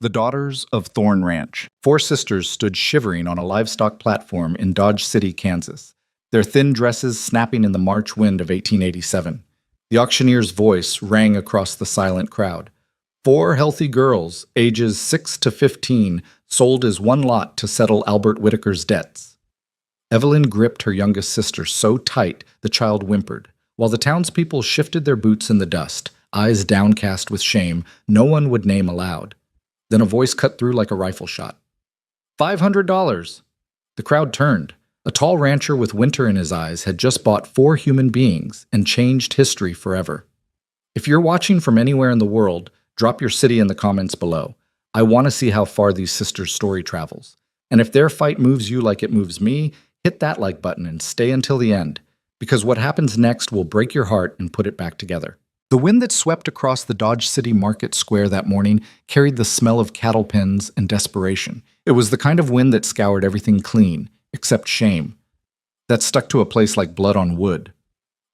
The Daughters of Thorn Ranch. Four sisters stood shivering on a livestock platform in Dodge City, Kansas, their thin dresses snapping in the March wind of 1887. The auctioneer's voice rang across the silent crowd. Four healthy girls, ages 6 to 15, sold as one lot to settle Albert Whitaker's debts. Evelyn gripped her youngest sister so tight the child whimpered. While the townspeople shifted their boots in the dust, eyes downcast with shame, no one would name aloud. Then a voice cut through like a rifle shot. $500! The crowd turned. A tall rancher with winter in his eyes had just bought 4 human beings and changed history forever. If you're watching from anywhere in the world, drop your city in the comments below. I want to see how far these sisters' story travels. And if their fight moves you like it moves me, hit that like button and stay until the end, because what happens next will break your heart and put it back together. The wind that swept across the Dodge City Market Square that morning carried the smell of cattle pens and desperation. It was the kind of wind that scoured everything clean, except shame. That stuck to a place like blood on wood.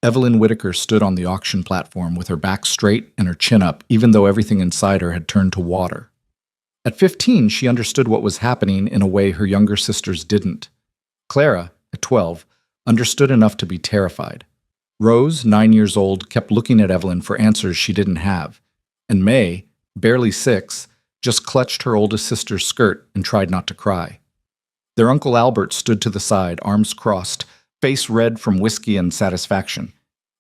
Evelyn Whitaker stood on the auction platform with her back straight and her chin up, even though everything inside her had turned to water. At 15, she understood what was happening in a way her younger sisters didn't. Clara, at 12, understood enough to be terrified. Rose, 9 years old, kept looking at Evelyn for answers she didn't have, and May, barely 6, just clutched her oldest sister's skirt and tried not to cry. Their Uncle Albert stood to the side, arms crossed, face red from whiskey and satisfaction.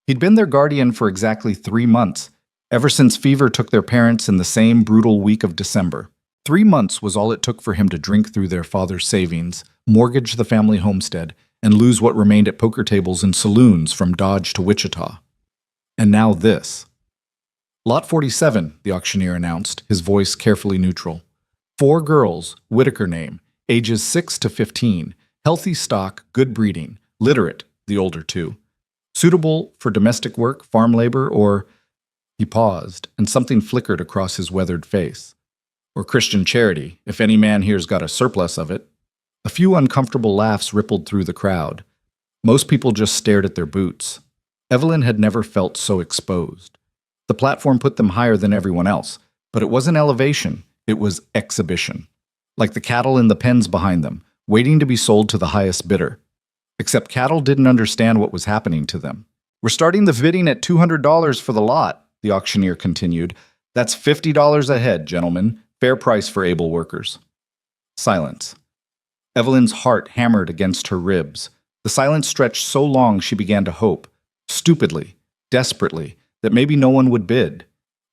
He'd been their guardian for exactly 3 months, ever since fever took their parents in the same brutal week of December. 3 months was all it took for him to drink through their father's savings, mortgage the family homestead, and lose what remained at poker tables and saloons from Dodge to Wichita. And now this. Lot 47, the auctioneer announced, his voice carefully neutral. 4 girls, Whitaker name, ages 6 to 15, healthy stock, good breeding, literate, the older 2. Suitable for domestic work, farm labor, or... He paused, and something flickered across his weathered face. Or Christian charity, if any man here's got a surplus of it. A few uncomfortable laughs rippled through the crowd. Most people just stared at their boots. Evelyn had never felt so exposed. The platform put them higher than everyone else, but it wasn't elevation, it was exhibition. Like the cattle in the pens behind them, waiting to be sold to the highest bidder. Except cattle didn't understand what was happening to them. "We're starting the bidding at $200 for the lot," the auctioneer continued. "That's $50 a head, gentlemen. Fair price for able workers." Silence. Evelyn's heart hammered against her ribs. The silence stretched so long she began to hope, stupidly, desperately, that maybe no one would bid,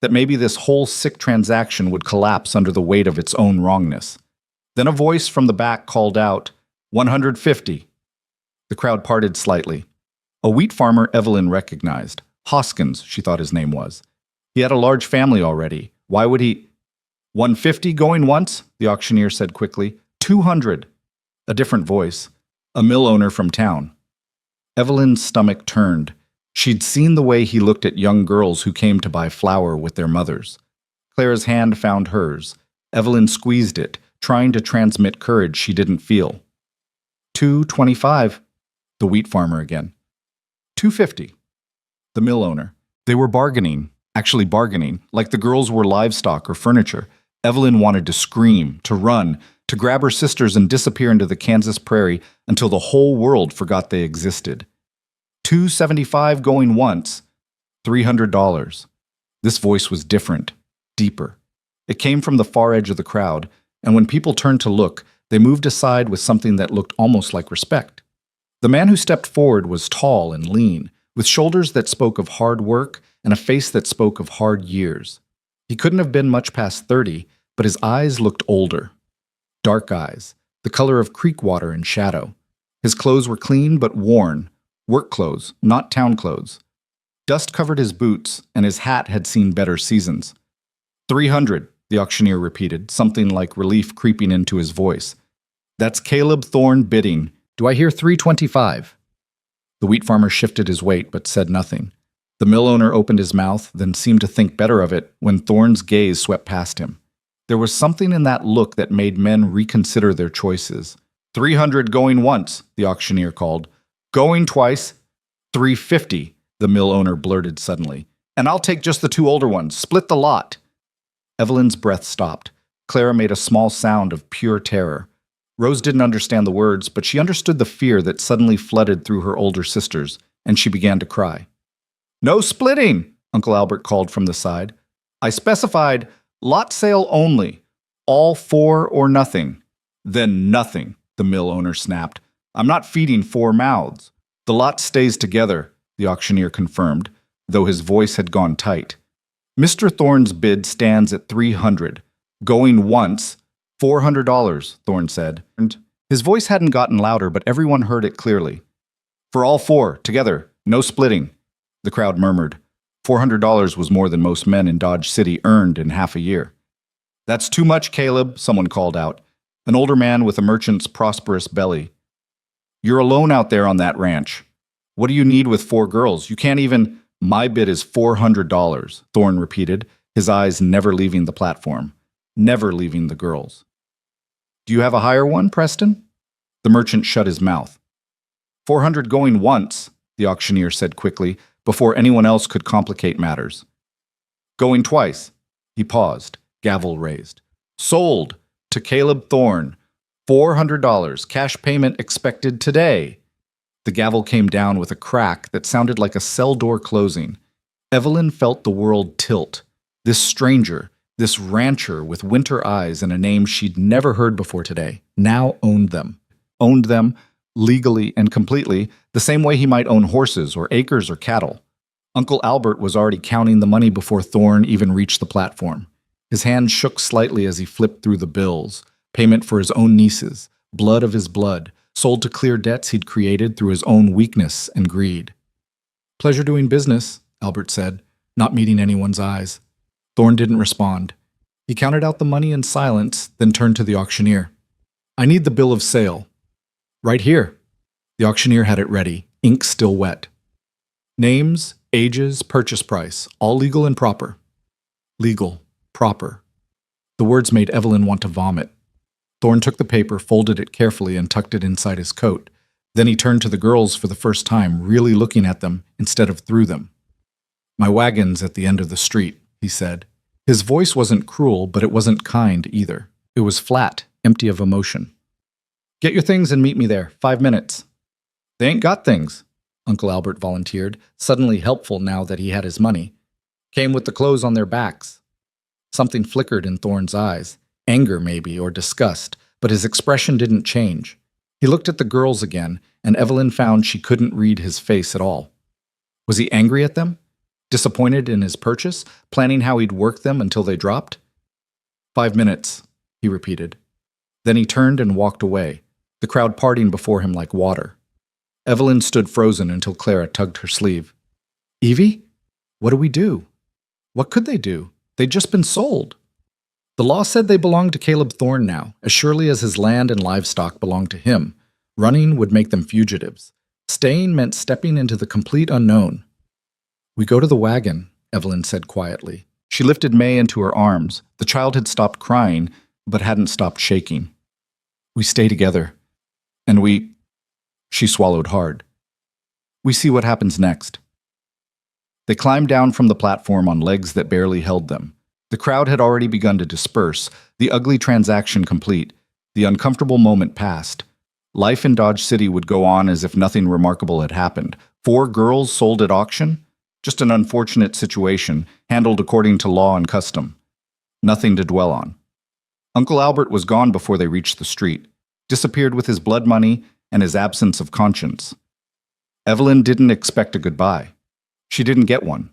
that maybe this whole sick transaction would collapse under the weight of its own wrongness. Then a voice from the back called out, "150. The crowd parted slightly. A wheat farmer Evelyn recognized. Hoskins, she thought his name was. He had a large family already. Why would he... 150 going once? The auctioneer said quickly. 200. A different voice. A mill owner from town. Evelyn's stomach turned. She'd seen the way he looked at young girls who came to buy flour with their mothers. Clara's hand found hers. Evelyn squeezed it, trying to transmit courage she didn't feel. 225. The wheat farmer again. 250. The mill owner. They were bargaining, actually bargaining, like the girls were livestock or furniture. Evelyn wanted to scream, to run, to grab her sisters and disappear into the Kansas prairie until the whole world forgot they existed. 275 going once. $300. This voice was different, deeper. It came from the far edge of the crowd, and when people turned to look, they moved aside with something that looked almost like respect. The man who stepped forward was tall and lean, with shoulders that spoke of hard work and a face that spoke of hard years. He couldn't have been much past 30, but his eyes looked older. Dark eyes, the color of creek water in shadow. His clothes were clean but worn, work clothes, not town clothes. Dust covered his boots, and his hat had seen better seasons. 300, the auctioneer repeated, something like relief creeping into his voice. That's Caleb Thorne bidding. Do I hear 325? The wheat farmer shifted his weight but said nothing. The mill owner opened his mouth, then seemed to think better of it when Thorne's gaze swept past him. There was something in that look that made men reconsider their choices. 300 going once, the auctioneer called. Going twice. 350, the mill owner blurted suddenly. And I'll take just the 2 older ones. Split the lot. Evelyn's breath stopped. Clara made a small sound of pure terror. Rose didn't understand the words, but she understood the fear that suddenly flooded through her older sisters, and she began to cry. "No splitting!" Uncle Albert called from the side. "I specified lot sale only. All 4 or nothing." "Then nothing," the mill owner snapped. "I'm not feeding 4 mouths." "The lot stays together," the auctioneer confirmed, though his voice had gone tight. "Mr. Thorne's bid stands at 300. Going once, $400, Thorne said. His voice hadn't gotten louder, but everyone heard it clearly. "For all 4, together, no splitting," the crowd murmured. $400 was more than most men in Dodge City earned in half a year. "That's too much, Caleb," someone called out, an older man with a merchant's prosperous belly. "You're alone out there on that ranch. What do you need with 4 girls? You can't even—" "My bid is $400, Thorne repeated, his eyes never leaving the platform, never leaving the girls. "Do you have a higher one, Preston?" The merchant shut his mouth. "400 going once," the auctioneer said quickly, before anyone else could complicate matters. "Going twice." He paused, gavel raised. "Sold to Caleb Thorne. $400, cash payment expected today." The gavel came down with a crack that sounded like a cell door closing. Evelyn felt the world tilt. This stranger, this rancher with winter eyes and a name she'd never heard before today, now owned them. Owned them, legally and completely, the same way he might own horses or acres or cattle. Uncle Albert was already counting the money before Thorne even reached the platform. His hand shook slightly as he flipped through the bills. Payment for his own nieces, blood of his blood, sold to clear debts he'd created through his own weakness and greed. "Pleasure doing business," Albert said, not meeting anyone's eyes. Thorne didn't respond. He counted out the money in silence, then turned to the auctioneer. "I need the bill of sale." "Right here." The auctioneer had it ready, ink still wet. "Names, ages, purchase price, all legal and proper." Legal, proper. The words made Evelyn want to vomit. Thorne took the paper, folded it carefully, and tucked it inside his coat. Then he turned to the girls for the first time, really looking at them instead of through them. "My wagon's at the end of the street," he said. His voice wasn't cruel, but it wasn't kind either. It was flat, empty of emotion. "Get your things and meet me there. 5 minutes." "They ain't got things," Uncle Albert volunteered, suddenly helpful now that he had his money. "Came with the clothes on their backs." Something flickered in Thorne's eyes. Anger, maybe, or disgust, but his expression didn't change. He looked at the girls again, and Evelyn found she couldn't read his face at all. Was he angry at them? Disappointed in his purchase? Planning how he'd work them until they dropped? 5 minutes, he repeated. Then he turned and walked away, the crowd parting before him like water. Evelyn stood frozen until Clara tugged her sleeve. "Evie? What do we do?" What could they do? They'd just been sold. The law said they belonged to Caleb Thorne now, as surely as his land and livestock belonged to him. Running would make them fugitives. Staying meant stepping into the complete unknown. "We go to the wagon," Evelyn said quietly. She lifted May into her arms. The child had stopped crying, but hadn't stopped shaking. "We stay together. And we—" She swallowed hard. "We see what happens next." They climbed down from the platform on legs that barely held them. The crowd had already begun to disperse, the ugly transaction complete. The uncomfortable moment passed. Life in Dodge City would go on as if nothing remarkable had happened. 4 girls sold at auction? Just an unfortunate situation, handled according to law and custom. Nothing to dwell on. Uncle Albert was gone before they reached the street, disappeared with his blood money and his absence of conscience. Evelyn didn't expect a goodbye. She didn't get one.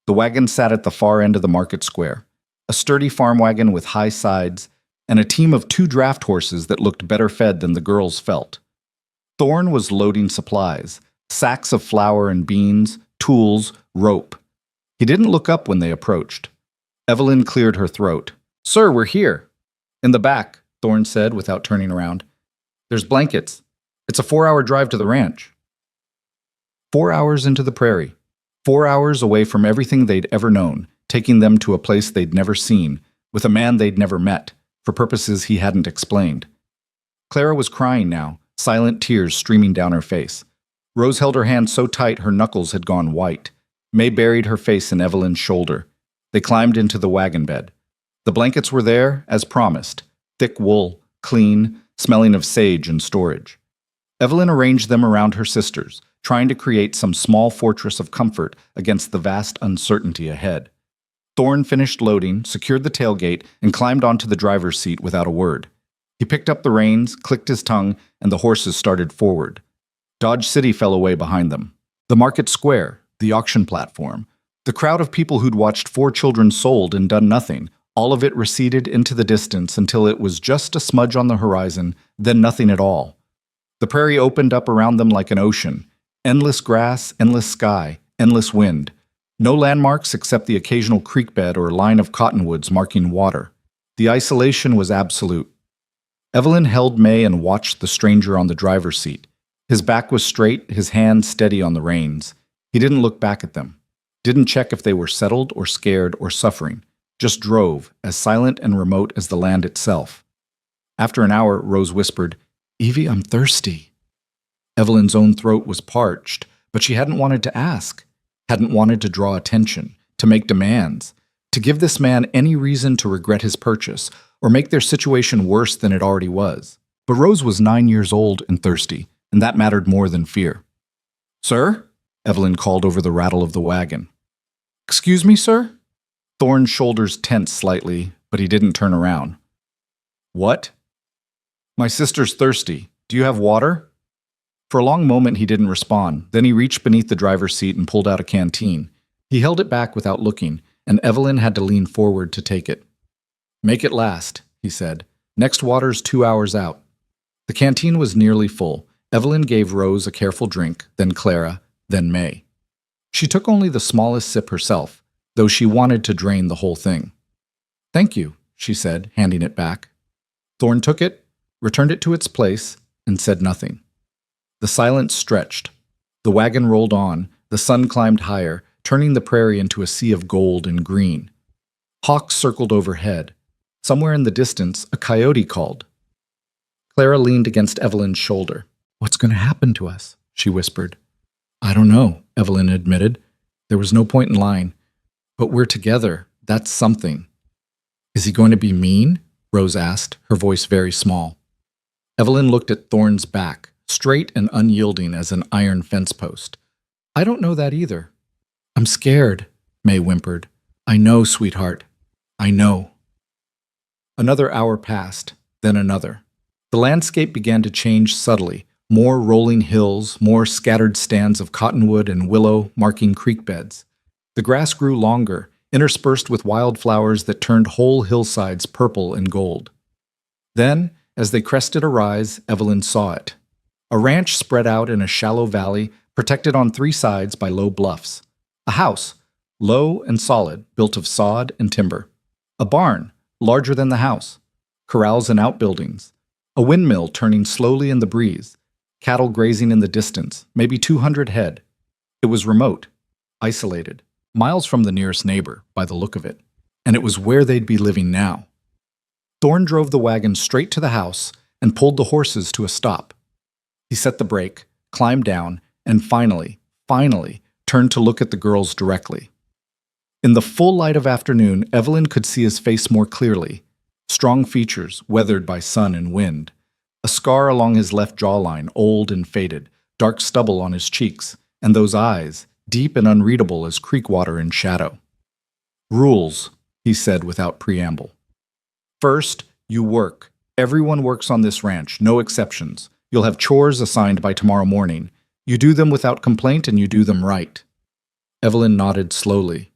The wagon sat at the far end of the market square, a sturdy farm wagon with high sides, and a team of 2 draft horses that looked better fed than the girls felt. Thorne was loading supplies, sacks of flour and beans, tools, rope. He didn't look up when they approached. Evelyn cleared her throat. "Sir, we're here." "In the back," Thorne said without turning around. "There's blankets. It's a 4-hour drive to the ranch." 4 hours into the prairie. 4 hours away from everything they'd ever known, taking them to a place they'd never seen, with a man they'd never met, for purposes he hadn't explained. Clara was crying now, silent tears streaming down her face. Rose held her hand so tight her knuckles had gone white. May buried her face in Evelyn's shoulder. They climbed into the wagon bed. The blankets were there, as promised, thick wool, clean, smelling of sage and storage. Evelyn arranged them around her sisters, trying to create some small fortress of comfort against the vast uncertainty ahead. Thorne finished loading, secured the tailgate, and climbed onto the driver's seat without a word. He picked up the reins, clicked his tongue, and the horses started forward. Dodge City fell away behind them. The market square, the auction platform, the crowd of people who'd watched 4 children sold and done nothing, all of it receded into the distance until it was just a smudge on the horizon, then nothing at all. The prairie opened up around them like an ocean. Endless grass, endless sky, endless wind. No landmarks except the occasional creek bed or line of cottonwoods marking water. The isolation was absolute. Evelyn held May and watched the stranger on the driver's seat. His back was straight, his hand steady on the reins. He didn't look back at them. Didn't check if they were settled or scared or suffering. Just drove, as silent and remote as the land itself. After an hour, Rose whispered, "Evie, I'm thirsty." Evelyn's own throat was parched, but she hadn't wanted to ask, hadn't wanted to draw attention, to make demands, to give this man any reason to regret his purchase or make their situation worse than it already was. But Rose was 9 years old and thirsty, and that mattered more than fear. "Sir?" Evelyn called over the rattle of the wagon. "Excuse me, sir?" Thorne's shoulders tensed slightly, but he didn't turn around. "What?" "My sister's thirsty. Do you have water?" For a long moment he didn't respond. Then he reached beneath the driver's seat and pulled out a canteen. He held it back without looking, and Evelyn had to lean forward to take it. "Make it last," he said. "Next water's 2 hours out." The canteen was nearly full. Evelyn gave Rose a careful drink, then Clara, then May. She took only the smallest sip herself, though she wanted to drain the whole thing. "Thank you," she said, handing it back. Thorne took it, returned it to its place, and said nothing. The silence stretched. The wagon rolled on, the sun climbed higher, turning the prairie into a sea of gold and green. Hawks circled overhead. Somewhere in the distance, a coyote called. Clara leaned against Evelyn's shoulder. "What's going to happen to us?" she whispered. "I don't know," Evelyn admitted. There was no point in lying. "But we're together. That's something." "Is he going to be mean?" Rose asked, her voice very small. Evelyn looked at Thorne's back, straight and unyielding as an iron fence post. "I don't know that either." "I'm scared," May whimpered. "I know, sweetheart. I know." Another hour passed, then another. The landscape began to change subtly. More rolling hills, more scattered stands of cottonwood and willow marking creek beds. The grass grew longer, interspersed with wildflowers that turned whole hillsides purple and gold. Then, as they crested a rise, Evelyn saw it. A ranch spread out in a shallow valley, protected on 3 sides by low bluffs. A house, low and solid, built of sod and timber. A barn, larger than the house. Corrals and outbuildings. A windmill turning slowly in the breeze. Cattle grazing in the distance, maybe 200 head. It was remote, isolated, miles from the nearest neighbor, by the look of it. And it was where they'd be living now. Thorne drove the wagon straight to the house and pulled the horses to a stop. He set the brake, climbed down, and finally, turned to look at the girls directly. In the full light of afternoon, Evelyn could see his face more clearly. Strong features, weathered by sun and wind. A scar along his left jawline, old and faded, dark stubble on his cheeks, and those eyes, deep and unreadable as creek water in shadow. "Rules," he said without preamble. "First, you work. Everyone works on this ranch, no exceptions. You'll have chores assigned by tomorrow morning. You do them without complaint and you do them right." Evelyn nodded slowly.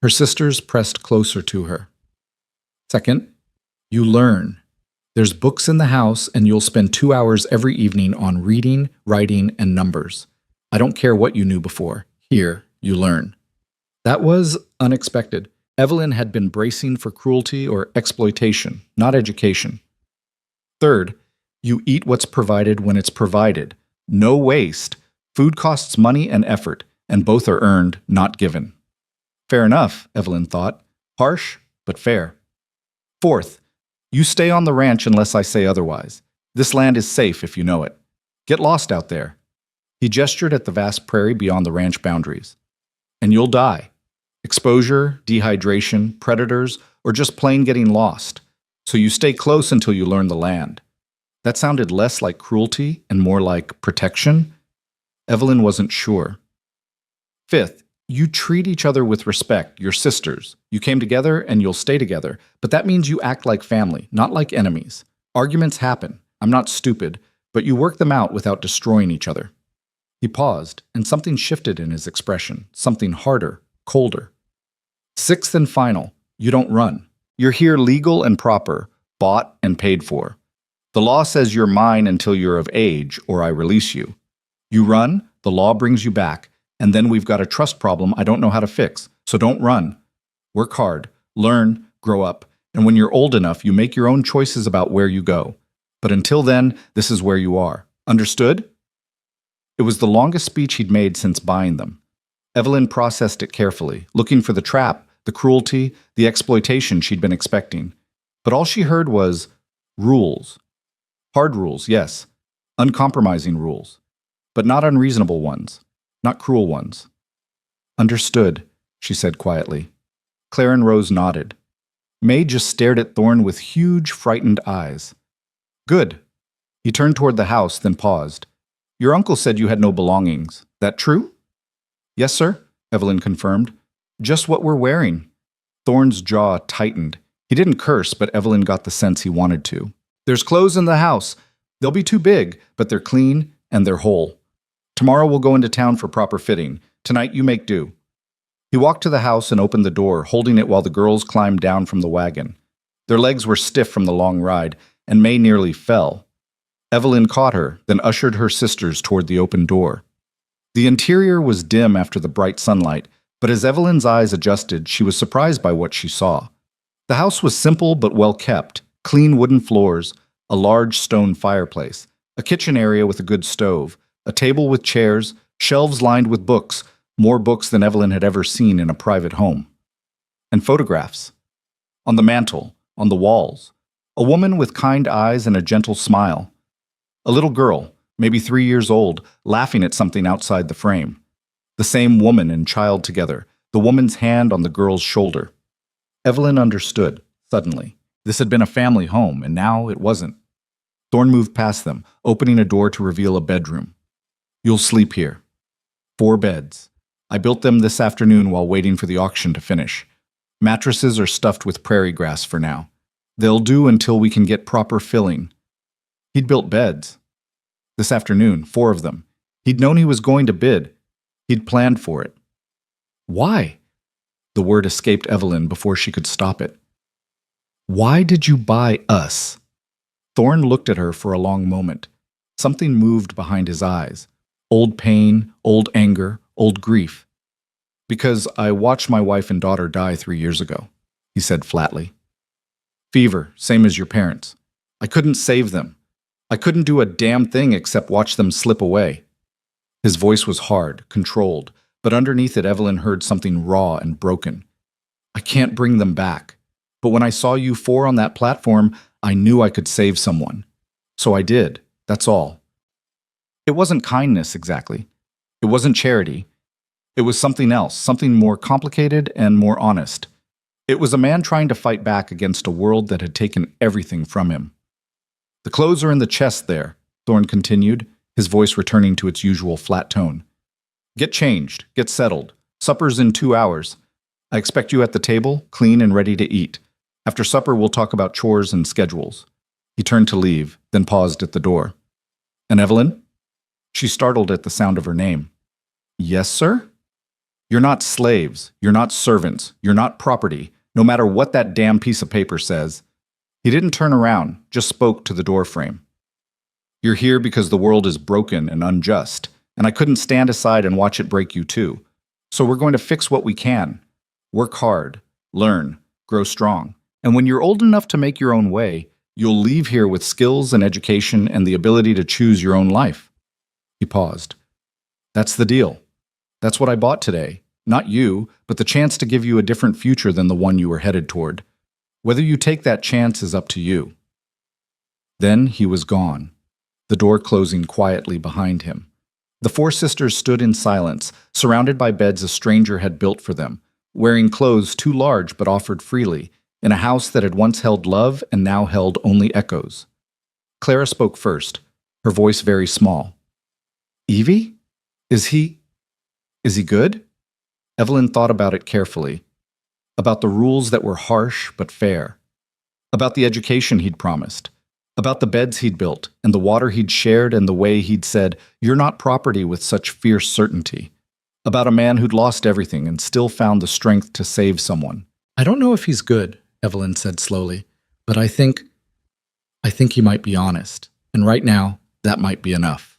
Her sisters pressed closer to her. "Second, you learn. There's books in the house and you'll spend 2 hours every evening on reading, writing, and numbers. I don't care what you knew before. Here, you learn." That was unexpected. Evelyn had been bracing for cruelty or exploitation, not education. "Third, you eat what's provided when it's provided. No waste. Food costs money and effort, and both are earned, not given." Fair enough, Evelyn thought. Harsh, but fair. "Fourth, you stay on the ranch unless I say otherwise. This land is safe if you know it. Get lost out there." He gestured at the vast prairie beyond the ranch boundaries. "And you'll die. Exposure, dehydration, predators, or just plain getting lost. So you stay close until you learn the land. That sounded less like cruelty and more like protection. Evelyn wasn't sure. Fifth, you treat each other with respect. You're sisters. You came together and you'll stay together. But that means you act like family, not like enemies. Arguments happen. I'm not stupid, but you work them out without destroying each other. He paused, and something shifted in his expression, something harder, colder. Sixth and final, you don't run. You're here legal and proper, bought and paid for. The law says you're mine until you're of age, or I release you. You run, the law brings you back, and then we've got a trust problem I don't know how to fix. So don't run. Work hard, learn, grow up, and when you're old enough, you make your own choices about where you go. But until then, this is where you are. Understood? It was the longest speech he'd made since buying them. Evelyn processed it carefully, looking for the trap, the cruelty, the exploitation she'd been expecting. But all she heard was rules. Hard rules, yes. Uncompromising rules. But not unreasonable ones. Not cruel ones. Understood, she said quietly. Claire and Rose nodded. May just stared at Thorne with huge, frightened eyes. Good. He turned toward the house, then paused. Your uncle said you had no belongings. That true? Yes, sir, Evelyn confirmed. Just what we're wearing. Thorne's jaw tightened. He didn't curse, but Evelyn got the sense he wanted to. There's clothes in the house. They'll be too big, but they're clean and they're whole. Tomorrow we'll go into town for proper fitting. Tonight you make do. He walked to the house and opened the door, holding it while the girls climbed down from the wagon. Their legs were stiff from the long ride, and May nearly fell. Evelyn caught her, then ushered her sisters toward the open door. The interior was dim after the bright sunlight, but as Evelyn's eyes adjusted, she was surprised by what she saw. The house was simple but well kept, clean wooden floors, a large stone fireplace, a kitchen area with a good stove, a table with chairs, shelves lined with books, more books than Evelyn had ever seen in a private home. And photographs. On the mantel, on the walls, a woman with kind eyes and a gentle smile. A little girl, maybe 3 years old, laughing at something outside the frame. The same woman and child together, the woman's hand on the girl's shoulder. Evelyn understood, suddenly. This had been a family home, and now it wasn't. Thorne moved past them, opening a door to reveal a bedroom. You'll sleep here. 4 beds. I built them this afternoon while waiting for the auction to finish. Mattresses are stuffed with prairie grass for now. They'll do until we can get proper filling. He'd built beds. This afternoon, 4 of them. He'd known he was going to bid. He'd planned for it. Why? The word escaped Evelyn before she could stop it. Why did you buy us? Thorne looked at her for a long moment. Something moved behind his eyes. Old pain, old anger, old grief. Because I watched my wife and daughter die 3 years ago, he said flatly. Fever, same as your parents. I couldn't save them. I couldn't do a damn thing except watch them slip away. His voice was hard, controlled, but underneath it Evelyn heard something raw and broken. I can't bring them back. But when I saw you 4 on that platform, I knew I could save someone. So I did, that's all. It wasn't kindness exactly. It wasn't charity. It was something else, something more complicated and more honest. It was a man trying to fight back against a world that had taken everything from him. The clothes are in the chest there, Thorne continued, his voice returning to its usual flat tone. Get changed, get settled. Supper's in 2 hours. I expect you at the table, clean and ready to eat. After supper, we'll talk about chores and schedules. He turned to leave, then paused at the door. And Evelyn? She startled at the sound of her name. Yes, sir? You're not slaves. You're not servants. You're not property, no matter what that damn piece of paper says. He didn't turn around, just spoke to the doorframe. You're here because the world is broken and unjust, and I couldn't stand aside and watch it break you too. So we're going to fix what we can. Work hard, learn, grow strong. And when you're old enough to make your own way, you'll leave here with skills and education and the ability to choose your own life. He paused. That's the deal. That's what I bought today. Not you, but the chance to give you a different future than the one you were headed toward. Whether you take that chance is up to you. Then he was gone, the door closing quietly behind him. The 4 sisters stood in silence, surrounded by beds a stranger had built for them, wearing clothes too large but offered freely, in a house that had once held love and now held only echoes. Clara spoke first, her voice very small. Evie? Is he good? Evelyn thought about it carefully. About the rules that were harsh but fair. About the education he'd promised. About the beds he'd built, and the water he'd shared, and the way he'd said, "You're not property," with such fierce certainty. About a man who'd lost everything and still found the strength to save someone. I don't know if he's good, Evelyn said slowly, but I think he might be honest, and right now, that might be enough.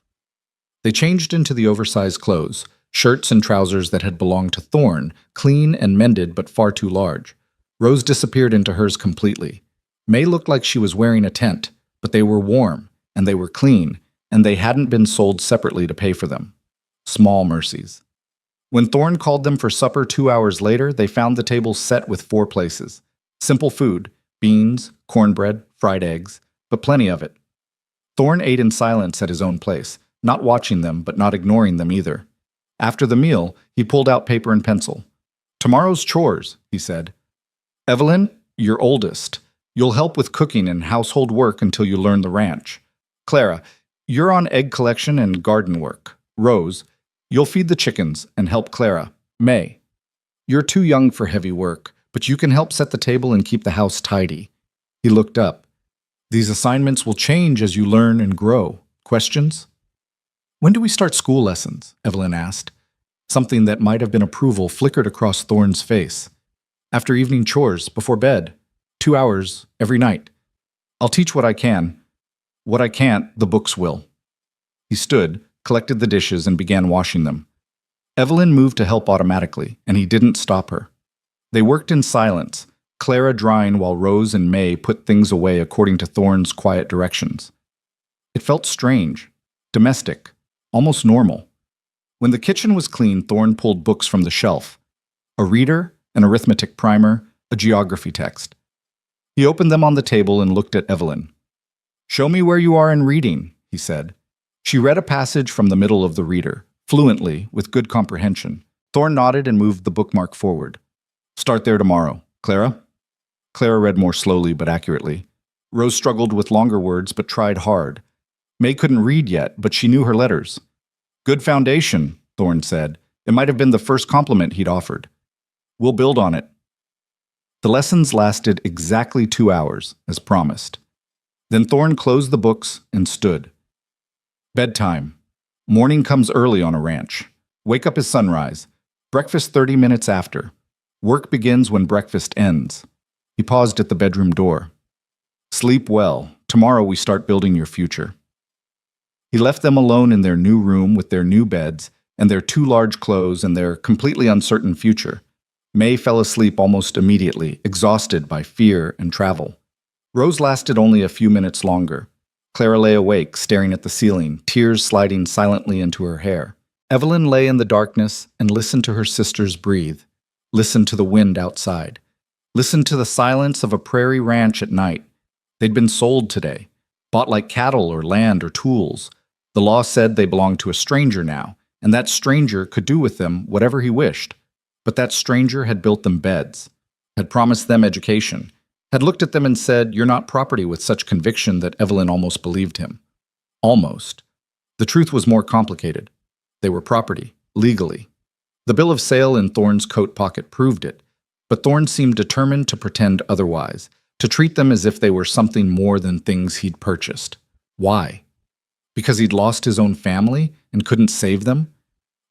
They changed into the oversized clothes, shirts and trousers that had belonged to Thorne, clean and mended but far too large. Rose disappeared into hers completely. May looked like she was wearing a tent, but they were warm, and they were clean, and they hadn't been sold separately to pay for them. Small mercies. When Thorne called them for supper 2 hours later, they found the table set with 4 places. Simple food, beans, cornbread, fried eggs, but plenty of it. Thorne ate in silence at his own place, not watching them but not ignoring them either. After the meal, he pulled out paper and pencil. "Tomorrow's chores," he said. "Evelyn, you're oldest. You'll help with cooking and household work until you learn the ranch. Clara, you're on egg collection and garden work. Rose, you'll feed the chickens and help Clara. May, you're too young for heavy work, but you can help set the table and keep the house tidy." He looked up. "These assignments will change as you learn and grow. Questions?" "When do we start school lessons?" Evelyn asked. Something that might have been approval flickered across Thorne's face. "After evening chores, before bed. 2 hours every night. I'll teach what I can. What I can't, the books will." He stood, collected the dishes, and began washing them. Evelyn moved to help automatically, and he didn't stop her. They worked in silence, Clara drying while Rose and May put things away according to Thorne's quiet directions. It felt strange, domestic, almost normal. When the kitchen was clean, Thorne pulled books from the shelf. A reader, an arithmetic primer, a geography text. He opened them on the table and looked at Evelyn. "Show me where you are in reading," he said. She read a passage from the middle of the reader, fluently, with good comprehension. Thorne nodded and moved the bookmark forward. "Start there tomorrow. Clara?" Clara read more slowly but accurately. Rose struggled with longer words but tried hard. May couldn't read yet, but she knew her letters. "Good foundation," Thorne said. It might have been the first compliment he'd offered. "We'll build on it." The lessons lasted exactly 2 hours, as promised. Then Thorne closed the books and stood. Bedtime. Morning comes early on a ranch. Wake up is sunrise. Breakfast 30 minutes after. Work begins when breakfast ends. He paused at the bedroom door. "Sleep well. Tomorrow we start building your future." He left them alone in their new room with their new beds and their 2 large clothes and their completely uncertain future. May fell asleep almost immediately, exhausted by fear and travel. Rose lasted only a few minutes longer. Clara lay awake, staring at the ceiling, tears sliding silently into her hair. Evelyn lay in the darkness and listened to her sisters breathe, listened to the wind outside, listened to the silence of a prairie ranch at night. They'd been sold today, bought like cattle or land or tools. The law said they belonged to a stranger now, and that stranger could do with them whatever he wished. But that stranger had built them beds, had promised them education, had looked at them and said, "You're not property," with such conviction that Evelyn almost believed him. Almost. The truth was more complicated. They were property, legally. The bill of sale in Thorne's coat pocket proved it, but Thorne seemed determined to pretend otherwise, to treat them as if they were something more than things he'd purchased. Why? Because he'd lost his own family and couldn't save them?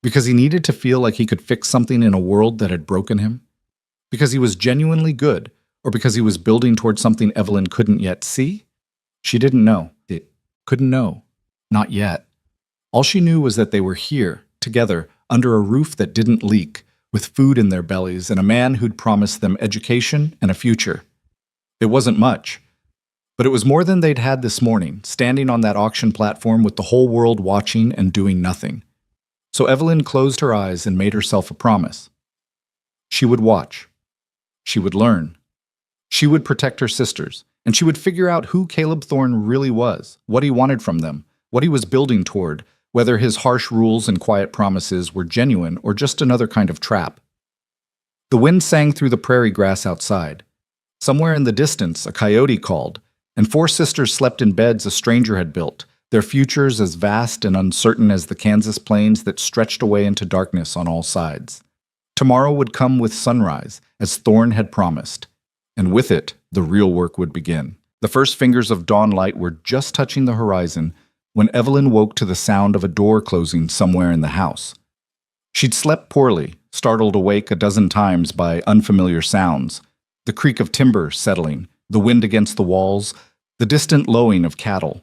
Because he needed to feel like he could fix something in a world that had broken him? Because he was genuinely good, or because he was building toward something Evelyn couldn't yet see? She didn't know. Couldn't know. Not yet. All she knew was that they were here, together, under a roof that didn't leak, with food in their bellies and a man who'd promised them education and a future. It wasn't much, but it was more than they'd had this morning, standing on that auction platform with the whole world watching and doing nothing. So Evelyn closed her eyes and made herself a promise. She would watch. She would learn. She would protect her sisters, and she would figure out who Caleb Thorne really was, what he wanted from them, what he was building toward, whether his harsh rules and quiet promises were genuine or just another kind of trap. The wind sang through the prairie grass outside. Somewhere in the distance, a coyote called, and four sisters slept in beds a stranger had built, their futures as vast and uncertain as the Kansas plains that stretched away into darkness on all sides. Tomorrow would come with sunrise, as Thorne had promised, and with it, the real work would begin. The first fingers of dawn light were just touching the horizon when Evelyn woke to the sound of a door closing somewhere in the house. She'd slept poorly, startled awake a dozen times by unfamiliar sounds, the creak of timber settling, the wind against the walls, the distant lowing of cattle.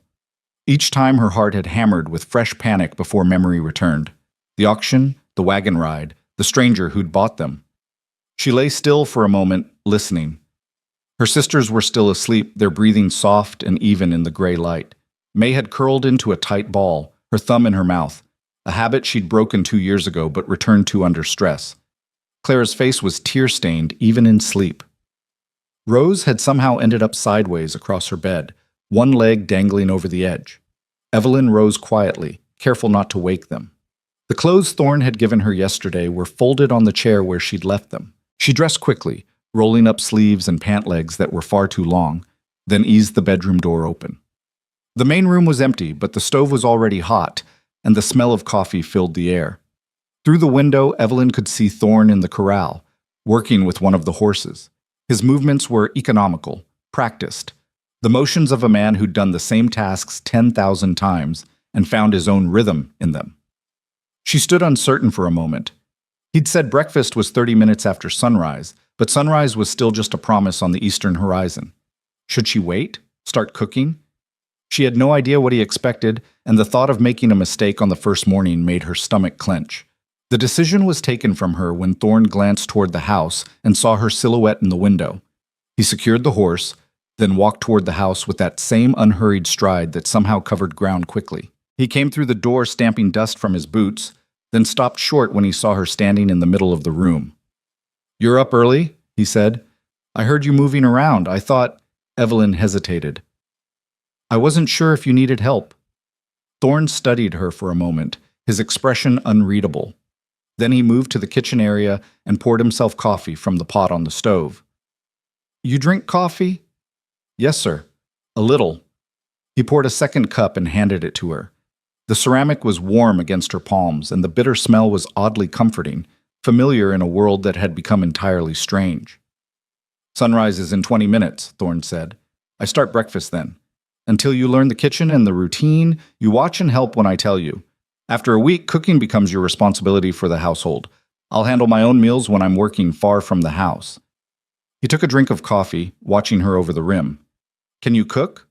Each time her heart had hammered with fresh panic before memory returned. The auction, the wagon ride, the stranger who'd bought them. She lay still for a moment, listening. Her sisters were still asleep, their breathing soft and even in the gray light. May had curled into a tight ball, her thumb in her mouth, a habit she'd broken 2 years ago but returned to under stress. Clara's face was tear-stained even in sleep. Rose had somehow ended up sideways across her bed, one leg dangling over the edge. Evelyn rose quietly, careful not to wake them. The clothes Thorne had given her yesterday were folded on the chair where she'd left them. She dressed quickly, rolling up sleeves and pant legs that were far too long, then eased the bedroom door open. The main room was empty, but the stove was already hot, and the smell of coffee filled the air. Through the window, Evelyn could see Thorne in the corral, working with one of the horses. His movements were economical, practiced, the motions of a man who'd done the same tasks 10,000 times and found his own rhythm in them. She stood uncertain for a moment. He'd said breakfast was 30 minutes after sunrise, but sunrise was still just a promise on the eastern horizon. Should she wait? Start cooking? She had no idea what he expected, and the thought of making a mistake on the first morning made her stomach clench. The decision was taken from her when Thorne glanced toward the house and saw her silhouette in the window. He secured the horse, then walked toward the house with that same unhurried stride that somehow covered ground quickly. He came through the door stamping dust from his boots, then stopped short when he saw her standing in the middle of the room. "You're up early?" he said. "I heard you moving around. I thought—" Evelyn hesitated. "I wasn't sure if you needed help." Thorne studied her for a moment, his expression unreadable. Then he moved to the kitchen area and poured himself coffee from the pot on the stove. "You drink coffee?" "Yes, sir. A little." He poured a second cup and handed it to her. The ceramic was warm against her palms, and the bitter smell was oddly comforting, familiar in a world that had become entirely strange. "Sunrise is in 20 minutes, Thorne said. "I start breakfast then. Until you learn the kitchen and the routine, you watch and help when I tell you. After a week, cooking becomes your responsibility for the household. I'll handle my own meals when I'm working far from the house." He took a drink of coffee, watching her over the rim. "Can you cook?"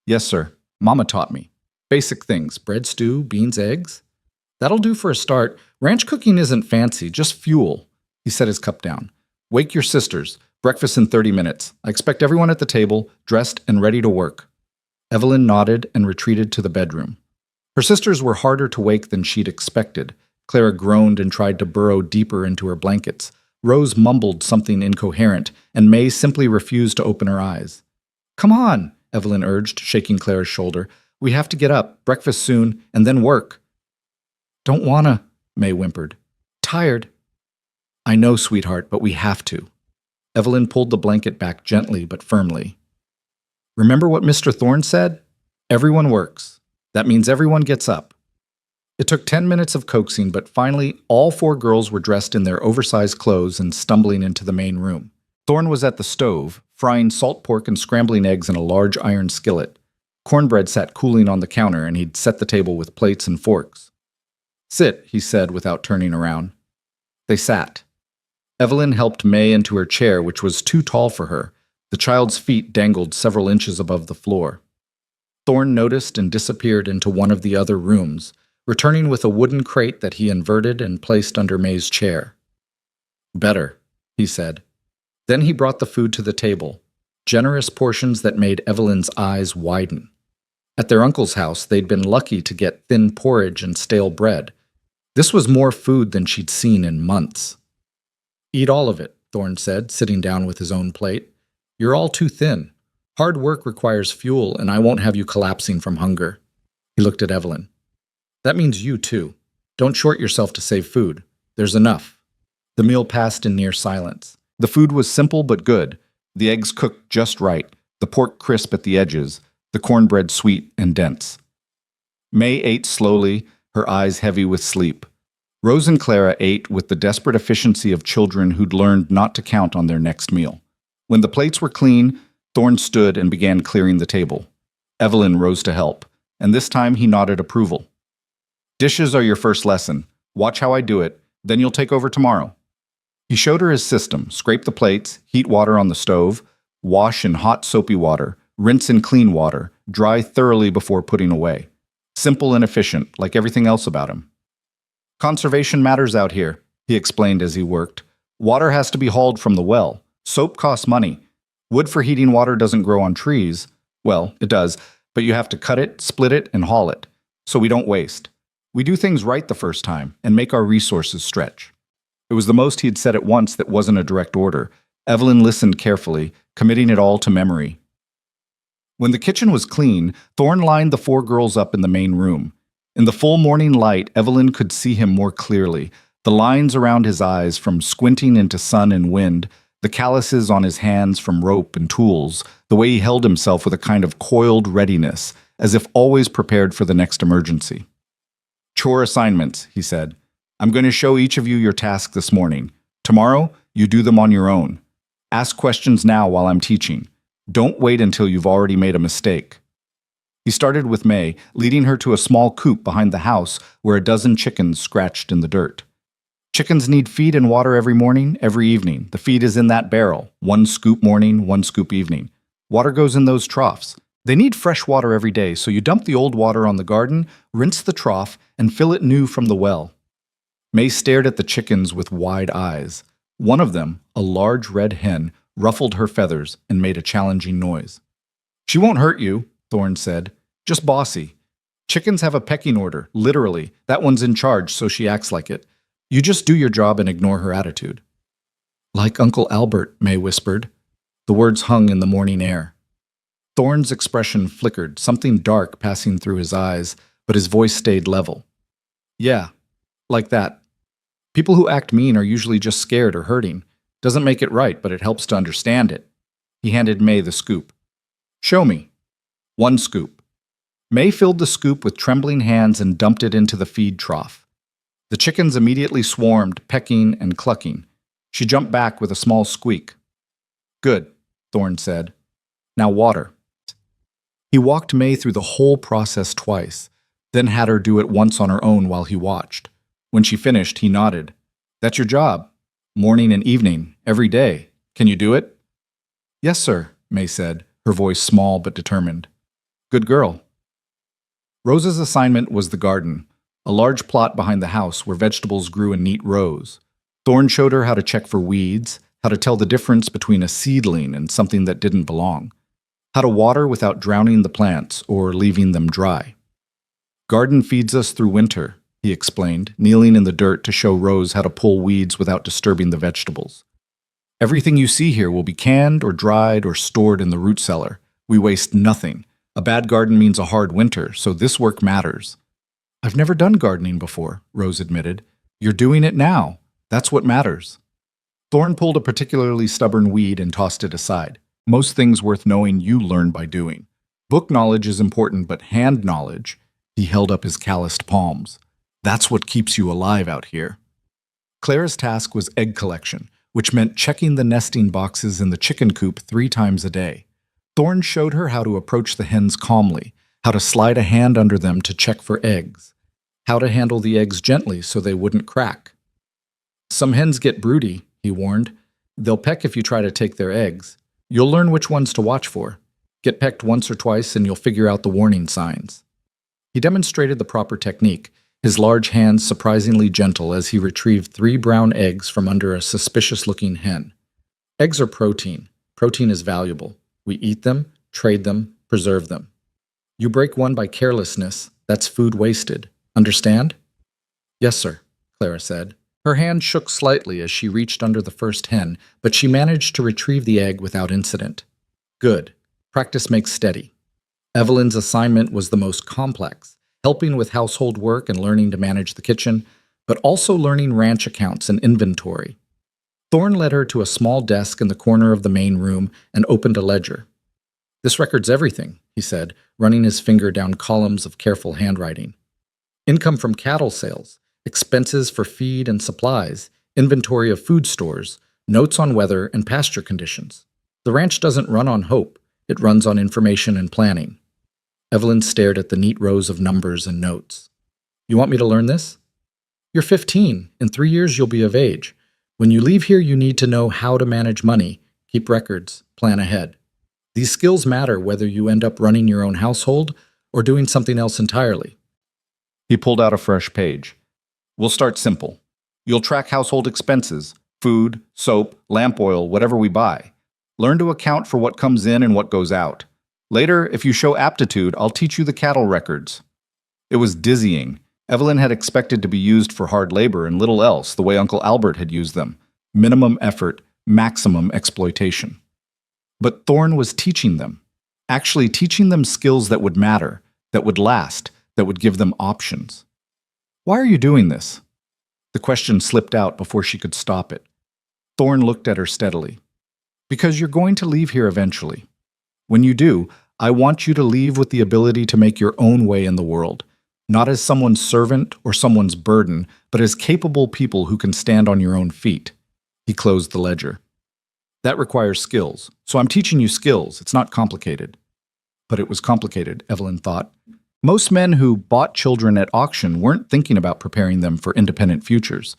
"Yes, sir. Mama taught me. Basic things, bread stew, beans, eggs." "That'll do for a start. Ranch cooking isn't fancy, just fuel." He set his cup down. "Wake your sisters. Breakfast in 30 minutes. I expect everyone at the table, dressed and ready to work." Evelyn nodded and retreated to the bedroom. Her sisters were harder to wake than she'd expected. Clara groaned and tried to burrow deeper into her blankets. Rose mumbled something incoherent, and May simply refused to open her eyes. "Come on," Evelyn urged, shaking Clara's shoulder. "We have to get up, breakfast soon, and then work." "Don't wanna," May whimpered. "Tired." "I know, sweetheart, but we have to." Evelyn pulled the blanket back gently but firmly. "Remember what Mr. Thorne said? Everyone works. That means everyone gets up." It took 10 minutes of coaxing, but finally all four girls were dressed in their oversized clothes and stumbling into the main room. Thorne was at the stove, frying salt pork and scrambling eggs in a large iron skillet. Cornbread sat cooling on the counter, and he'd set the table with plates and forks. "Sit," he said without turning around. They sat. Evelyn helped May into her chair, which was too tall for her. The child's feet dangled several inches above the floor. Thorne noticed and disappeared into one of the other rooms, returning with a wooden crate that he inverted and placed under May's chair. "Better," he said. Then he brought the food to the table, generous portions that made Evelyn's eyes widen. At their uncle's house, they'd been lucky to get thin porridge and stale bread. This was more food than she'd seen in months. "Eat all of it," Thorne said, sitting down with his own plate. "You're all too thin. Hard work requires fuel, and I won't have you collapsing from hunger." He looked at Evelyn. "That means you, too. Don't short yourself to save food. There's enough." The meal passed in near silence. The food was simple but good. The eggs cooked just right, the pork crisp at the edges, the cornbread sweet and dense. May ate slowly, her eyes heavy with sleep. Rose and Clara ate with the desperate efficiency of children who'd learned not to count on their next meal. When the plates were clean, Thorne stood and began clearing the table. Evelyn rose to help, and this time he nodded approval. Dishes are your first lesson. Watch how I do it, then you'll take over tomorrow. He showed her his system: scrape the plates, heat water on the stove, wash in hot soapy water, rinse in clean water, dry thoroughly before putting away. Simple and efficient, like everything else about him. Conservation matters out here, he explained as he worked. Water has to be hauled from the well. Soap costs money. Wood for heating water doesn't grow on trees. Well, it does, but you have to cut it, split it, and haul it. So we don't waste. We do things right the first time and make our resources stretch. It was the most he'd said at once that wasn't a direct order. Evelyn listened carefully, committing it all to memory. When the kitchen was clean, Thorne lined the 4 girls up in the main room. In the full morning light, Evelyn could see him more clearly, the lines around his eyes from squinting into sun and wind, the calluses on his hands from rope and tools, the way he held himself with a kind of coiled readiness, as if always prepared for the next emergency. Chore assignments, he said. I'm going to show each of you your task this morning. Tomorrow, you do them on your own. Ask questions now while I'm teaching. Don't wait until you've already made a mistake. He started with May, leading her to a small coop behind the house where a dozen chickens scratched in the dirt. Chickens need feed and water every morning, every evening. The feed is in that barrel. 1 scoop morning, 1 scoop evening. Water goes in those troughs. They need fresh water every day, so you dump the old water on the garden, rinse the trough, and fill it new from the well. May stared at the chickens with wide eyes. One of them, a large red hen, ruffled her feathers and made a challenging noise. She won't hurt you, Thorne said. Just bossy. Chickens have a pecking order, literally. That one's in charge, so she acts like it. You just do your job and ignore her attitude. Like Uncle Albert, May whispered. The words hung in the morning air. Thorne's expression flickered, something dark passing through his eyes, but his voice stayed level. Yeah, like that. People who act mean are usually just scared or hurting. Doesn't make it right, but it helps to understand it. He handed May the scoop. Show me. 1 scoop. May filled the scoop with trembling hands and dumped it into the feed trough. The chickens immediately swarmed, pecking and clucking. She jumped back with a small squeak. Good, Thorne said. Now water. He walked May through the whole process twice, then had her do it once on her own while he watched. When she finished, he nodded. That's your job. Morning and evening, every day. Can you do it? Yes, sir, May said, her voice small but determined. Good girl. Rose's assignment was the garden, a large plot behind the house where vegetables grew in neat rows. Thorne showed her how to check for weeds, how to tell the difference between a seedling and something that didn't belong, how to water without drowning the plants or leaving them dry. Garden feeds us through winter, he explained, kneeling in the dirt to show Rose how to pull weeds without disturbing the vegetables. Everything you see here will be canned or dried or stored in the root cellar. We waste nothing. A bad garden means a hard winter, so this work matters. I've never done gardening before, Rose admitted. You're doing it now. That's what matters. Thorne pulled a particularly stubborn weed and tossed it aside. Most things worth knowing you learn by doing. Book knowledge is important, but hand knowledge, he held up his calloused palms. That's what keeps you alive out here. Clara's task was egg collection, which meant checking the nesting boxes in the chicken coop 3 times a day. Thorne showed her how to approach the hens calmly, how to slide a hand under them to check for eggs, how to handle the eggs gently so they wouldn't crack. Some hens get broody, he warned. They'll peck if you try to take their eggs. You'll learn which ones to watch for. Get pecked once or twice and you'll figure out the warning signs. He demonstrated the proper technique, his large hands surprisingly gentle as he retrieved 3 brown eggs from under a suspicious-looking hen. Eggs are protein. Protein is valuable. We eat them, trade them, preserve them. You break one by carelessness, that's food wasted. Understand? Yes, sir, Clara said. Her hand shook slightly as she reached under the first hen, but she managed to retrieve the egg without incident. Good. Practice makes steady. Evelyn's assignment was the most complex, helping with household work and learning to manage the kitchen, but also learning ranch accounts and inventory. Thorne led her to a small desk in the corner of the main room and opened a ledger. This records everything, he said, running his finger down columns of careful handwriting. Income from cattle sales, expenses for feed and supplies, inventory of food stores, notes on weather and pasture conditions. The ranch doesn't run on hope, it runs on information and planning. Evelyn stared at the neat rows of numbers and notes. You want me to learn this? You're 15. In 3 years, you'll be of age. When you leave here, you need to know how to manage money, keep records, plan ahead. These skills matter whether you end up running your own household or doing something else entirely. He pulled out a fresh page. We'll start simple. You'll track household expenses, food, soap, lamp oil, whatever we buy. Learn to account for what comes in and what goes out. Later, if you show aptitude, I'll teach you the cattle records. It was dizzying. Evelyn had expected to be used for hard labor and little else, the way Uncle Albert had used them. Minimum effort, maximum exploitation. But Thorne was teaching them. Actually teaching them skills that would matter, that would last, that would give them options. Why are you doing this? The question slipped out before she could stop it. Thorne looked at her steadily. Because you're going to leave here eventually. When you do, I want you to leave with the ability to make your own way in the world. Not as someone's servant or someone's burden, but as capable people who can stand on your own feet. He closed the ledger. That requires skills, so I'm teaching you skills. It's not complicated. But it was complicated, Evelyn thought. Most men who bought children at auction weren't thinking about preparing them for independent futures.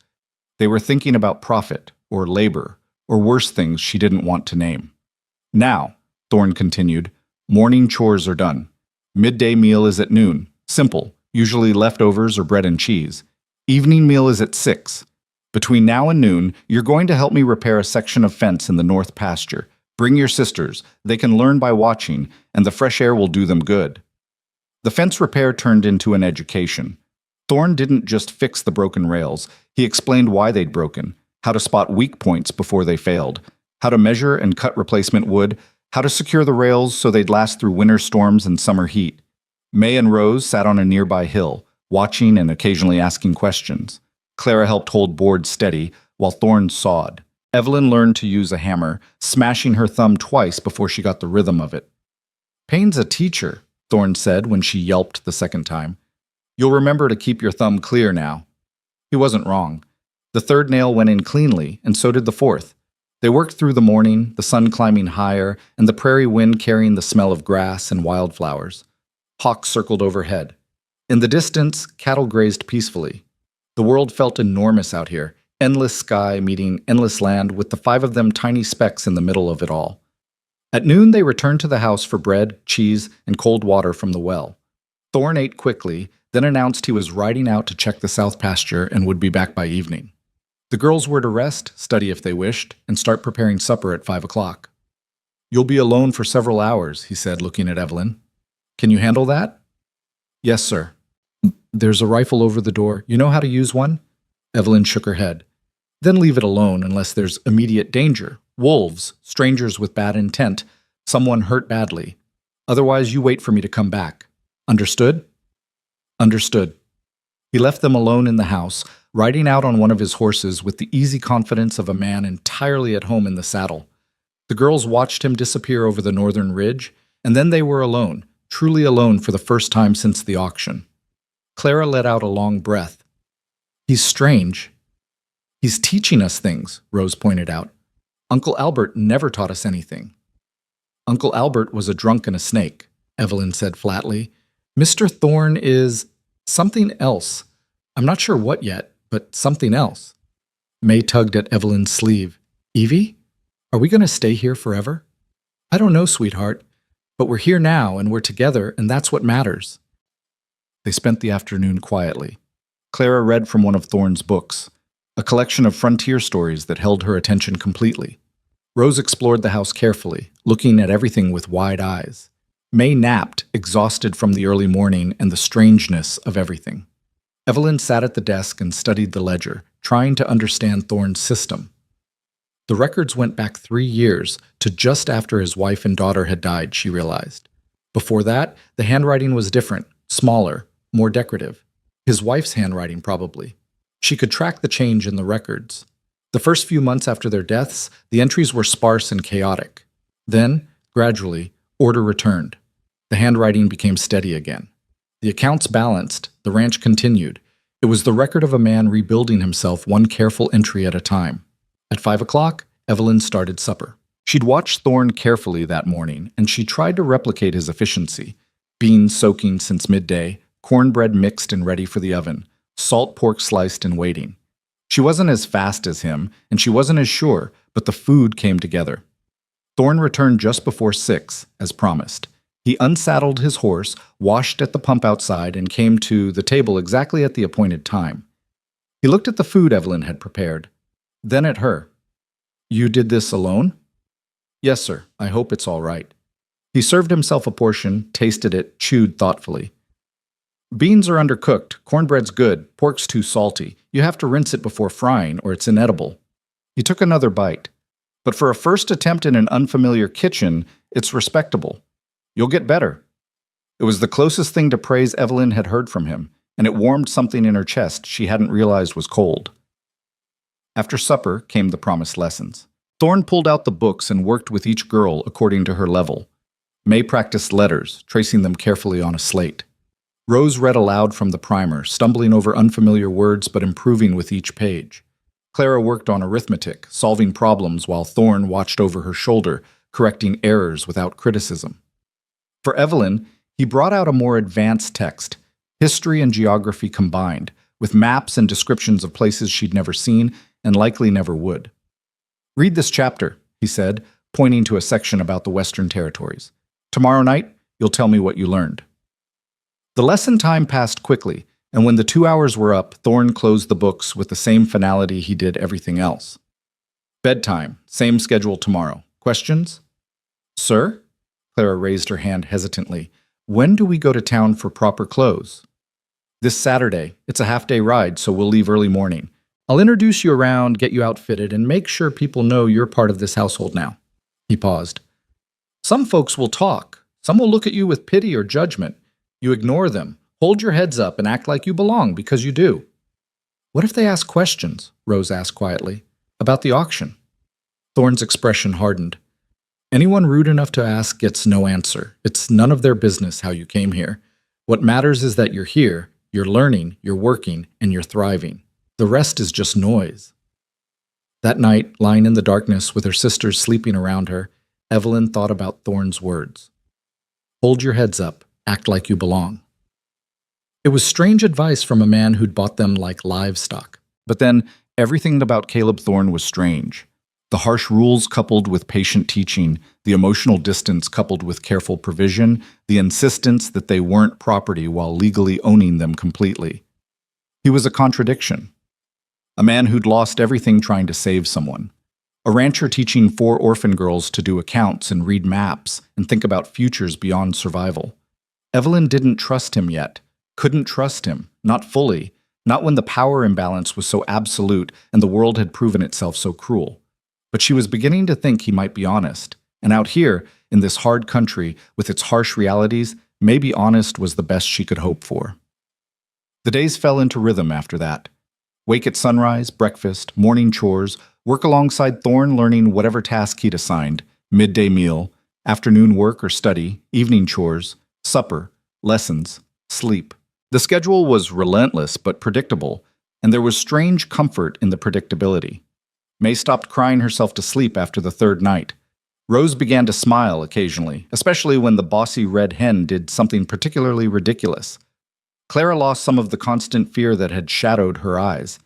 They were thinking about profit, or labor, or worse things she didn't want to name. Now, Thorne continued, morning chores are done. Midday meal is at noon. Simple. Usually leftovers or bread and cheese. Evening meal is at 6. Between now and noon, you're going to help me repair a section of fence in the north pasture. Bring your sisters. They can learn by watching, and the fresh air will do them good. The fence repair turned into an education. Thorne didn't just fix the broken rails. He explained why they'd broken, how to spot weak points before they failed, how to measure and cut replacement wood, how to secure the rails so they'd last through winter storms and summer heat. May and Rose sat on a nearby hill, watching and occasionally asking questions. Clara helped hold boards steady, while Thorne sawed. Evelyn learned to use a hammer, smashing her thumb twice before she got the rhythm of it. Payne's a teacher, Thorne said when she yelped the second time. You'll remember to keep your thumb clear now. He wasn't wrong. The third nail went in cleanly, and so did the fourth. They worked through the morning, the sun climbing higher, and the prairie wind carrying the smell of grass and wildflowers. Hawks circled overhead. In the distance, cattle grazed peacefully. The world felt enormous out here, endless sky meeting endless land with the 5 of them tiny specks in the middle of it all. At noon, they returned to the house for bread, cheese, and cold water from the well. Thorne ate quickly, then announced he was riding out to check the south pasture and would be back by evening. The girls were to rest, study if they wished, and start preparing supper at 5 o'clock. You'll be alone for several hours, he said, looking at Evelyn. Can you handle that? Yes, sir. There's a rifle over the door. You know how to use one? Evelyn shook her head. Then leave it alone unless there's immediate danger. Wolves, strangers with bad intent, someone hurt badly. Otherwise, you wait for me to come back. Understood? Understood. He left them alone in the house, riding out on one of his horses with the easy confidence of a man entirely at home in the saddle. The girls watched him disappear over the northern ridge, and then they were alone, truly alone for the first time since the auction. Clara let out a long breath. He's strange. He's teaching us things, Rose pointed out. Uncle Albert never taught us anything. Uncle Albert was a drunk and a snake, Evelyn said flatly. Mr. Thorne is something else. I'm not sure what yet, but something else. May tugged at Evelyn's sleeve. Evie? Are we going to stay here forever? I don't know, sweetheart. But we're here now, and we're together, and that's what matters. They spent the afternoon quietly. Clara read from one of Thorne's books, a collection of frontier stories that held her attention completely. Rose explored the house carefully, looking at everything with wide eyes. May napped, exhausted from the early morning and the strangeness of everything. Evelyn sat at the desk and studied the ledger, trying to understand Thorne's system. The records went back 3 years to just after his wife and daughter had died, she realized. Before that, the handwriting was different, smaller, more decorative. His wife's handwriting, probably. She could track the change in the records. The first few months after their deaths, the entries were sparse and chaotic. Then, gradually, order returned. The handwriting became steady again. The accounts balanced, the ranch continued. It was the record of a man rebuilding himself one careful entry at a time. At 5 o'clock, Evelyn started supper. She'd watched Thorne carefully that morning, and she tried to replicate his efficiency. Beans soaking since midday, cornbread mixed and ready for the oven, salt pork sliced and waiting. She wasn't as fast as him, and she wasn't as sure, but the food came together. Thorne returned just before 6, as promised. He unsaddled his horse, washed at the pump outside, and came to the table exactly at the appointed time. He looked at the food Evelyn had prepared, then at her. "You did this alone?" "Yes, sir. I hope it's all right." He served himself a portion, tasted it, chewed thoughtfully. "Beans are undercooked, cornbread's good, pork's too salty. You have to rinse it before frying, or it's inedible." He took another bite. "But for a first attempt in an unfamiliar kitchen, it's respectable. You'll get better." It was the closest thing to praise Evelyn had heard from him, and it warmed something in her chest she hadn't realized was cold. After supper came the promised lessons. Thorne pulled out the books and worked with each girl according to her level. May practiced letters, tracing them carefully on a slate. Rose read aloud from the primer, stumbling over unfamiliar words but improving with each page. Clara worked on arithmetic, solving problems while Thorne watched over her shoulder, correcting errors without criticism. For Evelyn, he brought out a more advanced text, history and geography combined, with maps and descriptions of places she'd never seen and likely never would. "Read this chapter," he said, pointing to a section about the Western Territories. "Tomorrow night, you'll tell me what you learned." The lesson time passed quickly, and when the 2 hours were up, Thorne closed the books with the same finality he did everything else. "Bedtime, same schedule tomorrow. Questions?" "Sir?" Clara raised her hand hesitantly. "When do we go to town for proper clothes?" "This Saturday. It's a half-day ride, so we'll leave early morning. I'll introduce you around, get you outfitted, and make sure people know you're part of this household now." He paused. "Some folks will talk. Some will look at you with pity or judgment. You ignore them. Hold your heads up and act like you belong, because you do." "What if they ask questions?" Rose asked quietly. "About the auction?" Thorne's expression hardened. "Anyone rude enough to ask gets no answer. It's none of their business how you came here. What matters is that you're here, you're learning, you're working, and you're thriving. The rest is just noise." That night, lying in the darkness with her sisters sleeping around her, Evelyn thought about Thorne's words. "Hold your heads up. Act like you belong." It was strange advice from a man who'd bought them like livestock. But then, everything about Caleb Thorne was strange. The harsh rules coupled with patient teaching, the emotional distance coupled with careful provision, the insistence that they weren't property while legally owning them completely. He was a contradiction. A man who'd lost everything trying to save someone. A rancher teaching 4 orphan girls to do accounts and read maps and think about futures beyond survival. Evelyn didn't trust him yet, couldn't trust him, not fully, not when the power imbalance was so absolute and the world had proven itself so cruel. But she was beginning to think he might be honest, and out here, in this hard country, with its harsh realities, maybe honest was the best she could hope for. The days fell into rhythm after that. Wake at sunrise, breakfast, morning chores, work alongside Thorne learning whatever task he'd assigned, midday meal, afternoon work or study, evening chores, supper, lessons, sleep. The schedule was relentless but predictable, and there was strange comfort in the predictability. May stopped crying herself to sleep after the 3rd night. Rose began to smile occasionally, especially when the bossy red hen did something particularly ridiculous. Clara lost some of the constant fear that had shadowed her eyes,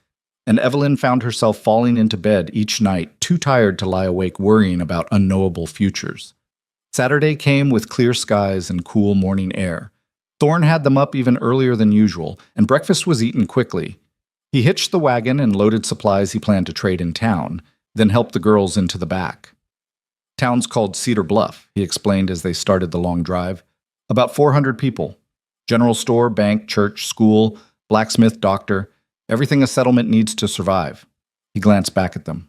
and Evelyn found herself falling into bed each night, too tired to lie awake worrying about unknowable futures. Saturday came with clear skies and cool morning air. Thorne had them up even earlier than usual, and breakfast was eaten quickly. He hitched the wagon and loaded supplies he planned to trade in town, then helped the girls into the back. "Town's called Cedar Bluff," he explained as they started the long drive. "About 400 people. General store, bank, church, school, blacksmith, doctor, everything a settlement needs to survive." He glanced back at them.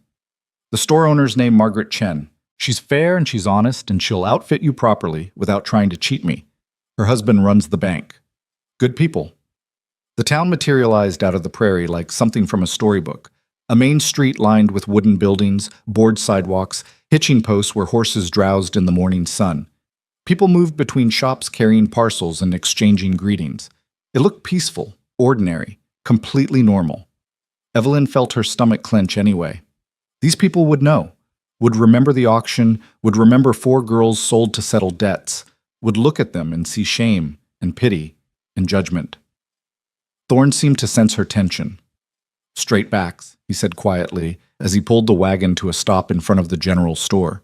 "The store owner's named Margaret Chen. She's fair and she's honest, and she'll outfit you properly without trying to cheat me. Her husband runs the bank. Good people." The town materialized out of the prairie like something from a storybook. A main street lined with wooden buildings, board sidewalks, hitching posts where horses drowsed in the morning sun. People moved between shops carrying parcels and exchanging greetings. It looked peaceful, ordinary, completely normal. Evelyn felt her stomach clench anyway. These people would know, would remember the auction, would remember 4 girls sold to settle debts, would look at them and see shame and pity and judgment. Thorne seemed to sense her tension. "Straight backs," he said quietly as he pulled the wagon to a stop in front of the general store.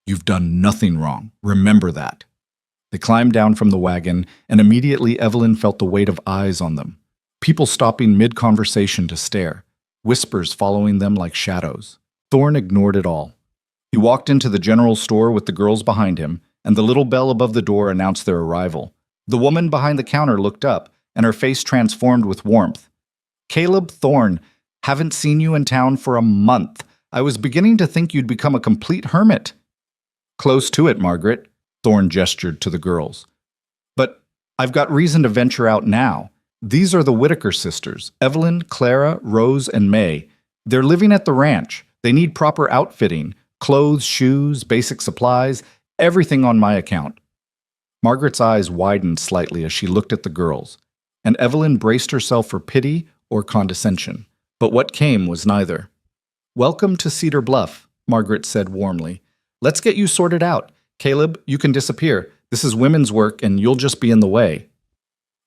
"You've done nothing wrong. Remember that." They climbed down from the wagon, and immediately Evelyn felt the weight of eyes on them. People stopping mid-conversation to stare, whispers following them like shadows. Thorne ignored it all. He walked into the general store with the girls behind him, and the little bell above the door announced their arrival. The woman behind the counter looked up, and her face transformed with warmth. "Caleb Thorne, haven't seen you in town for a month. I was beginning to think you'd become a complete hermit." "Close to it, Margaret," Thorne gestured to the girls. "But I've got reason to venture out now. These are the Whitaker sisters, Evelyn, Clara, Rose, and May. They're living at the ranch. They need proper outfitting, clothes, shoes, basic supplies, everything on my account." Margaret's eyes widened slightly as she looked at the girls, and Evelyn braced herself for pity or condescension. But what came was neither. "Welcome to Cedar Bluff," Margaret said warmly. "Let's get you sorted out. Caleb, you can disappear. This is women's work, and you'll just be in the way."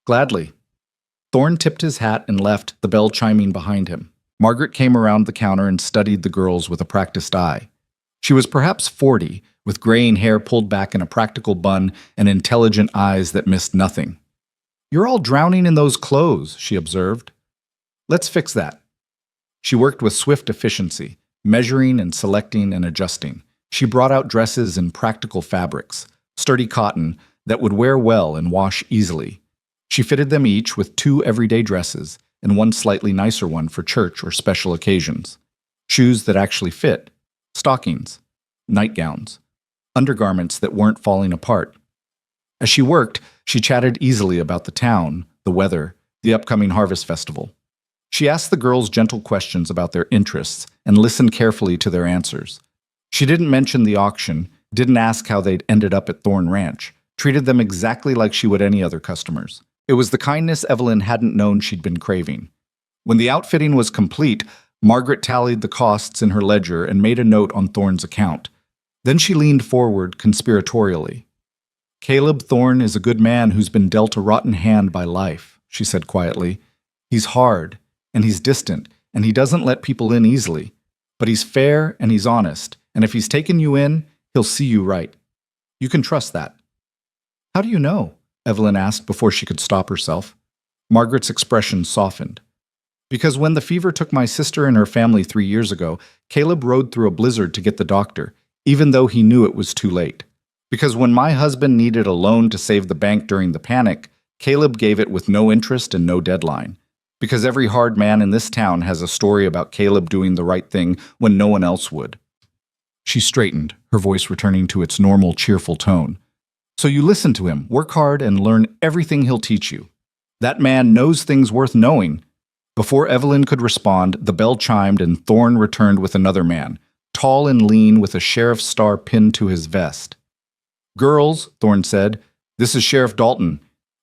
"Gladly." Thorne tipped his hat and left, the bell chiming behind him. Margaret came around the counter and studied the girls with a practiced eye. She was perhaps 40, with graying hair pulled back in a practical bun and intelligent eyes that missed nothing. "You're all drowning in those clothes," she observed. "Let's fix that." She worked with swift efficiency, measuring and selecting and adjusting. She brought out dresses in practical fabrics, sturdy cotton that would wear well and wash easily. She fitted them each with 2 everyday dresses and 1 slightly nicer one for church or special occasions. Shoes that actually fit, stockings, nightgowns, undergarments that weren't falling apart. As she worked, she chatted easily about the town, the weather, the upcoming harvest festival. She asked the girls gentle questions about their interests and listened carefully to their answers. She didn't mention the auction, didn't ask how they'd ended up at Thorne Ranch, treated them exactly like she would any other customers. It was the kindness Evelyn hadn't known she'd been craving. When the outfitting was complete, Margaret tallied the costs in her ledger and made a note on Thorne's account. Then she leaned forward conspiratorially. "Caleb Thorne is a good man who's been dealt a rotten hand by life," she said quietly. "He's hard, and he's distant, and he doesn't let people in easily. But he's fair and he's honest, and if he's taken you in, he'll see you right. You can trust that." "How do you know?" Evelyn asked before she could stop herself. Margaret's expression softened. "Because when the fever took my sister and her family 3 years ago, Caleb rode through a blizzard to get the doctor, even though he knew it was too late. Because when my husband needed a loan to save the bank during the panic, Caleb gave it with no interest and no deadline. Because every hard man in this town has a story about Caleb doing the right thing when no one else would." She straightened, her voice returning to its normal, cheerful tone. "So you listen to him, work hard, and learn everything he'll teach you. That man knows things worth knowing." Before Evelyn could respond, the bell chimed and Thorne returned with another man, tall and lean with a sheriff's star pinned to his vest. "Girls," Thorne said, "this is Sheriff Dalton.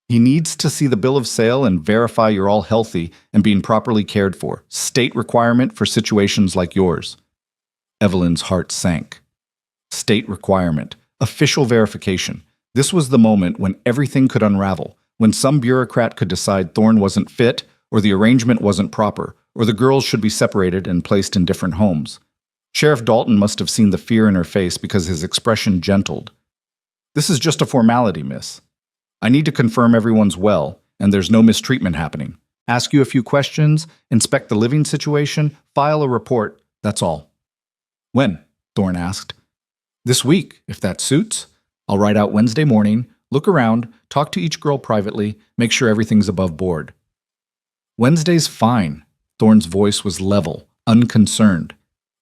He needs to see the bill of sale and verify you're all healthy and being properly cared for. State requirement for situations like yours." Evelyn's heart sank. State requirement. Official verification. This was the moment when everything could unravel, when some bureaucrat could decide Thorne wasn't fit, or the arrangement wasn't proper, or the girls should be separated and placed in different homes. Sheriff Dalton must have seen the fear in her face because his expression gentled. "This is just a formality, miss. I need to confirm everyone's well, and there's no mistreatment happening. Ask you a few questions, inspect the living situation, file a report, that's all." "When?" Thorne asked. "This week, if that suits. I'll ride out Wednesday morning, look around, talk to each girl privately, make sure everything's above board." "Wednesday's fine." Thorne's voice was level, unconcerned,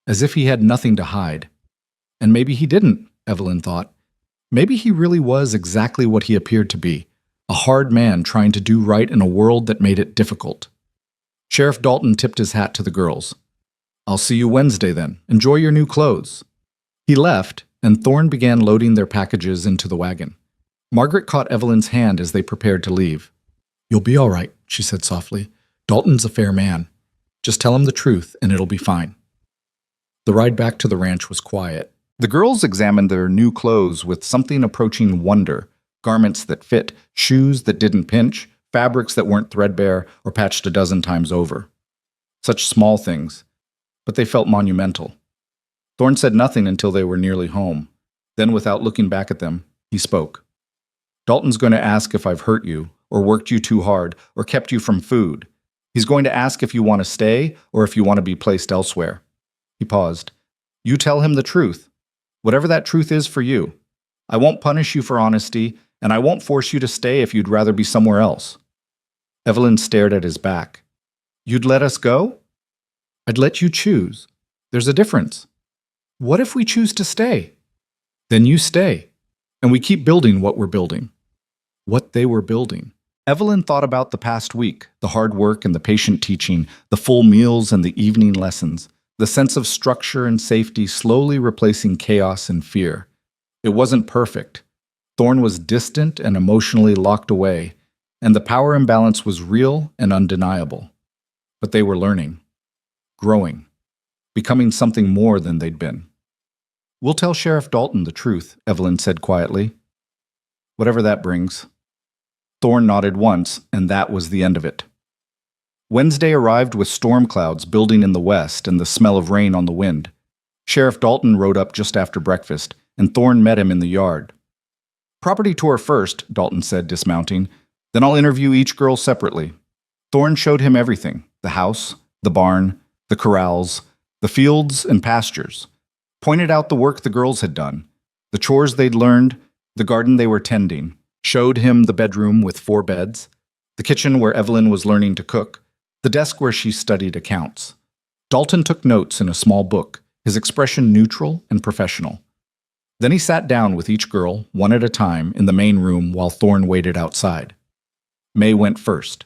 as if he had nothing to hide. And maybe he didn't, Evelyn thought. Maybe he really was exactly what he appeared to be, a hard man trying to do right in a world that made it difficult. Sheriff Dalton tipped his hat to the girls. I'll see you Wednesday then. Enjoy your new clothes. He left, and Thorne began loading their packages into the wagon. Margaret caught Evelyn's hand as they prepared to leave. You'll be all right, she said softly. Dalton's a fair man. Just tell him the truth, and it'll be fine. The ride back to the ranch was quiet. The girls examined their new clothes with something approaching wonder. Garments that fit, shoes that didn't pinch, fabrics that weren't threadbare or patched a dozen times over. Such small things, but they felt monumental. Thorne said nothing until they were nearly home. Then, without looking back at them, he spoke. Dalton's going to ask if I've hurt you, or worked you too hard, or kept you from food. He's going to ask if you want to stay, or if you want to be placed elsewhere. He paused. You tell him the truth, whatever that truth is for you. I won't punish you for honesty, and I won't force you to stay if you'd rather be somewhere else. Evelyn stared at his back. You'd let us go? I'd let you choose. There's a difference. What if we choose to stay? Then you stay, and we keep building what we're building. What they were building. Evelyn thought about the past week, the hard work and the patient teaching, the full meals and the evening lessons, the sense of structure and safety slowly replacing chaos and fear. It wasn't perfect. Thorne was distant and emotionally locked away, and the power imbalance was real and undeniable. But they were learning, growing, becoming something more than they'd been. We'll tell Sheriff Dalton the truth, Evelyn said quietly. Whatever that brings. Thorne nodded once, and that was the end of it. Wednesday arrived with storm clouds building in the west and the smell of rain on the wind. Sheriff Dalton rode up just after breakfast, and Thorne met him in the yard. Property tour first, Dalton said, dismounting. Then I'll interview each girl separately. Thorne showed him everything, the house, the barn, the corrals, the fields and pastures. Pointed out the work the girls had done, the chores they'd learned, the garden they were tending. Showed him the bedroom with 4 beds, the kitchen where Evelyn was learning to cook, the desk where she studied accounts. Dalton took notes in a small book, his expression neutral and professional. Then he sat down with each girl, one at a time, in the main room while Thorne waited outside. May went first.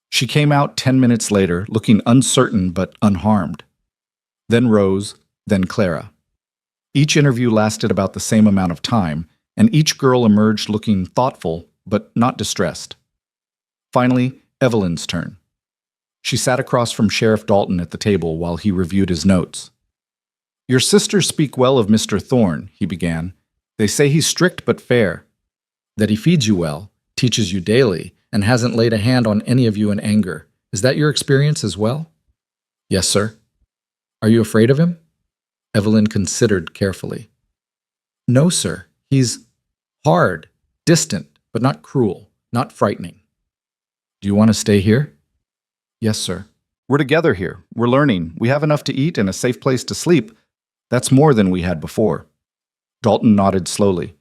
She came out 10 minutes later, looking uncertain but unharmed. Then Rose, then Clara. Each interview lasted about the same amount of time, and each girl emerged looking thoughtful but not distressed. Finally, Evelyn's turn. She sat across from Sheriff Dalton at the table while he reviewed his notes. Your sisters speak well of Mr. Thorne, he began. They say he's strict but fair, that he feeds you well, teaches you daily, and hasn't laid a hand on any of you in anger. Is that your experience as well? Yes, sir. Are you afraid of him? Evelyn considered carefully. No, sir. He's hard, distant, but not cruel, not frightening. Do you want to stay here? Yes, sir. We're together here. We're learning. We have enough to eat and a safe place to sleep. That's more than we had before. Dalton nodded slowly.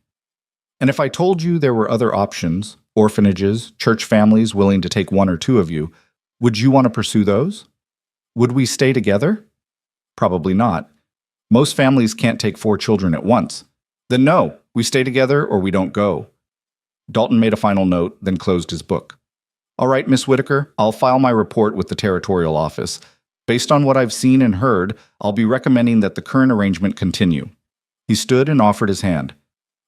And if I told you there were other options, orphanages, church families willing to take 1 or 2 of you, would you want to pursue those? Would we stay together? Probably not. Most families can't take 4 children at once. Then no, we stay together or we don't go. Dalton made a final note, then closed his book. All right, Miss Whitaker, I'll file my report with the territorial office. Based on what I've seen and heard, I'll be recommending that the current arrangement continue. He stood and offered his hand.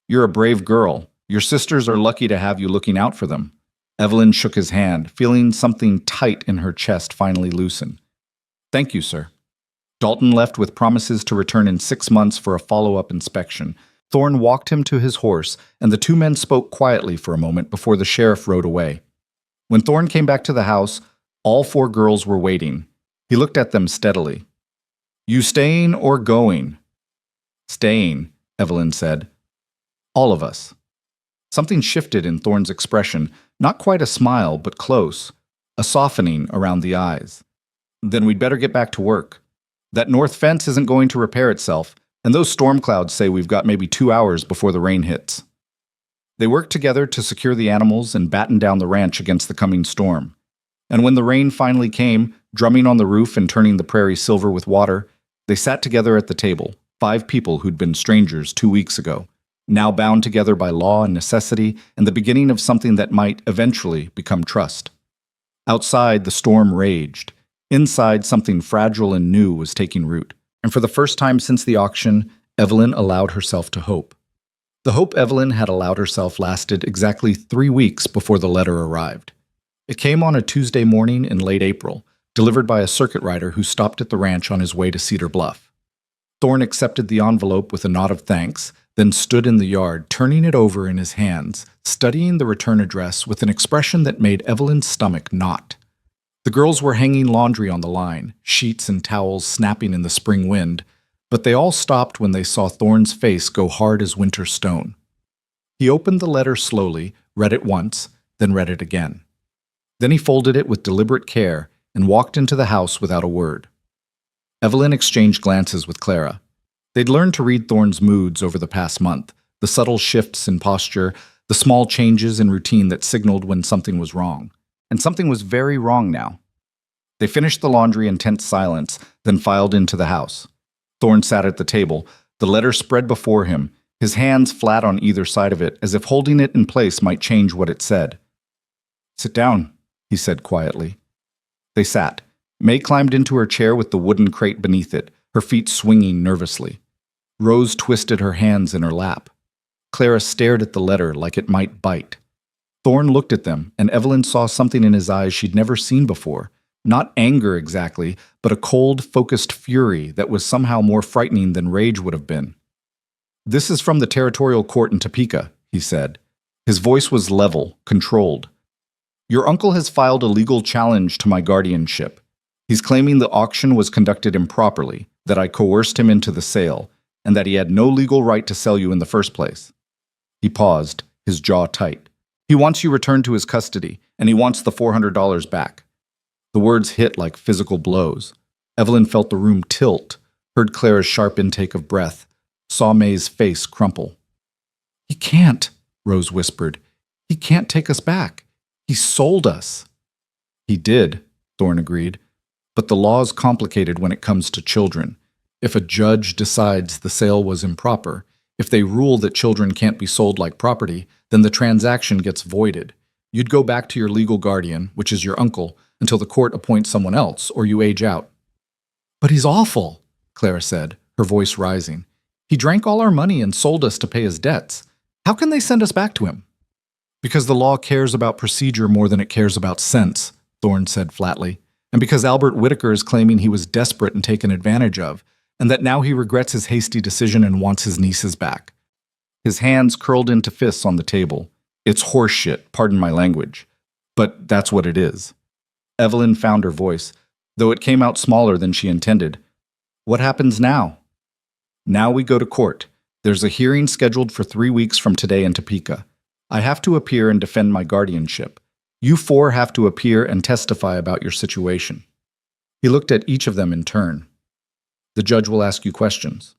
You're a brave girl. Your sisters are lucky to have you looking out for them. Evelyn shook his hand, feeling something tight in her chest finally loosen. Thank you, sir. Dalton left with promises to return in 6 months for a follow-up inspection. Thorne walked him to his horse, and the 2 men spoke quietly for a moment before the sheriff rode away. When Thorne came back to the house, all 4 girls were waiting. He looked at them steadily. You staying or going? Staying, Evelyn said. All of us. Something shifted in Thorne's expression, not quite a smile, but close, a softening around the eyes. Then we'd better get back to work. That north fence isn't going to repair itself, and those storm clouds say we've got maybe 2 hours before the rain hits. They worked together to secure the animals and batten down the ranch against the coming storm. And when the rain finally came, drumming on the roof and turning the prairie silver with water, they sat together at the table, 5 people who'd been strangers 2 weeks ago, now bound together by law and necessity and the beginning of something that might eventually become trust. Outside, the storm raged. Inside, something fragile and new was taking root, and for the first time since the auction, Evelyn allowed herself to hope. The hope Evelyn had allowed herself lasted exactly 3 weeks before the letter arrived. It came on a Tuesday morning in late April, delivered by a circuit rider who stopped at the ranch on his way to Cedar Bluff. Thorne accepted the envelope with a nod of thanks, then stood in the yard, turning it over in his hands, studying the return address with an expression that made Evelyn's stomach knot. The girls were hanging laundry on the line, sheets and towels snapping in the spring wind, but they all stopped when they saw Thorne's face go hard as winter stone. He opened the letter slowly, read it once, then read it again. Then he folded it with deliberate care and walked into the house without a word. Evelyn exchanged glances with Clara. They'd learned to read Thorne's moods over the past month, the subtle shifts in posture, the small changes in routine that signaled when something was wrong. And something was very wrong now. They finished the laundry in tense silence, then filed into the house. Thorne sat at the table, the letter spread before him, his hands flat on either side of it, as if holding it in place might change what it said. "Sit down," he said quietly. They sat. May climbed into her chair with the wooden crate beneath it, her feet swinging nervously. Rose twisted her hands in her lap. Clara stared at the letter like it might bite. Thorne looked at them, and Evelyn saw something in his eyes she'd never seen before. Not anger exactly, but a cold, focused fury that was somehow more frightening than rage would have been. "This is from the territorial court in Topeka," he said. His voice was level, controlled. "Your uncle has filed a legal challenge to my guardianship. He's claiming the auction was conducted improperly, that I coerced him into the sale, and that he had no legal right to sell you in the first place." He paused, his jaw tight. "He wants you returned to his custody, and he wants the $400 back." The words hit like physical blows. Evelyn felt the room tilt, heard Clara's sharp intake of breath, saw May's face crumple. "He can't," Rose whispered. "He can't take us back. He sold us." "He did," Thorne agreed. "But the law's complicated when it comes to children. If a judge decides the sale was improper, if they rule that children can't be sold like property, then the transaction gets voided. You'd go back to your legal guardian, which is your uncle, until the court appoints someone else, or you age out." "But he's awful," Clara said, her voice rising. "He drank all our money and sold us to pay his debts. How can they send us back to him?" "Because the law cares about procedure more than it cares about sense," Thorne said flatly. "And because Albert Whitaker is claiming he was desperate and taken advantage of, and that now he regrets his hasty decision and wants his nieces back." His hands curled into fists on the table. "It's horseshit, pardon my language. But that's what it is." Evelyn found her voice, though it came out smaller than she intended. "What happens now?" "Now we go to court. There's a hearing scheduled for 3 weeks from today in Topeka. I have to appear and defend my guardianship. You 4 have to appear and testify about your situation." He looked at each of them in turn. "The judge will ask you questions.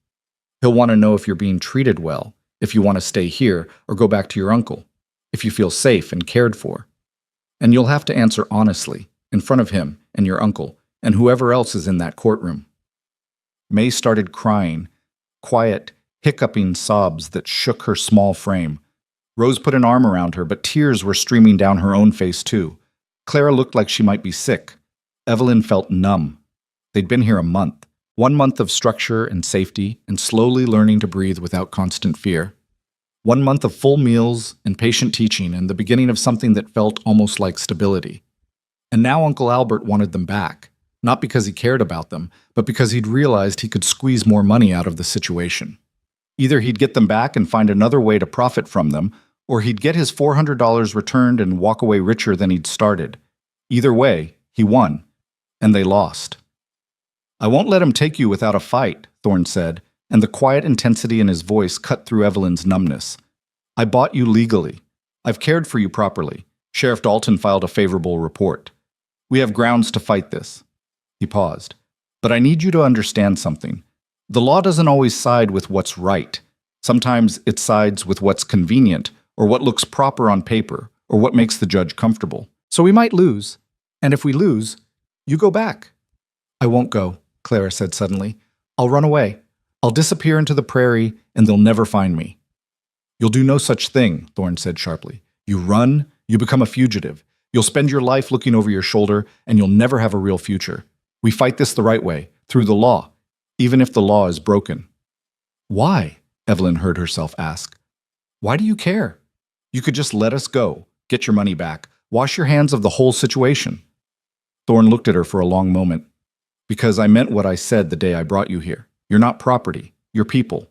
He'll want to know if you're being treated well, if you want to stay here or go back to your uncle, if you feel safe and cared for. And you'll have to answer honestly, in front of him and your uncle, and whoever else is in that courtroom." May started crying, quiet, hiccuping sobs that shook her small frame. Rose put an arm around her, but tears were streaming down her own face too. Clara looked like she might be sick. Evelyn felt numb. They'd been here a month. 1 month of structure and safety, and slowly learning to breathe without constant fear. 1 month of full meals and patient teaching, and the beginning of something that felt almost like stability. And now Uncle Albert wanted them back, not because he cared about them, but because he'd realized he could squeeze more money out of the situation. Either he'd get them back and find another way to profit from them, or he'd get his $400 returned and walk away richer than he'd started. Either way, he won, and they lost. "I won't let him take you without a fight," Thorne said, and the quiet intensity in his voice cut through Evelyn's numbness. "I bought you legally. I've cared for you properly. Sheriff Dalton filed a favorable report. We have grounds to fight this." He paused. "But I need you to understand something. The law doesn't always side with what's right. Sometimes it sides with what's convenient, or what looks proper on paper, or what makes the judge comfortable. So we might lose. And if we lose, you go back." "I won't go," Clara said suddenly. "I'll run away. I'll disappear into the prairie, and they'll never find me." "You'll do no such thing," Thorne said sharply. "You run, you become a fugitive. You'll spend your life looking over your shoulder, and you'll never have a real future. We fight this the right way, through the law, even if the law is broken. Why? Evelyn heard herself ask. Why do you care? You could just let us go, get your money back, wash your hands of the whole situation. Thorne looked at her for a long moment. Because I meant what I said the day I brought you here. You're not property, you're people.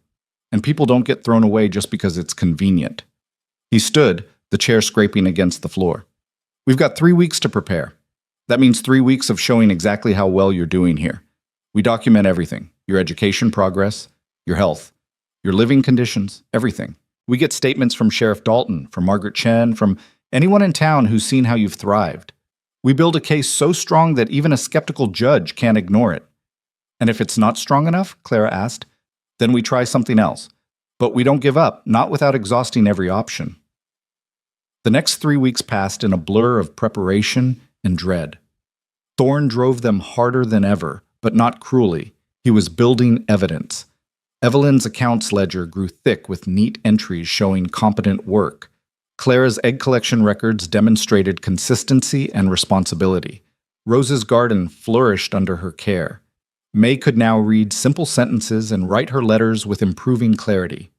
And people don't get thrown away just because it's convenient. He stood, the chair scraping against the floor. We've got 3 weeks to prepare. That means 3 weeks of showing exactly how well you're doing here. We document everything, your education progress, your health, your living conditions, everything. We get statements from Sheriff Dalton, from Margaret Chen, from anyone in town who's seen how you've thrived. We build a case so strong that even a skeptical judge can't ignore it. And if it's not strong enough, Clara asked, then we try something else. But we don't give up, not without exhausting every option. The next 3 weeks passed in a blur of preparation and dread. Thorne drove them harder than ever, but not cruelly. He was building evidence. Evelyn's accounts ledger grew thick with neat entries showing competent work. Clara's egg collection records demonstrated consistency and responsibility. Rose's garden flourished under her care. May could now read simple sentences and write her letters with improving clarity.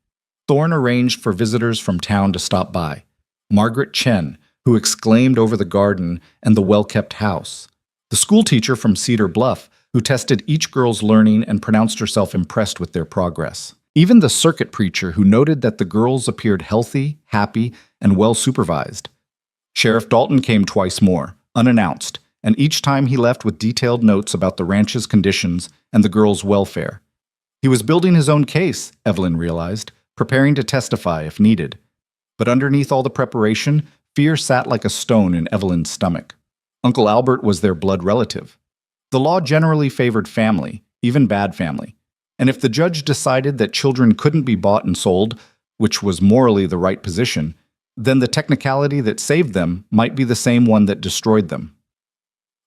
Thorne arranged for visitors from town to stop by. Margaret Chen, who exclaimed over the garden and the well-kept house. The schoolteacher from Cedar Bluff, who tested each girl's learning and pronounced herself impressed with their progress. Even the circuit preacher who noted that the girls appeared healthy, happy, and well-supervised. Sheriff Dalton came twice more, unannounced, and each time he left with detailed notes about the ranch's conditions and the girls' welfare. He was building his own case, Evelyn realized, preparing to testify if needed. But underneath all the preparation, fear sat like a stone in Evelyn's stomach. Uncle Albert was their blood relative. The law generally favored family, even bad family. And if the judge decided that children couldn't be bought and sold, which was morally the right position, then the technicality that saved them might be the same one that destroyed them.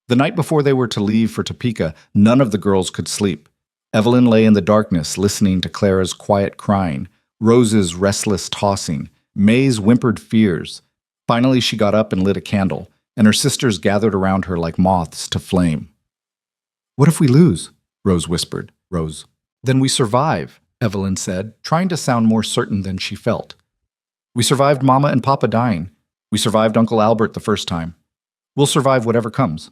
The night before they were to leave for Topeka, none of the girls could sleep. Evelyn lay in the darkness listening to Clara's quiet crying, Rose's restless tossing, May's whimpered fears. Finally, she got up and lit a candle, and her sisters gathered around her like moths to flame. "What if we lose?" Rose whispered. Rose. "Then we survive," Evelyn said, trying to sound more certain than she felt. "We survived Mama and Papa dying. We survived Uncle Albert the first time. We'll survive whatever comes."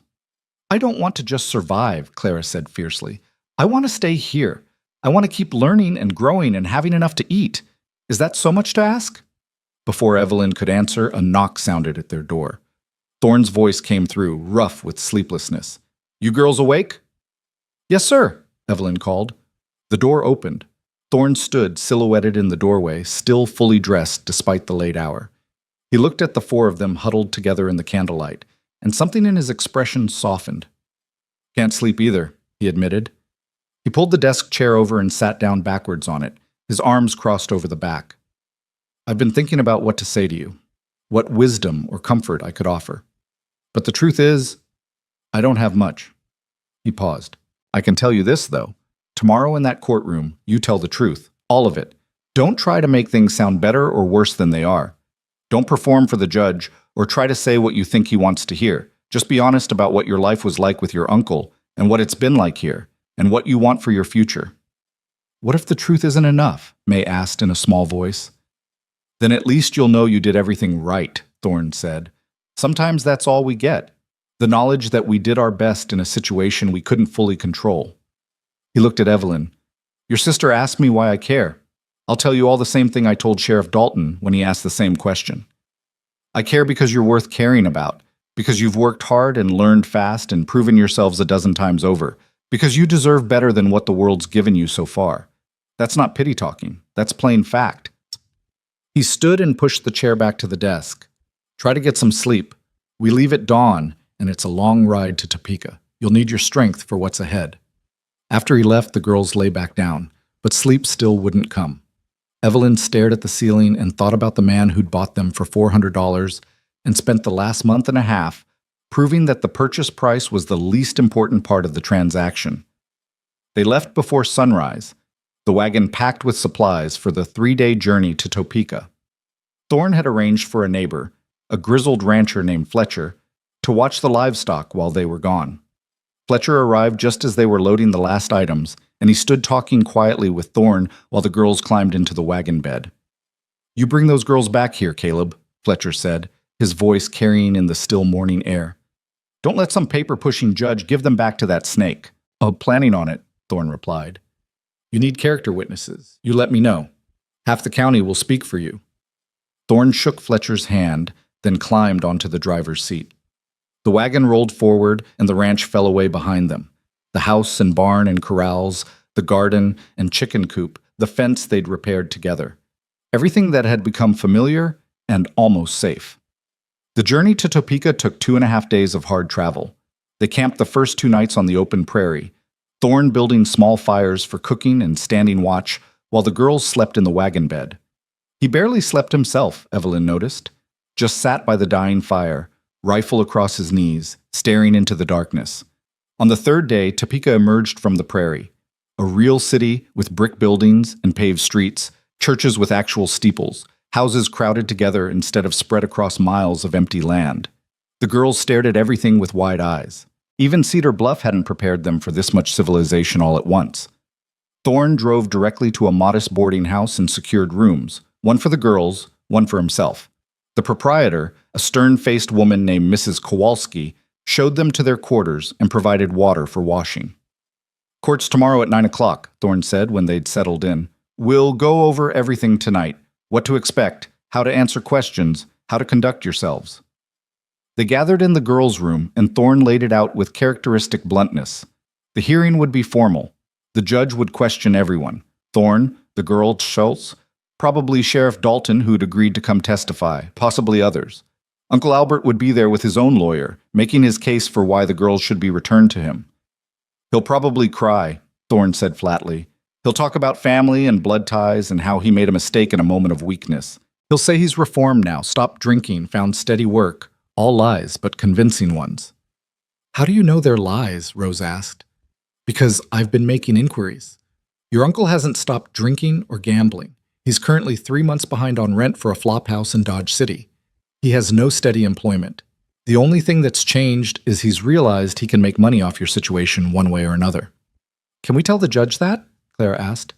"I don't want to just survive," Clara said fiercely. "I want to stay here. I want to keep learning and growing and having enough to eat. Is that so much to ask?" Before Evelyn could answer, a knock sounded at their door. Thorne's voice came through, rough with sleeplessness. "You girls awake?" "Yes, sir," Evelyn called. The door opened. Thorne stood silhouetted in the doorway, still fully dressed despite the late hour. He looked at the four of them huddled together in the candlelight, and something in his expression softened. "Can't sleep either," he admitted. He pulled the desk chair over and sat down backwards on it, his arms crossed over the back. "I've been thinking about what to say to you, what wisdom or comfort I could offer. But the truth is, I don't have much." He paused. "I can tell you this, though. Tomorrow in that courtroom, you tell the truth, all of it. Don't try to make things sound better or worse than they are. Don't perform for the judge or try to say what you think he wants to hear. Just be honest about what your life was like with your uncle and what it's been like here and what you want for your future." "What if the truth isn't enough?" May asked in a small voice. "Then at least you'll know you did everything right," Thorne said. "Sometimes that's all we get, the knowledge that we did our best in a situation we couldn't fully control." He looked at Evelyn. "Your sister asked me why I care. I'll tell you all the same thing I told Sheriff Dalton when he asked the same question. I care because you're worth caring about, because you've worked hard and learned fast and proven yourselves a dozen times over, because you deserve better than what the world's given you so far. That's not pity talking. That's plain fact." He stood and pushed the chair back to the desk. "Try to get some sleep. We leave at dawn, and it's a long ride to Topeka. You'll need your strength for what's ahead." After he left, the girls lay back down, but sleep still wouldn't come. Evelyn stared at the ceiling and thought about the man who'd bought them for $400 and spent the last month and a half proving that the purchase price was the least important part of the transaction. They left before sunrise, the wagon packed with supplies for the 3-day journey to Topeka. Thorne had arranged for a neighbor, a grizzled rancher named Fletcher, to watch the livestock while they were gone. Fletcher arrived just as they were loading the last items, and he stood talking quietly with Thorne while the girls climbed into the wagon bed. "You bring those girls back here, Caleb," Fletcher said, his voice carrying in the still morning air. "Don't let some paper-pushing judge give them back to that snake." "Oh, planning on it," Thorne replied. "You need character witnesses. You let me know. Half the county will speak for you." Thorne shook Fletcher's hand, then climbed onto the driver's seat. The wagon rolled forward, and the ranch fell away behind them. The house and barn and corrals, the garden and chicken coop, the fence they'd repaired together. Everything that had become familiar and almost safe. The journey to Topeka took 2.5 days of hard travel. They camped the first 2 nights on the open prairie, Thorne building small fires for cooking and standing watch, while the girls slept in the wagon bed. He barely slept himself, Evelyn noticed. Just sat by the dying fire, rifle across his knees, staring into the darkness. On the 3rd day, Topeka emerged from the prairie. A real city with brick buildings and paved streets, churches with actual steeples, houses crowded together instead of spread across miles of empty land. The girls stared at everything with wide eyes. Even Cedar Bluff hadn't prepared them for this much civilization all at once. Thorne drove directly to a modest boarding house and secured rooms, one for the girls, one for himself. The proprietor, a stern-faced woman named Mrs. Kowalski, showed them to their quarters and provided water for washing. "Court's tomorrow at 9 o'clock, Thorne said when they'd settled in. "We'll go over everything tonight. What to expect, how to answer questions, how to conduct yourselves." They gathered in the girls' room, and Thorne laid it out with characteristic bluntness. The hearing would be formal. The judge would question everyone. Thorne, the girl Schultz, probably Sheriff Dalton, who'd agreed to come testify, possibly others. Uncle Albert would be there with his own lawyer, making his case for why the girls should be returned to him. "He'll probably cry," Thorne said flatly. "He'll talk about family and blood ties and how he made a mistake in a moment of weakness. He'll say he's reformed now, stopped drinking, found steady work. All lies, but convincing ones." "How do you know they're lies?" Rose asked. "Because I've been making inquiries. Your uncle hasn't stopped drinking or gambling. He's currently 3 months behind on rent for a flop house in Dodge City. He has no steady employment. The only thing that's changed is he's realized he can make money off your situation one way or another." "Can we tell the judge that?" Clara asked.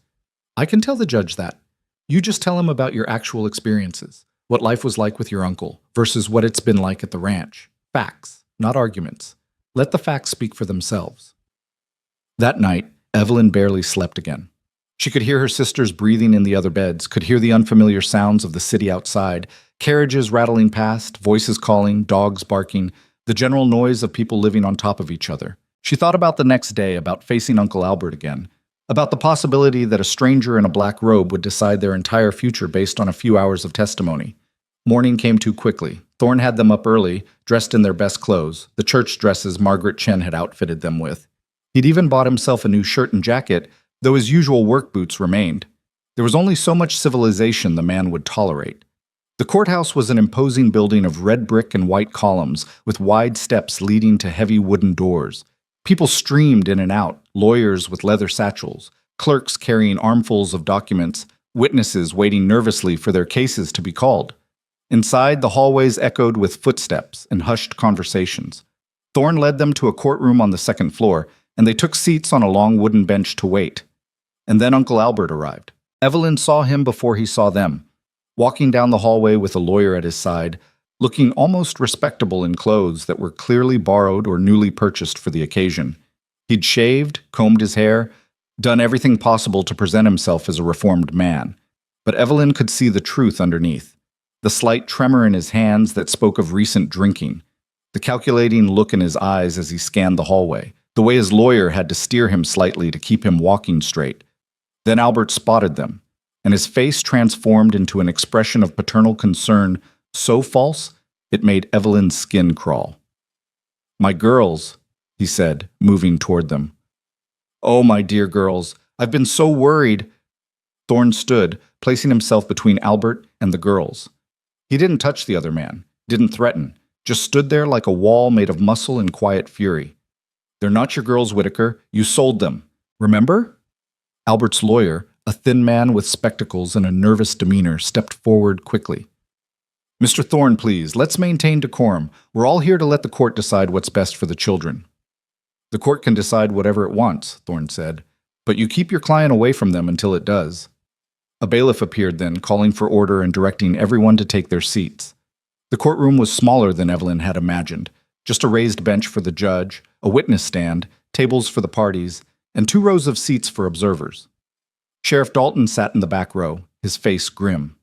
"I can tell the judge that. You just tell him about your actual experiences, what life was like with your uncle versus what it's been like at the ranch. Facts, not arguments. Let the facts speak for themselves." That night, Evelyn barely slept again. She could hear her sisters breathing in the other beds, could hear the unfamiliar sounds of the city outside, carriages rattling past, voices calling, dogs barking, the general noise of people living on top of each other. She thought about the next day, about facing Uncle Albert again, about the possibility that a stranger in a black robe would decide their entire future based on a few hours of testimony. Morning came too quickly. Thorne had them up early, dressed in their best clothes, the church dresses Margaret Chen had outfitted them with. He'd even bought himself a new shirt and jacket, though his usual work boots remained. There was only so much civilization the man would tolerate. The courthouse was an imposing building of red brick and white columns, with wide steps leading to heavy wooden doors. People streamed in and out, lawyers with leather satchels, clerks carrying armfuls of documents, witnesses waiting nervously for their cases to be called. Inside, the hallways echoed with footsteps and hushed conversations. Thorne led them to a courtroom on the 2nd floor, and they took seats on a long wooden bench to wait. And then Uncle Albert arrived. Evelyn saw him before he saw them, walking down the hallway with a lawyer at his side, looking almost respectable in clothes that were clearly borrowed or newly purchased for the occasion. He'd shaved, combed his hair, done everything possible to present himself as a reformed man. But Evelyn could see the truth underneath. The slight tremor in his hands that spoke of recent drinking, the calculating look in his eyes as he scanned the hallway, the way his lawyer had to steer him slightly to keep him walking straight. Then Albert spotted them, and his face transformed into an expression of paternal concern so false it made Evelyn's skin crawl. "My girls," he said, moving toward them. "Oh, my dear girls, I've been so worried." Thorne stood, placing himself between Albert and the girls. He didn't touch the other man, didn't threaten, just stood there like a wall made of muscle and quiet fury. "They're not your girls, Whitaker. You sold them. Remember?" Albert's lawyer, a thin man with spectacles and a nervous demeanor, stepped forward quickly. "Mr. Thorne, please, let's maintain decorum. We're all here to let the court decide what's best for the children." The court can decide whatever it wants, Thorne said, but you keep your client away from them until it does. A bailiff appeared then, calling for order and directing everyone to take their seats. The courtroom was smaller than Evelyn had imagined, just a raised bench for the judge, a witness stand, tables for the parties, and 2 rows of seats for observers. Sheriff Dalton sat in the back row, his face grim.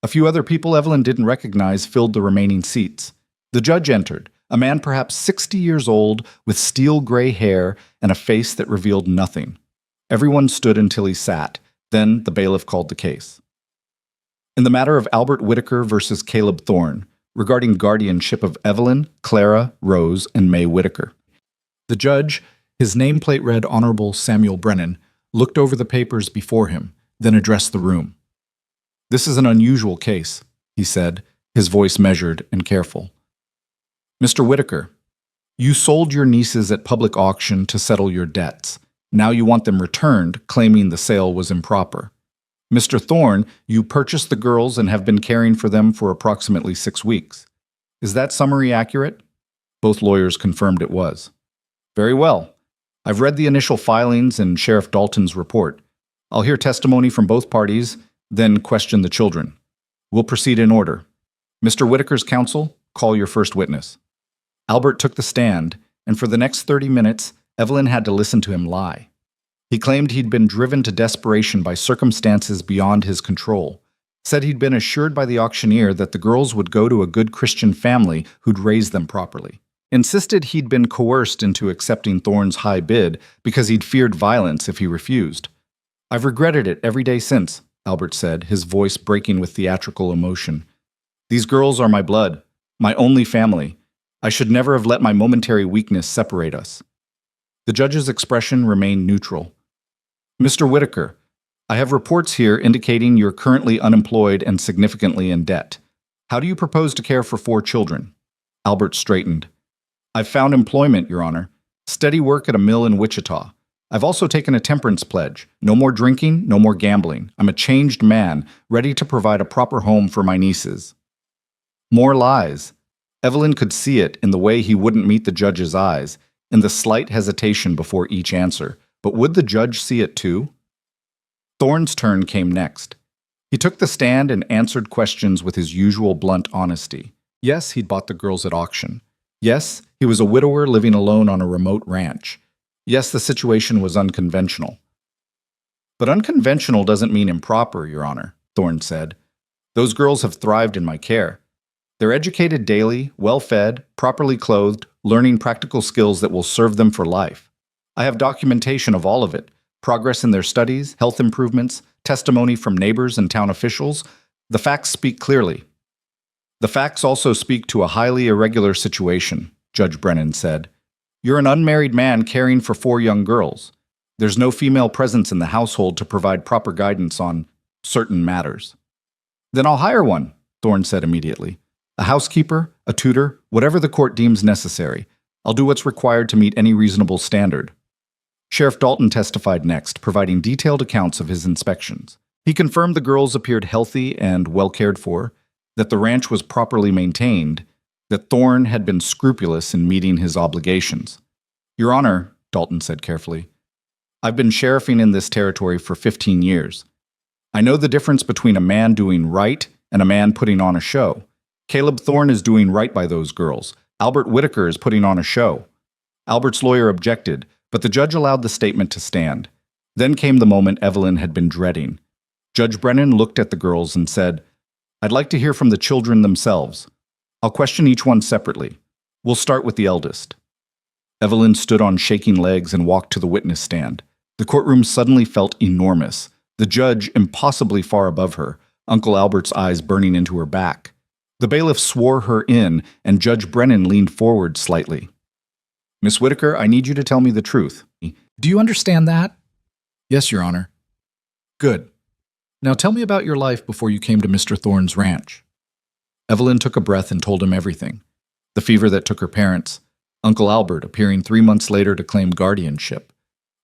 A few other people Evelyn didn't recognize filled the remaining seats. The judge entered, a man perhaps 60 years old, with steel gray hair and a face that revealed nothing. Everyone stood until he sat. Then the bailiff called the case. In the matter of Albert Whitaker versus Caleb Thorne, regarding guardianship of Evelyn, Clara, Rose, and May Whitaker. The judge, his nameplate read Honorable Samuel Brennan, looked over the papers before him, then addressed the room. "This is an unusual case," he said, his voice measured and careful. "Mr. Whitaker, you sold your nieces at public auction to settle your debts. Now you want them returned, claiming the sale was improper. Mr. Thorne, you purchased the girls and have been caring for them for approximately 6 weeks. Is that summary accurate?" Both lawyers confirmed it was. "Very well. I've read the initial filings and Sheriff Dalton's report. I'll hear testimony from both parties, then question the children. We'll proceed in order. Mr. Whitaker's counsel, call your first witness." Albert took the stand, and for the next 30 minutes, Evelyn had to listen to him lie. He claimed he'd been driven to desperation by circumstances beyond his control, said he'd been assured by the auctioneer that the girls would go to a good Christian family who'd raise them properly, insisted he'd been coerced into accepting Thorne's high bid because he'd feared violence if he refused. "I've regretted it every day since," Albert said, his voice breaking with theatrical emotion. "These girls are my blood, my only family. I should never have let my momentary weakness separate us." The judge's expression remained neutral. "Mr. Whitaker, I have reports here indicating you're currently unemployed and significantly in debt. How do you propose to care for 4 children?" Albert straightened. "I've found employment, Your Honor. Steady work at a mill in Wichita. I've also taken a temperance pledge. No more drinking, no more gambling. I'm a changed man, ready to provide a proper home for my nieces." More lies. Evelyn could see it in the way he wouldn't meet the judge's eyes, in the slight hesitation before each answer. But would the judge see it too? Thorne's turn came next. He took the stand and answered questions with his usual blunt honesty. Yes, he'd bought the girls at auction. Yes, he was a widower living alone on a remote ranch. Yes, the situation was unconventional. "But unconventional doesn't mean improper, Your Honor," Thorne said. "Those girls have thrived in my care. They're educated daily, well-fed, properly clothed, learning practical skills that will serve them for life. I have documentation of all of it, progress in their studies, health improvements, testimony from neighbors and town officials. The facts speak clearly." "The facts also speak to a highly irregular situation," Judge Brennan said. "You're an unmarried man caring for 4 young girls. There's no female presence in the household to provide proper guidance on certain matters." "Then I'll hire one," Thorne said immediately. "A housekeeper, a tutor, whatever the court deems necessary. I'll do what's required to meet any reasonable standard." Sheriff Dalton testified next, providing detailed accounts of his inspections. He confirmed the girls appeared healthy and well cared for, that the ranch was properly maintained, that Thorne had been scrupulous in meeting his obligations. "Your Honor," Dalton said carefully, "I've been sheriffing in this territory for 15 years. I know the difference between a man doing right and a man putting on a show. Caleb Thorne is doing right by those girls. Albert Whitaker is putting on a show." Albert's lawyer objected, but the judge allowed the statement to stand. Then came the moment Evelyn had been dreading. Judge Brennan looked at the girls and said, "I'd like to hear from the children themselves. I'll question each one separately. We'll start with the eldest." Evelyn stood on shaking legs and walked to the witness stand. The courtroom suddenly felt enormous, the judge impossibly far above her, Uncle Albert's eyes burning into her back. The bailiff swore her in, and Judge Brennan leaned forward slightly. "Miss Whitaker, I need you to tell me the truth." "Do you understand that?" "Yes, Your Honor." "Good. Now tell me about your life before you came to Mr. Thorne's ranch." Evelyn took a breath and told him everything. The fever that took her parents, Uncle Albert appearing 3 months later to claim guardianship,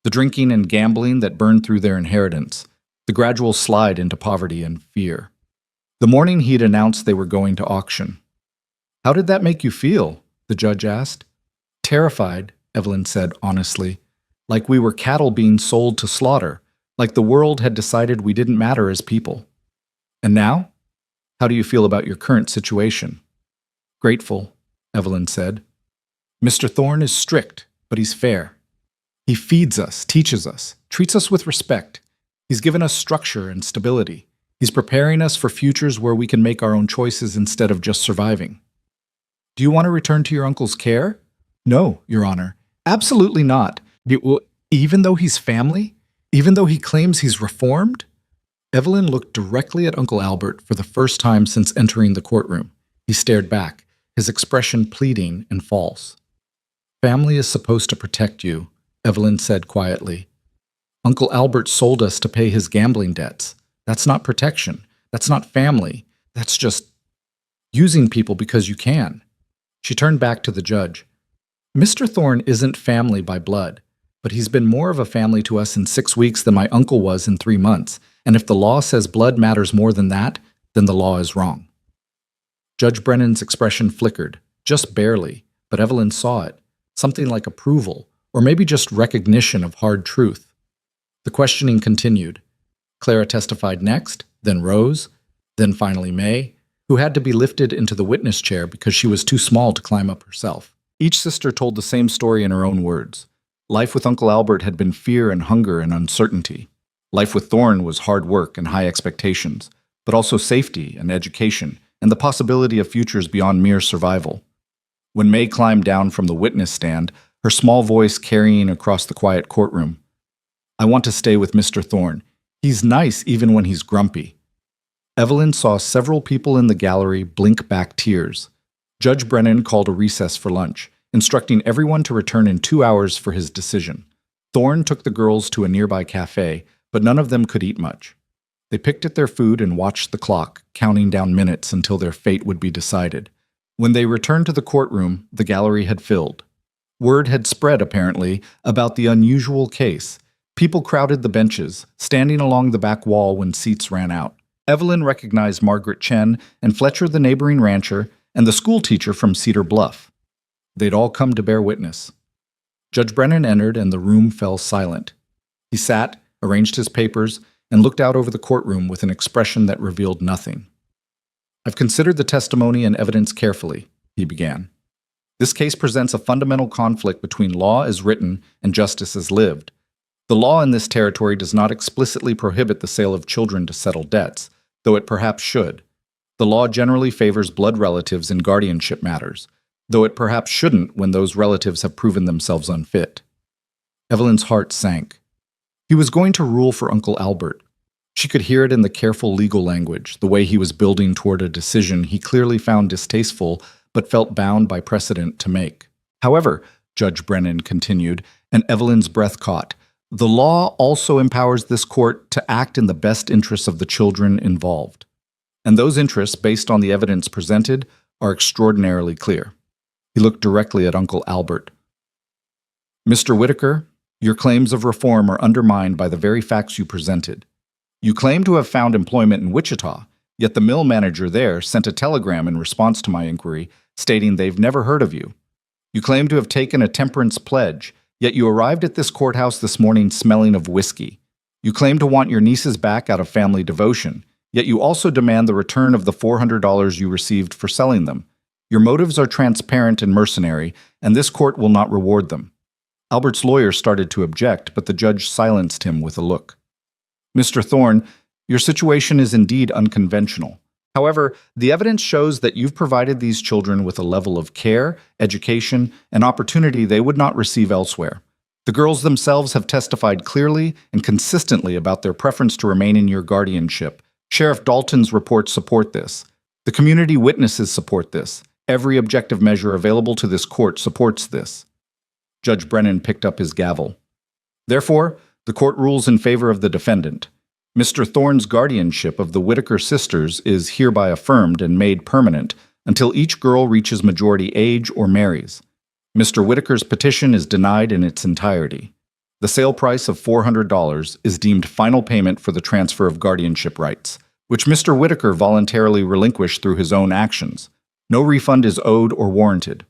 the drinking and gambling that burned through their inheritance, the gradual slide into poverty and fear. The morning he'd announced they were going to auction. "How did that make you feel?" the judge asked. "Terrified," Evelyn said honestly. Like we were cattle being sold to slaughter, like the world had decided we didn't matter as people. And now? How do you feel about your current situation? Grateful, Evelyn said. Mr. Thorne is strict, but he's fair. He feeds us, teaches us, treats us with respect. He's given us structure and stability. He's preparing us for futures where we can make our own choices instead of just surviving. Do you want to return to your uncle's care? No, Your Honor. Absolutely not. Even though he's family? Even though he claims he's reformed? Evelyn looked directly at Uncle Albert for the first time since entering the courtroom. He stared back, his expression pleading and false. Family is supposed to protect you, Evelyn said quietly. Uncle Albert sold us to pay his gambling debts. That's not protection. That's not family. That's just using people because you can. She turned back to the judge. Mr. Thorne isn't family by blood, but he's been more of a family to us in 6 weeks than my uncle was in 3 months, and if the law says blood matters more than that, then the law is wrong. Judge Brennan's expression flickered, just barely, but Evelyn saw it, something like approval, or maybe just recognition of hard truth. The questioning continued. Clara testified next, then Rose, then finally May, who had to be lifted into the witness chair because she was too small to climb up herself. Each sister told the same story in her own words. Life with Uncle Albert had been fear and hunger and uncertainty. Life with Thorne was hard work and high expectations, but also safety and education and the possibility of futures beyond mere survival. When May climbed down from the witness stand, her small voice carrying across the quiet courtroom, I want to stay with Mr. Thorne. He's nice even when he's grumpy. Evelyn saw several people in the gallery blink back tears. Judge Brennan called a recess for lunch, instructing everyone to return in 2 hours for his decision. Thorne took the girls to a nearby cafe, but none of them could eat much. They picked at their food and watched the clock, counting down minutes until their fate would be decided. When they returned to the courtroom, the gallery had filled. Word had spread, apparently, about the unusual case. People crowded the benches, standing along the back wall when seats ran out. Evelyn recognized Margaret Chen and Fletcher the neighboring rancher and the school teacher from Cedar Bluff. They'd all come to bear witness. Judge Brennan entered and the room fell silent. He sat, arranged his papers, and looked out over the courtroom with an expression that revealed nothing. I've considered the testimony and evidence carefully, he began. This case presents a fundamental conflict between law as written and justice as lived. The law in this territory does not explicitly prohibit the sale of children to settle debts, though it perhaps should. The law generally favors blood relatives in guardianship matters, though it perhaps shouldn't when those relatives have proven themselves unfit. Evelyn's heart sank. He was going to rule for Uncle Albert. She could hear it in the careful legal language, the way he was building toward a decision he clearly found distasteful but felt bound by precedent to make. However, Judge Brennan continued, and Evelyn's breath caught, the law also empowers this court to act in the best interests of the children involved. And those interests, based on the evidence presented, are extraordinarily clear. He looked directly at Uncle Albert. Mr. Whitaker, your claims of reform are undermined by the very facts you presented. You claim to have found employment in Wichita, yet the mill manager there sent a telegram in response to my inquiry stating they've never heard of you. You claim to have taken a temperance pledge, yet you arrived at this courthouse this morning smelling of whiskey. You claim to want your nieces back out of family devotion, yet you also demand the return of the $400 you received for selling them. Your motives are transparent and mercenary, and this court will not reward them. Albert's lawyer started to object, but the judge silenced him with a look. Mr. Thorne, your situation is indeed unconventional. However, the evidence shows that you've provided these children with a level of care, education, and opportunity they would not receive elsewhere. The girls themselves have testified clearly and consistently about their preference to remain in your guardianship. Sheriff Dalton's reports support this. The community witnesses support this. Every objective measure available to this court supports this. Judge Brennan picked up his gavel. Therefore, the court rules in favor of the defendant. Mr. Thorne's guardianship of the Whitaker sisters is hereby affirmed and made permanent until each girl reaches majority age or marries. Mr. Whitaker's petition is denied in its entirety. The sale price of $400 is deemed final payment for the transfer of guardianship rights, which Mr. Whitaker voluntarily relinquished through his own actions. No refund is owed or warranted.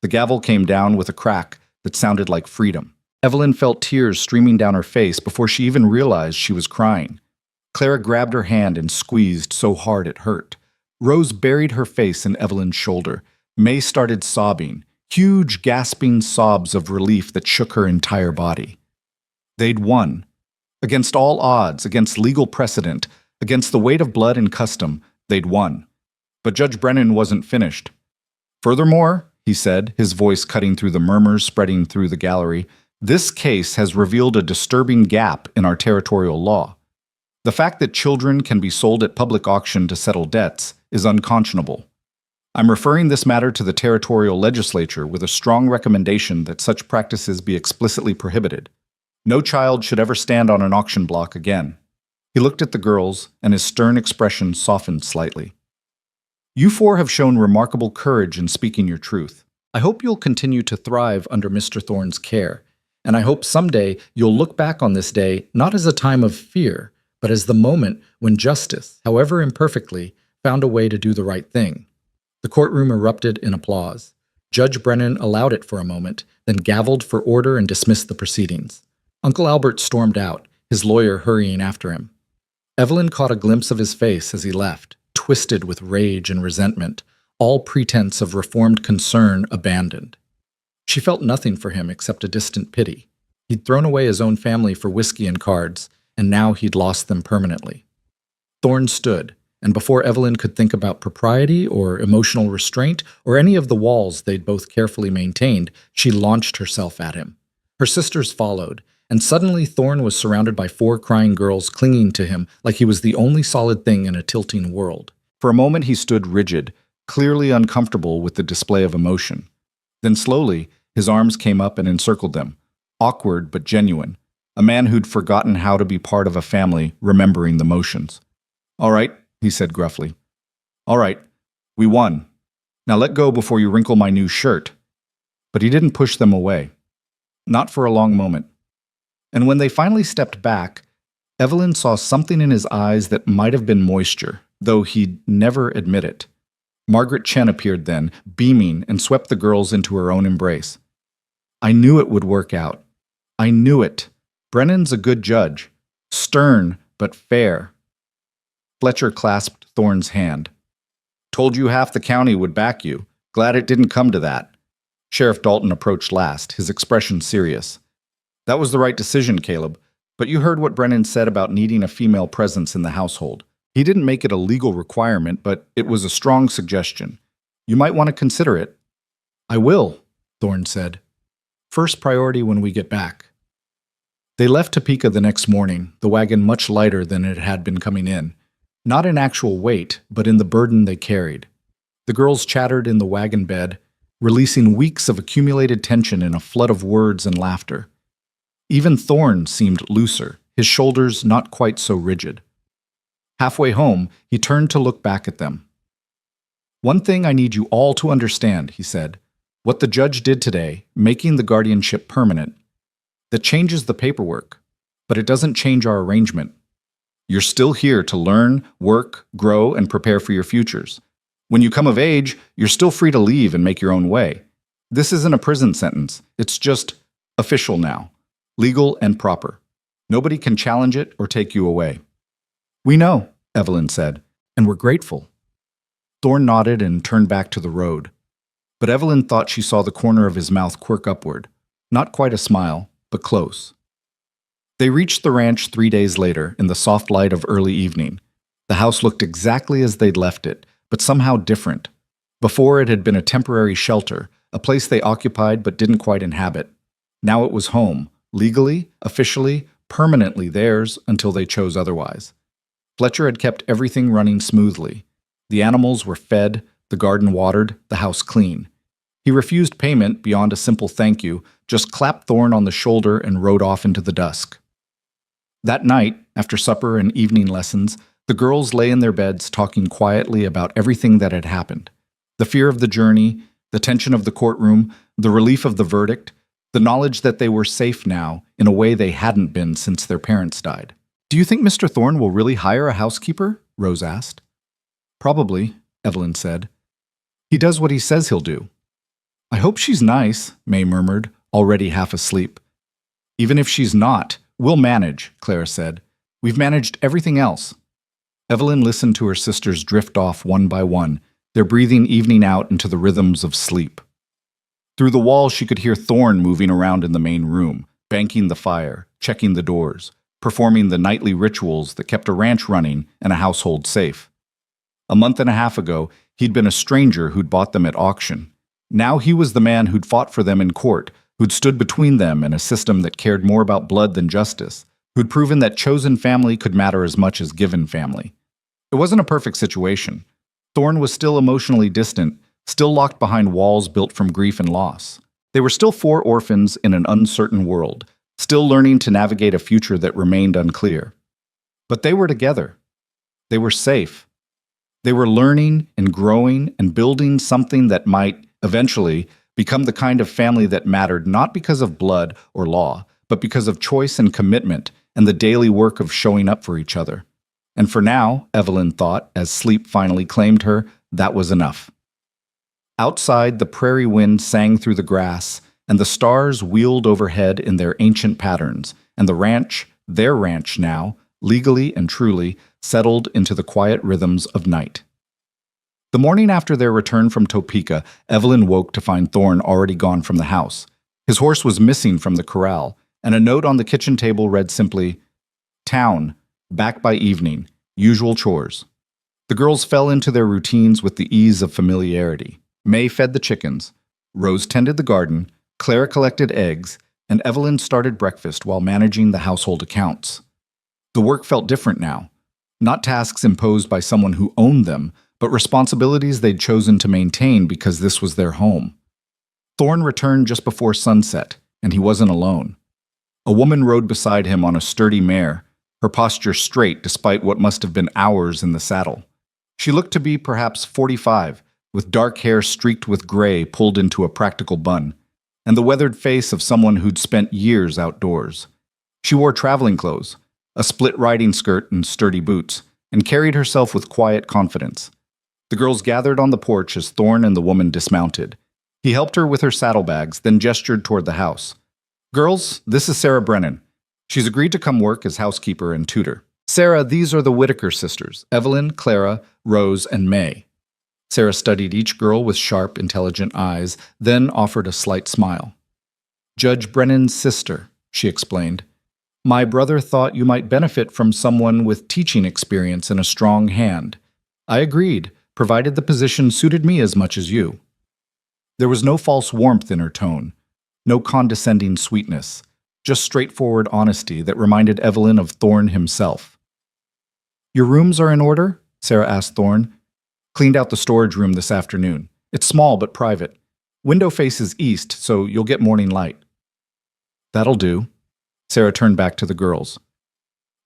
The gavel came down with a crack, the that sounded like freedom. Evelyn felt tears streaming down her face before she even realized she was crying. Clara grabbed her hand and squeezed so hard it hurt. Rose buried her face in Evelyn's shoulder. May started sobbing, huge gasping sobs of relief that shook her entire body. They'd won. Against all odds, against legal precedent, against the weight of blood and custom, they'd won. But Judge Brennan wasn't finished. Furthermore, he said, his voice cutting through the murmurs spreading through the gallery, this case has revealed a disturbing gap in our territorial law. The fact that children can be sold at public auction to settle debts is unconscionable. I'm referring this matter to the territorial legislature with a strong recommendation that such practices be explicitly prohibited. No child should ever stand on an auction block again. He looked at the girls, and his stern expression softened slightly. You four have shown remarkable courage in speaking your truth. I hope you'll continue to thrive under Mr. Thorne's care, and I hope someday you'll look back on this day not as a time of fear, but as the moment when justice, however imperfectly, found a way to do the right thing. The courtroom erupted in applause. Judge Brennan allowed it for a moment, then gavelled for order and dismissed the proceedings. Uncle Albert stormed out, his lawyer hurrying after him. Evelyn caught a glimpse of his face as he left, twisted with rage and resentment, all pretense of reformed concern abandoned. She felt nothing for him except a distant pity. He'd thrown away his own family for whiskey and cards, and now he'd lost them permanently. Thorne stood, and before Evelyn could think about propriety or emotional restraint or any of the walls they'd both carefully maintained, she launched herself at him. Her sisters followed, and suddenly Thorne was surrounded by 4 crying girls clinging to him like he was the only solid thing in a tilting world. For a moment he stood rigid, clearly uncomfortable with the display of emotion. Then slowly, his arms came up and encircled them, awkward but genuine, a man who'd forgotten how to be part of a family remembering the motions. All right, he said gruffly. All right, we won. Now let go before you wrinkle my new shirt. But he didn't push them away. Not for a long moment. And when they finally stepped back, Evelyn saw something in his eyes that might have been moisture, though he'd never admit it. Margaret Chen appeared then, beaming, and swept the girls into her own embrace. I knew it would work out. I knew it. Brennan's a good judge. Stern, but fair. Fletcher clasped Thorne's hand. Told you half the county would back you. Glad it didn't come to that. Sheriff Dalton approached last, his expression serious. That was the right decision, Caleb, but you heard what Brennan said about needing a female presence in the household. He didn't make it a legal requirement, but it was a strong suggestion. You might want to consider it. I will, Thorne said. First priority when we get back. They left Topeka the next morning, the wagon much lighter than it had been coming in. Not in actual weight, but in the burden they carried. The girls chattered in the wagon bed, releasing weeks of accumulated tension in a flood of words and laughter. Even Thorne seemed looser, his shoulders not quite so rigid. Halfway home, he turned to look back at them. One thing I need you all to understand, he said. What the judge did today, making the guardianship permanent, that changes the paperwork, but it doesn't change our arrangement. You're still here to learn, work, grow, and prepare for your futures. When you come of age, you're still free to leave and make your own way. This isn't a prison sentence. It's just official now. Legal and proper. Nobody can challenge it or take you away. We know, Evelyn said, and we're grateful. Thorne nodded and turned back to the road. But Evelyn thought she saw the corner of his mouth quirk upward. Not quite a smile, but close. They reached the ranch 3 days later in the soft light of early evening. The house looked exactly as they'd left it, but somehow different. Before it had been a temporary shelter, a place they occupied but didn't quite inhabit. Now it was home. Legally, officially, permanently theirs until they chose otherwise. Fletcher had kept everything running smoothly. The animals were fed, the garden watered, the house clean. He refused payment beyond a simple thank you, just clapped Thorne on the shoulder and rode off into the dusk. That night, after supper and evening lessons, the girls lay in their beds talking quietly about everything that had happened. The fear of the journey, the tension of the courtroom, the relief of the verdict, the knowledge that they were safe now in a way they hadn't been since their parents died. Do you think Mr. Thorne will really hire a housekeeper? Rose asked. Probably, Evelyn said. He does what he says he'll do. I hope she's nice, May murmured, already half asleep. Even if she's not, we'll manage, Clara said. We've managed everything else. Evelyn listened to her sisters drift off one by one, their breathing evening out into the rhythms of sleep. Through the wall, she could hear Thorne moving around in the main room, banking the fire, checking the doors, performing the nightly rituals that kept a ranch running and a household safe. A month and a half ago, he'd been a stranger who'd bought them at auction. Now he was the man who'd fought for them in court, who'd stood between them and a system that cared more about blood than justice, who'd proven that chosen family could matter as much as given family. It wasn't a perfect situation. Thorne was still emotionally distant, still locked behind walls built from grief and loss. They were still 4 orphans in an uncertain world, still learning to navigate a future that remained unclear. But they were together. They were safe. They were learning and growing and building something that might, eventually, become the kind of family that mattered not because of blood or law, but because of choice and commitment and the daily work of showing up for each other. And for now, Evelyn thought, as sleep finally claimed her, that was enough. Outside, the prairie wind sang through the grass, and the stars wheeled overhead in their ancient patterns, and the ranch, their ranch now, legally and truly, settled into the quiet rhythms of night. The morning after their return from Topeka, Evelyn woke to find Thorne already gone from the house. His horse was missing from the corral, and a note on the kitchen table read simply, "Town, back by evening, usual chores." The girls fell into their routines with the ease of familiarity. May fed the chickens, Rose tended the garden, Clara collected eggs, and Evelyn started breakfast while managing the household accounts. The work felt different now. Not tasks imposed by someone who owned them, but responsibilities they'd chosen to maintain because this was their home. Thorne returned just before sunset, and he wasn't alone. A woman rode beside him on a sturdy mare, her posture straight despite what must have been hours in the saddle. She looked to be perhaps 45, with dark hair streaked with gray pulled into a practical bun, and the weathered face of someone who'd spent years outdoors. She wore traveling clothes, a split riding skirt and sturdy boots, and carried herself with quiet confidence. The girls gathered on the porch as Thorne and the woman dismounted. He helped her with her saddlebags, then gestured toward the house. "Girls, this is Sarah Brennan. She's agreed to come work as housekeeper and tutor. Sarah, these are the Whitaker sisters, Evelyn, Clara, Rose, and May." Sarah studied each girl with sharp, intelligent eyes, then offered a slight smile. "Judge Brennan's sister," she explained. "My brother thought you might benefit from someone with teaching experience and a strong hand. I agreed, provided the position suited me as much as you." There was no false warmth in her tone, no condescending sweetness, just straightforward honesty that reminded Evelyn of Thorne himself. "Your rooms are in order?" Sarah asked Thorne. "Cleaned out the storage room this afternoon. It's small but private. Window faces east, so you'll get morning light." "That'll do." Sarah turned back to the girls.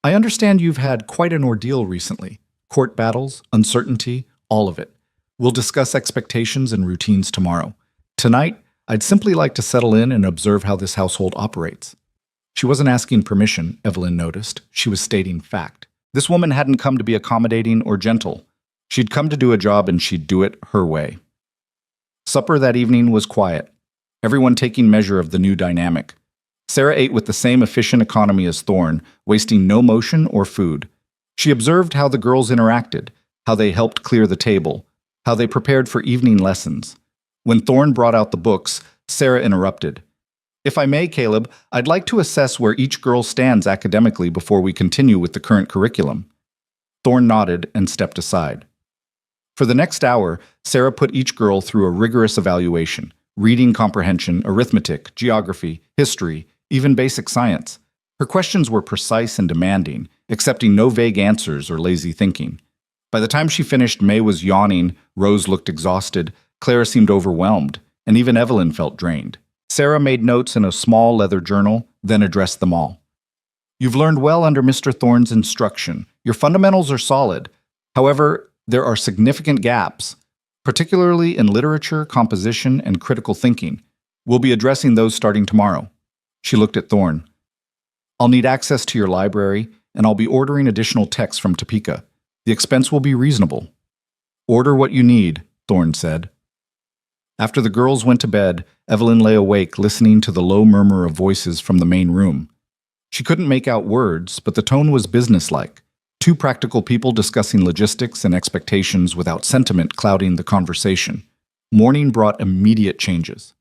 "I understand you've had quite an ordeal recently. Court battles, uncertainty, all of it. We'll discuss expectations and routines tomorrow. Tonight, I'd simply like to settle in and observe how this household operates." She wasn't asking permission, Evelyn noticed. She was stating fact. This woman hadn't come to be accommodating or gentle. She'd come to do a job and she'd do it her way. Supper that evening was quiet, everyone taking measure of the new dynamic. Sarah ate with the same efficient economy as Thorne, wasting no motion or food. She observed how the girls interacted, how they helped clear the table, how they prepared for evening lessons. When Thorne brought out the books, Sarah interrupted. "If I may, Caleb, I'd like to assess where each girl stands academically before we continue with the current curriculum." Thorne nodded and stepped aside. For the next hour, Sarah put each girl through a rigorous evaluation: reading comprehension, arithmetic, geography, history, even basic science. Her questions were precise and demanding, accepting no vague answers or lazy thinking. By the time she finished, May was yawning, Rose looked exhausted, Clara seemed overwhelmed, and even Evelyn felt drained. Sarah made notes in a small leather journal, then addressed them all. "You've learned well under Mr. Thorne's instruction. Your fundamentals are solid. However, there are significant gaps, particularly in literature, composition, and critical thinking. We'll be addressing those starting tomorrow." She looked at Thorne. "I'll need access to your library, and I'll be ordering additional texts from Topeka. The expense will be reasonable." "Order what you need," Thorne said. After the girls went to bed, Evelyn lay awake listening to the low murmur of voices from the main room. She couldn't make out words, but the tone was businesslike. Two practical people discussing logistics and expectations without sentiment clouding the conversation. Morning brought immediate changes.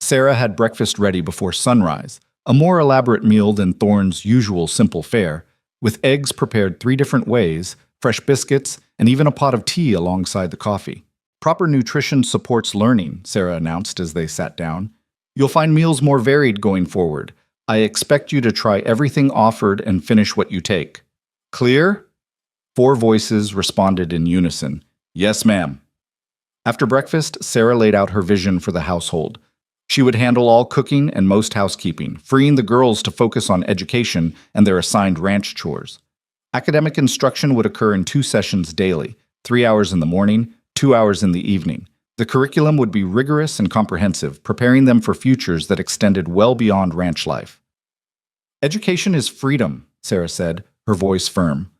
Sarah had breakfast ready before sunrise, a more elaborate meal than Thorne's usual simple fare, with eggs prepared 3 different ways, fresh biscuits, and even a pot of tea alongside the coffee. Proper nutrition supports learning, Sarah announced as they sat down. You'll find meals more varied going forward. I expect you to try everything offered and finish what you take. Clear? 4 voices responded in unison. Yes, ma'am. After breakfast, Sarah laid out her vision for the household. She would handle all cooking and most housekeeping, freeing the girls to focus on education and their assigned ranch chores. Academic instruction would occur in 2 sessions daily, 3 hours in the morning, 2 hours in the evening. The curriculum would be rigorous and comprehensive, preparing them for futures that extended well beyond ranch life. Education is freedom, Sarah said, her voice firm.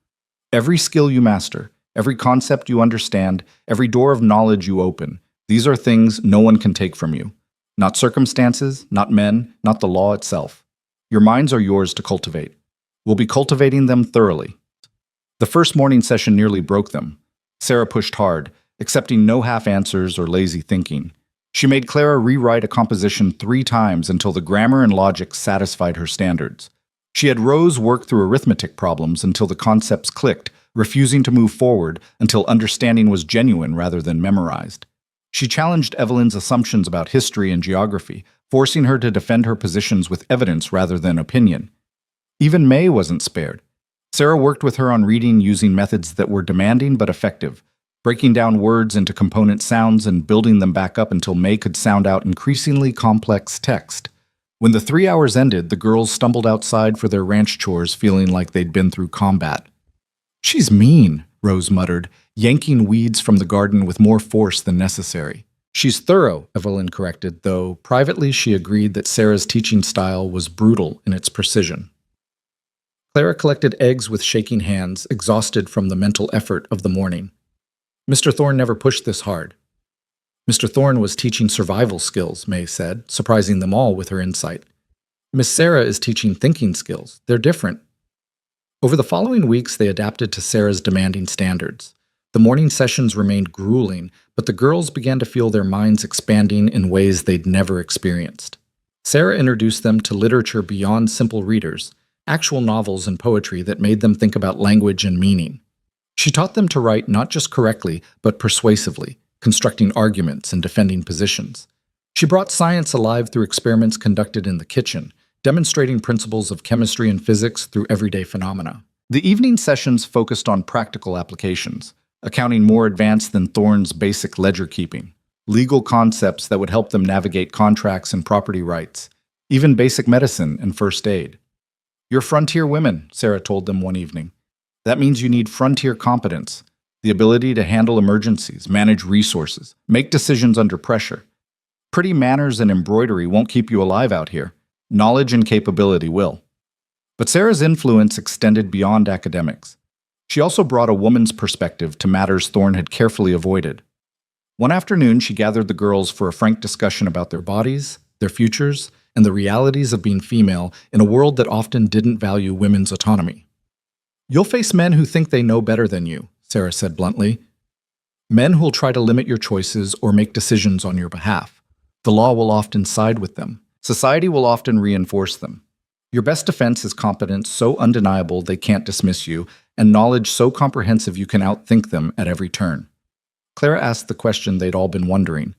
Every skill you master, every concept you understand, every door of knowledge you open, these are things no one can take from you. Not circumstances, not men, not the law itself. Your minds are yours to cultivate. We'll be cultivating them thoroughly. The first morning session nearly broke them. Sarah pushed hard, accepting no half answers or lazy thinking. She made Clara rewrite a composition 3 times until the grammar and logic satisfied her standards. She had Rose work through arithmetic problems until the concepts clicked, refusing to move forward until understanding was genuine rather than memorized. She challenged Evelyn's assumptions about history and geography, forcing her to defend her positions with evidence rather than opinion. Even May wasn't spared. Sarah worked with her on reading using methods that were demanding but effective, breaking down words into component sounds and building them back up until May could sound out increasingly complex text. When the 3 hours ended, the girls stumbled outside for their ranch chores feeling like they'd been through combat. She's mean, Rose muttered, yanking weeds from the garden with more force than necessary. She's thorough, Evelyn corrected, though privately she agreed that Sarah's teaching style was brutal in its precision. Clara collected eggs with shaking hands, exhausted from the mental effort of the morning. Mr. Thorne never pushed this hard. Mr. Thorne was teaching survival skills, May said, surprising them all with her insight. Miss Sarah is teaching thinking skills. They're different. Over the following weeks, they adapted to Sarah's demanding standards. The morning sessions remained grueling, but the girls began to feel their minds expanding in ways they'd never experienced. Sarah introduced them to literature beyond simple readers, actual novels and poetry that made them think about language and meaning. She taught them to write not just correctly, but persuasively, constructing arguments and defending positions. She brought science alive through experiments conducted in the kitchen, demonstrating principles of chemistry and physics through everyday phenomena. The evening sessions focused on practical applications, accounting more advanced than Thorne's basic ledger keeping, legal concepts that would help them navigate contracts and property rights, even basic medicine and first aid. You're frontier women, Sarah told them one evening. That means you need frontier competence, the ability to handle emergencies, manage resources, make decisions under pressure. Pretty manners and embroidery won't keep you alive out here. Knowledge and capability will. But Sarah's influence extended beyond academics. She also brought a woman's perspective to matters Thorne had carefully avoided. One afternoon, she gathered the girls for a frank discussion about their bodies, their futures, and the realities of being female in a world that often didn't value women's autonomy. You'll face men who think they know better than you, Sarah said bluntly. Men who'll try to limit your choices or make decisions on your behalf. The law will often side with them. Society will often reinforce them. Your best defense is competence so undeniable they can't dismiss you, and knowledge so comprehensive you can outthink them at every turn. Clara asked the question they'd all been wondering.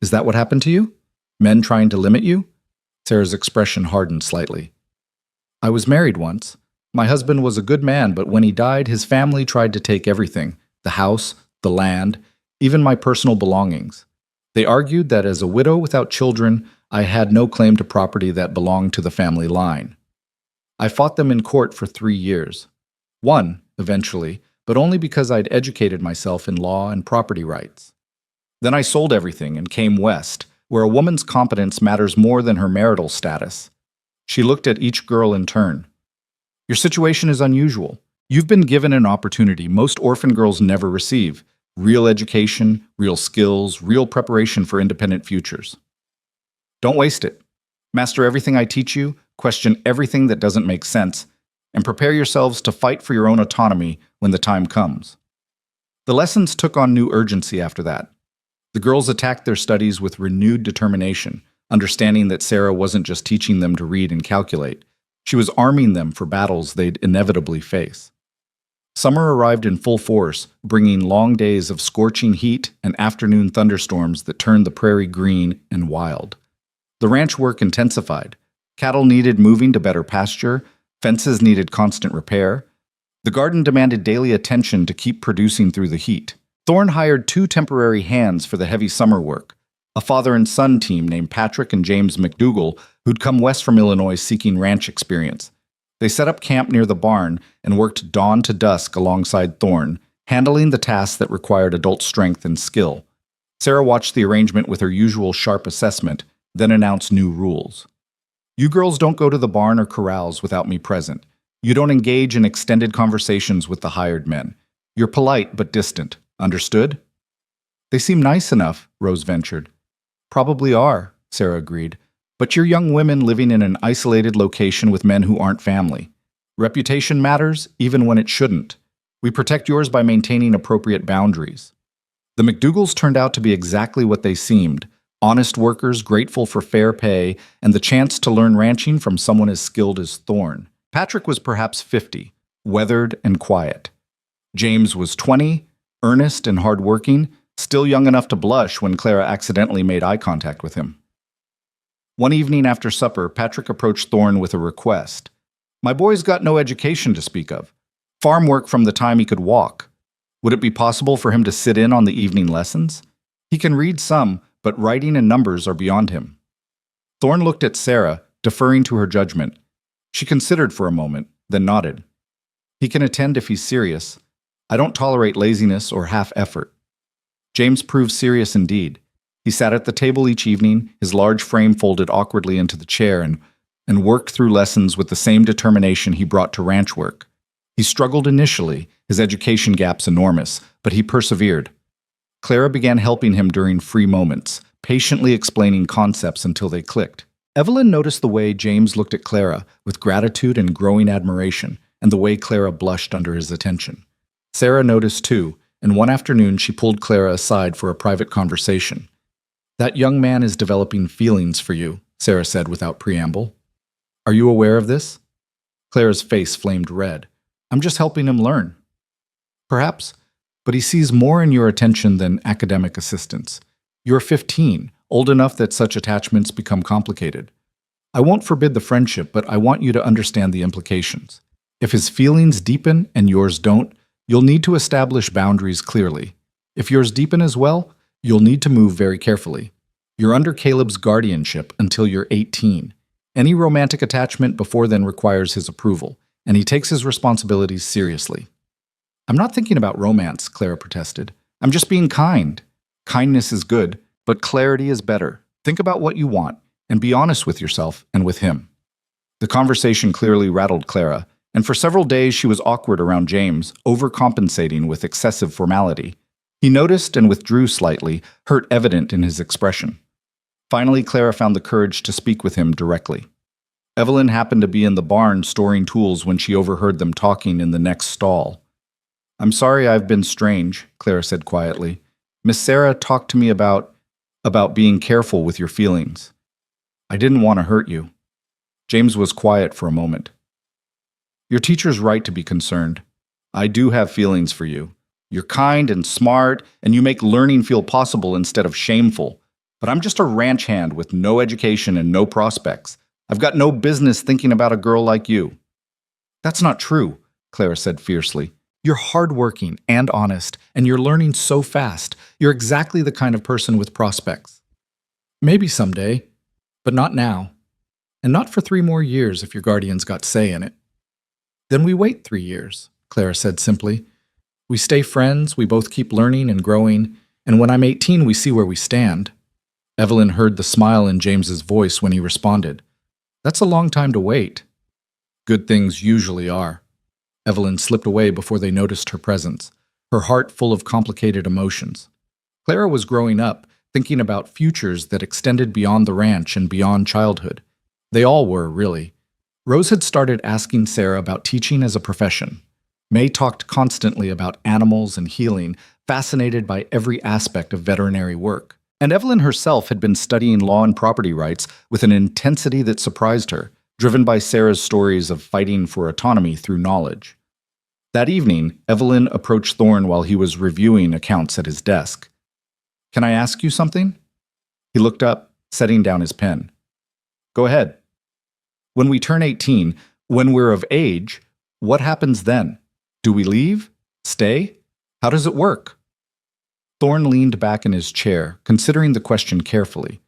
Is that what happened to you? Men trying to limit you? Sarah's expression hardened slightly. I was married once. My husband was a good man, but when he died, his family tried to take everything, the house, the land, even my personal belongings. They argued that as a widow without children, I had no claim to property that belonged to the family line. I fought them in court for 3 years. Won, eventually, but only because I'd educated myself in law and property rights. Then I sold everything and came west, where a woman's competence matters more than her marital status. She looked at each girl in turn. Your situation is unusual. You've been given an opportunity most orphan girls never receive. Real education, real skills, real preparation for independent futures. Don't waste it. Master everything I teach you, question everything that doesn't make sense, and prepare yourselves to fight for your own autonomy when the time comes. The lessons took on new urgency after that. The girls attacked their studies with renewed determination, understanding that Sarah wasn't just teaching them to read and calculate. She was arming them for battles they'd inevitably face. Summer arrived in full force, bringing long days of scorching heat and afternoon thunderstorms that turned the prairie green and wild. The ranch work intensified. Cattle needed moving to better pasture, fences needed constant repair. The garden demanded daily attention to keep producing through the heat. Thorne hired 2 temporary hands for the heavy summer work, a father and son team named Patrick and James McDougall, who'd come west from Illinois seeking ranch experience. They set up camp near the barn and worked dawn to dusk alongside Thorne, handling the tasks that required adult strength and skill. Sarah watched the arrangement with her usual sharp assessment, then announced new rules. You girls don't go to the barn or corrals without me present. You don't engage in extended conversations with the hired men. You're polite but distant. Understood? They seem nice enough, Rose ventured. Probably are, Sarah agreed. But you're young women living in an isolated location with men who aren't family. Reputation matters, even when it shouldn't. We protect yours by maintaining appropriate boundaries. The McDougalls turned out to be exactly what they seemed, honest workers grateful for fair pay and the chance to learn ranching from someone as skilled as Thorne. Patrick was perhaps 50, weathered and quiet. James was 20, earnest and hardworking, still young enough to blush when Clara accidentally made eye contact with him. One evening after supper, Patrick approached Thorne with a request. My boy's got no education to speak of. Farm work from the time he could walk. Would it be possible for him to sit in on the evening lessons? He can read some, but writing and numbers are beyond him. Thorne looked at Sarah, deferring to her judgment. She considered for a moment, then nodded. He can attend if he's serious. I don't tolerate laziness or half effort. James proved serious indeed. He sat at the table each evening, his large frame folded awkwardly into the chair, and worked through lessons with the same determination he brought to ranch work. He struggled initially, his education gaps enormous, but he persevered. Clara began helping him during free moments, patiently explaining concepts until they clicked. Evelyn noticed the way James looked at Clara with gratitude and growing admiration, and the way Clara blushed under his attention. Sarah noticed too, and one afternoon she pulled Clara aside for a private conversation. That young man is developing feelings for you, Sarah said without preamble. Are you aware of this? Clara's face flamed red. I'm just helping him learn. Perhaps, but he sees more in your attention than academic assistance. You're 15, old enough that such attachments become complicated. I won't forbid the friendship, but I want you to understand the implications. If his feelings deepen and yours don't, you'll need to establish boundaries clearly. If yours deepen as well, you'll need to move very carefully. You're under Caleb's guardianship until you're 18. Any romantic attachment before then requires his approval, and he takes his responsibilities seriously. I'm not thinking about romance, Clara protested. I'm just being kind. Kindness is good, but clarity is better. Think about what you want, and be honest with yourself and with him. The conversation clearly rattled Clara, and for several days she was awkward around James, overcompensating with excessive formality. He noticed and withdrew slightly, hurt evident in his expression. Finally, Clara found the courage to speak with him directly. Evelyn happened to be in the barn storing tools when she overheard them talking in the next stall. I'm sorry I've been strange, Clara said quietly. Miss Sarah talked to me about being careful with your feelings. I didn't want to hurt you. James was quiet for a moment. Your teacher's right to be concerned. I do have feelings for you. You're kind and smart, and you make learning feel possible instead of shameful. But I'm just a ranch hand with no education and no prospects. I've got no business thinking about a girl like you. That's not true, Clara said fiercely. You're hardworking and honest, and you're learning so fast. You're exactly the kind of person with prospects. Maybe someday, but not now. And not for 3 more years if your guardian's got say in it. Then we wait 3 years, Clara said simply. We stay friends, we both keep learning and growing, and when I'm 18, we see where we stand. Evelyn heard the smile in James's voice when he responded. That's a long time to wait. Good things usually are. Evelyn slipped away before they noticed her presence. her heart full of complicated emotions. Clara was growing up, thinking about futures that extended beyond the ranch and beyond childhood. They all were, really. Rose had started asking Sarah about teaching as a profession. May talked constantly about animals and healing, fascinated by every aspect of veterinary work. And Evelyn herself had been studying law and property rights with an intensity that surprised her, driven by Sarah's stories of fighting for autonomy through knowledge. That evening, Evelyn approached Thorne while he was reviewing accounts at his desk. "Can I ask you something?" He looked up, setting down his pen. "Go ahead." "When we turn 18, when we're of age, what happens then? Do we leave? Stay? How does it work?" Thorne leaned back in his chair, considering the question carefully.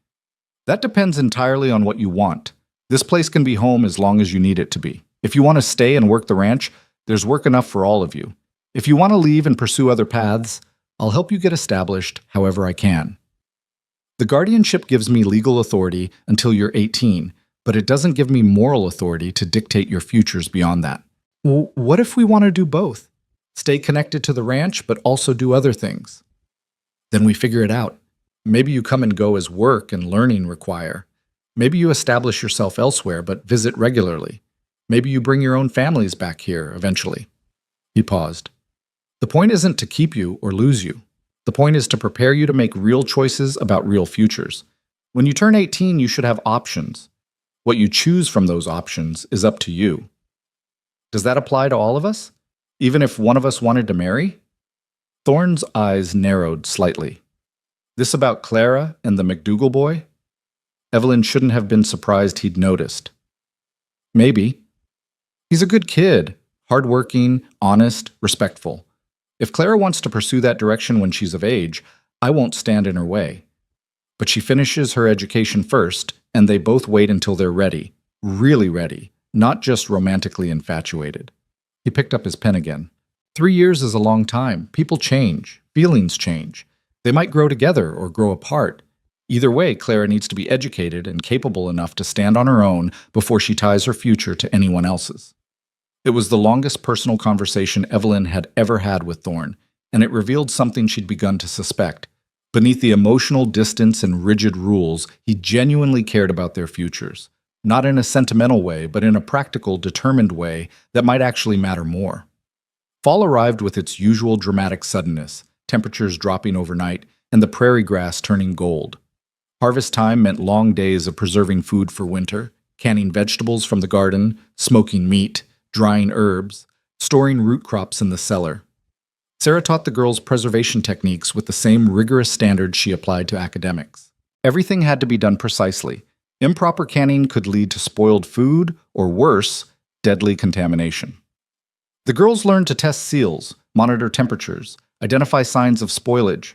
"That depends entirely on what you want. This place can be home as long as you need it to be. If you want to stay and work the ranch, there's work enough for all of you. If you want to leave and pursue other paths, I'll help you get established however I can. The guardianship gives me legal authority until you're 18, but it doesn't give me moral authority to dictate your futures beyond that." What if we want to do both? Stay connected to the ranch, but also do other things? Then we figure it out. Maybe you come and go as work and learning require. Maybe you establish yourself elsewhere, but visit regularly. Maybe you bring your own families back here eventually. He paused. The point isn't to keep you or lose you. The point is to prepare you to make real choices about real futures. When you turn 18, you should have options. What you choose from those options is up to you. Does that apply to all of us? Even if one of us wanted to marry? Thorne's eyes narrowed slightly. This about Clara and the McDougal boy? Evelyn shouldn't have been surprised he'd noticed. Maybe. He's a good kid, hardworking, honest, respectful. If Clara wants to pursue that direction when she's of age, I won't stand in her way. But she finishes her education first, and they both wait until they're ready, really ready, not just romantically infatuated. He picked up his pen again. 3 years is a long time. People change. Feelings change. They might grow together or grow apart. Either way, Clara needs to be educated and capable enough to stand on her own before she ties her future to anyone else's. It was the longest personal conversation Evelyn had ever had with Thorne, and it revealed something she'd begun to suspect. Beneath the emotional distance and rigid rules, he genuinely cared about their futures. Not in a sentimental way, but in a practical, determined way that might actually matter more. Fall arrived with its usual dramatic suddenness, temperatures dropping overnight, and the prairie grass turning gold. Harvest time meant long days of preserving food for winter, canning vegetables from the garden, smoking meat, drying herbs, storing root crops in the cellar. Sarah taught the girls preservation techniques with the same rigorous standards she applied to academics. Everything had to be done precisely. Improper canning could lead to spoiled food, or worse, deadly contamination. The girls learned to test seals, monitor temperatures, identify signs of spoilage.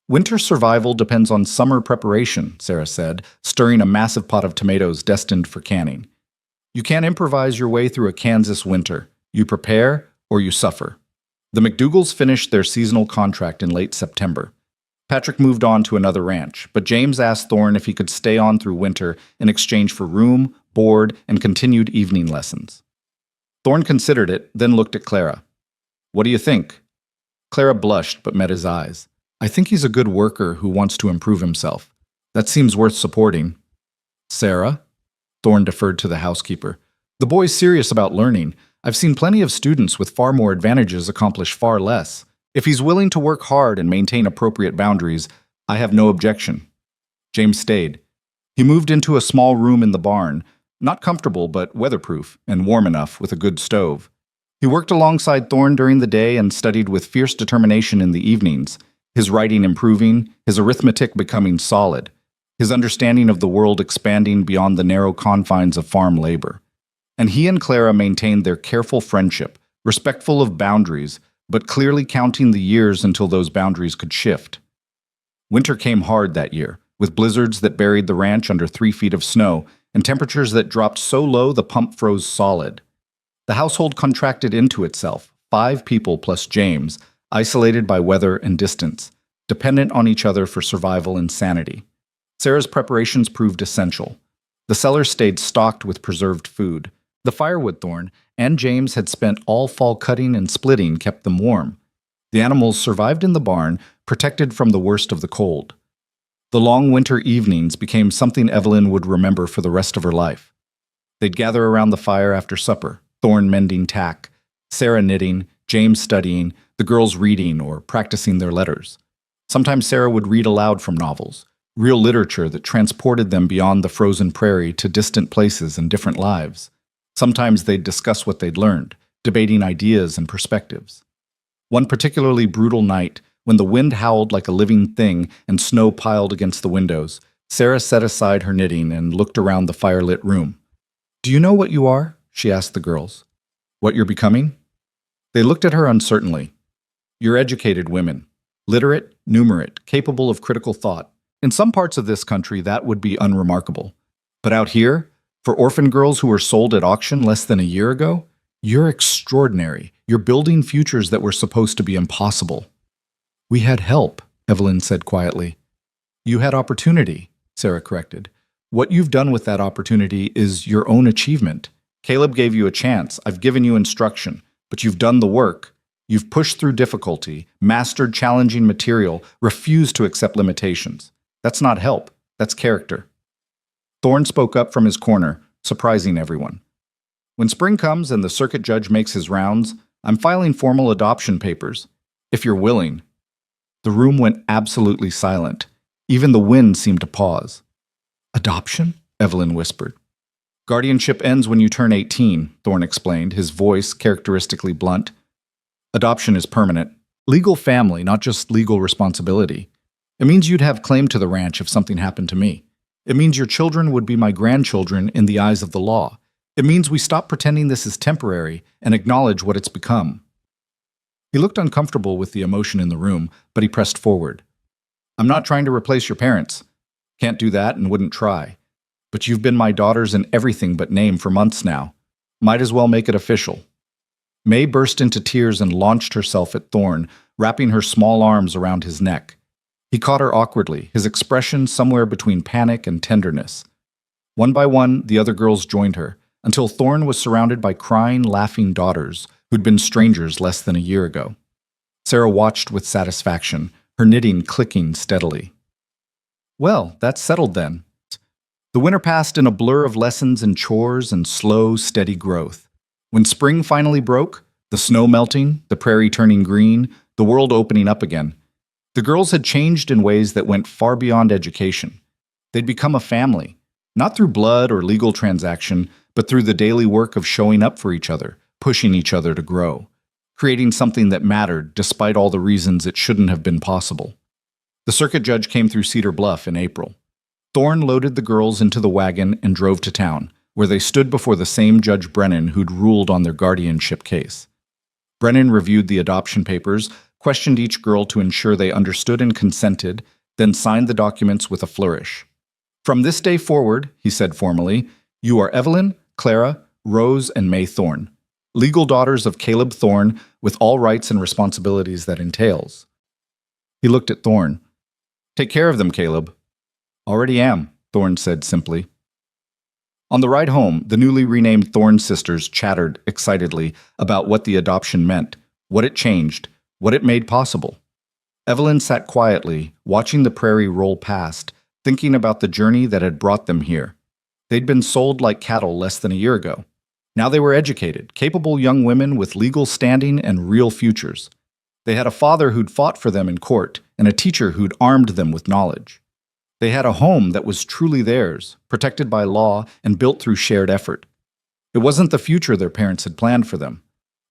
Winter survival depends on summer preparation, Sarah said, stirring a massive pot of tomatoes destined for canning. You can't improvise your way through a Kansas winter. You prepare or you suffer. The McDougals finished their seasonal contract in late September. Patrick moved on to another ranch, but James asked Thorne if he could stay on through winter in exchange for room, board, and continued evening lessons. Thorne considered it, then looked at Clara. "What do you think?" Clara blushed but met his eyes. "I think he's a good worker who wants to improve himself. That seems worth supporting." "Sarah?" Thorne deferred to the housekeeper. "The boy's serious about learning. I've seen plenty of students with far more advantages accomplish far less. If he's willing to work hard and maintain appropriate boundaries, I have no objection." James stayed. He moved into a small room in the barn, not comfortable but weatherproof and warm enough with a good stove. He worked alongside Thorne during the day and studied with fierce determination in the evenings, his writing improving, his arithmetic becoming solid, his understanding of the world expanding beyond the narrow confines of farm labor. And he and Clara maintained their careful friendship, respectful of boundaries, but clearly counting the years until those boundaries could shift. Winter came hard that year, with blizzards that buried the ranch under 3 feet of snow and temperatures that dropped so low the pump froze solid. The household contracted into itself, 5 people plus James, isolated by weather and distance, dependent on each other for survival and sanity. Sarah's preparations proved essential. The cellar stayed stocked with preserved food. The firewood Thorne and James had spent all fall cutting and splitting kept them warm. The animals survived in the barn, protected from the worst of the cold. The long winter evenings became something Evelyn would remember for the rest of her life. They'd gather around the fire after supper, Thorn mending tack, Sarah knitting, James studying, the girls reading or practicing their letters. Sometimes Sarah would read aloud from novels, real literature that transported them beyond the frozen prairie to distant places and different lives. Sometimes they'd discuss what they'd learned, debating ideas and perspectives. One particularly brutal night, when the wind howled like a living thing and snow piled against the windows, Sarah set aside her knitting and looked around the firelit room. "Do you know what you are?" she asked the girls. "What you're becoming?" They looked at her uncertainly. "You're educated women. Literate, numerate, capable of critical thought. In some parts of this country, that would be unremarkable. But out here, for orphan girls who were sold at auction less than a year ago, you're extraordinary. You're building futures that were supposed to be impossible." "We had help," Evelyn said quietly. "You had opportunity," Sarah corrected. "What you've done with that opportunity is your own achievement. Caleb gave you a chance. I've given you instruction. But you've done the work. You've pushed through difficulty, mastered challenging material, refused to accept limitations. That's not help. That's character." Thorne spoke up from his corner, surprising everyone. "When spring comes and the circuit judge makes his rounds, I'm filing formal adoption papers. If you're willing." The room went absolutely silent. Even the wind seemed to pause. "Adoption?" Evelyn whispered. "Guardianship ends when you turn 18, Thorne explained, his voice characteristically blunt. "Adoption is permanent. Legal family, not just legal responsibility. It means you'd have claim to the ranch if something happened to me. It means your children would be my grandchildren in the eyes of the law. It means we stop pretending this is temporary and acknowledge what it's become." He looked uncomfortable with the emotion in the room, but he pressed forward. "I'm not trying to replace your parents. Can't do that and wouldn't try. But you've been my daughters in everything but name for months now. Might as well make it official." May burst into tears and launched herself at Thorne, wrapping her small arms around his neck. He caught her awkwardly, his expression somewhere between panic and tenderness. One by one, the other girls joined her, until Thorne was surrounded by crying, laughing daughters who'd been strangers less than a year ago. Sarah watched with satisfaction, her knitting clicking steadily. "Well, that's settled then." The winter passed in a blur of lessons and chores and slow, steady growth. When spring finally broke, the snow melting, the prairie turning green, the world opening up again, the girls had changed in ways that went far beyond education. They'd become a family, not through blood or legal transaction, but through the daily work of showing up for each other, pushing each other to grow, creating something that mattered despite all the reasons it shouldn't have been possible. The circuit judge came through Cedar Bluff in April. Thorne loaded the girls into the wagon and drove to town, where they stood before the same Judge Brennan who'd ruled on their guardianship case. Brennan reviewed the adoption papers, questioned each girl to ensure they understood and consented, then signed the documents with a flourish. "From this day forward," he said formally, "you are Evelyn, Clara, Rose, and May Thorne, legal daughters of Caleb Thorne with all rights and responsibilities that entails." He looked at Thorne. "Take care of them, Caleb." "Already am," Thorne said simply. On the ride home, the newly renamed Thorne sisters chattered excitedly about what the adoption meant, what it changed, what it made possible. Evelyn sat quietly, watching the prairie roll past, thinking about the journey that had brought them here. They'd been sold like cattle less than a year ago. Now they were educated, capable young women with legal standing and real futures. They had a father who'd fought for them in court and a teacher who'd armed them with knowledge. They had a home that was truly theirs, protected by law and built through shared effort. It wasn't the future their parents had planned for them,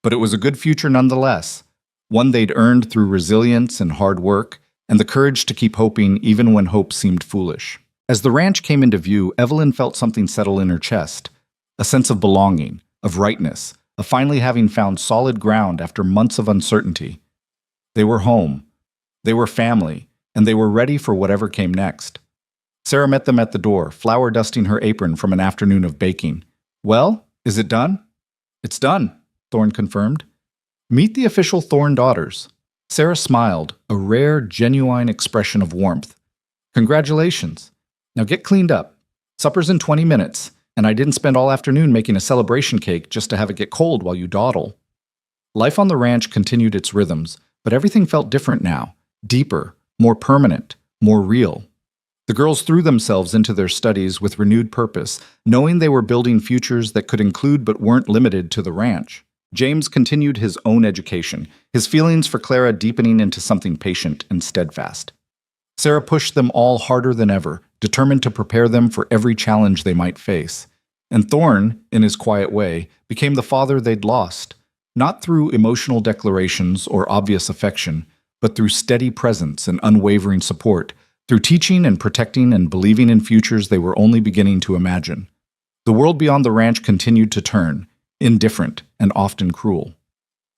but it was a good future nonetheless, one they'd earned through resilience and hard work, and the courage to keep hoping even when hope seemed foolish. As the ranch came into view, Evelyn felt something settle in her chest, a sense of belonging, of rightness, of finally having found solid ground after months of uncertainty. They were home, they were family, and they were ready for whatever came next. Sarah met them at the door, flour dusting her apron from an afternoon of baking. "Well, is it done?" "It's done," Thorne confirmed. "Meet the official Thorne daughters." Sarah smiled, a rare, genuine expression of warmth. "Congratulations. Now get cleaned up. Supper's in 20 minutes, and I didn't spend all afternoon making a celebration cake just to have it get cold while you dawdle." Life on the ranch continued its rhythms, But everything felt different now, deeper, more permanent, more real. The girls threw themselves into their studies with renewed purpose, knowing they were building futures that could include but weren't limited to the ranch. James continued his own education, his feelings for Clara deepening into something patient and steadfast. Sarah pushed them all harder than ever, determined to prepare them for every challenge they might face. And Thorne, in his quiet way, became the father they'd lost, not through emotional declarations or obvious affection, but through steady presence and unwavering support, through teaching and protecting and believing in futures they were only beginning to imagine. The world beyond the ranch continued to turn, indifferent and often cruel.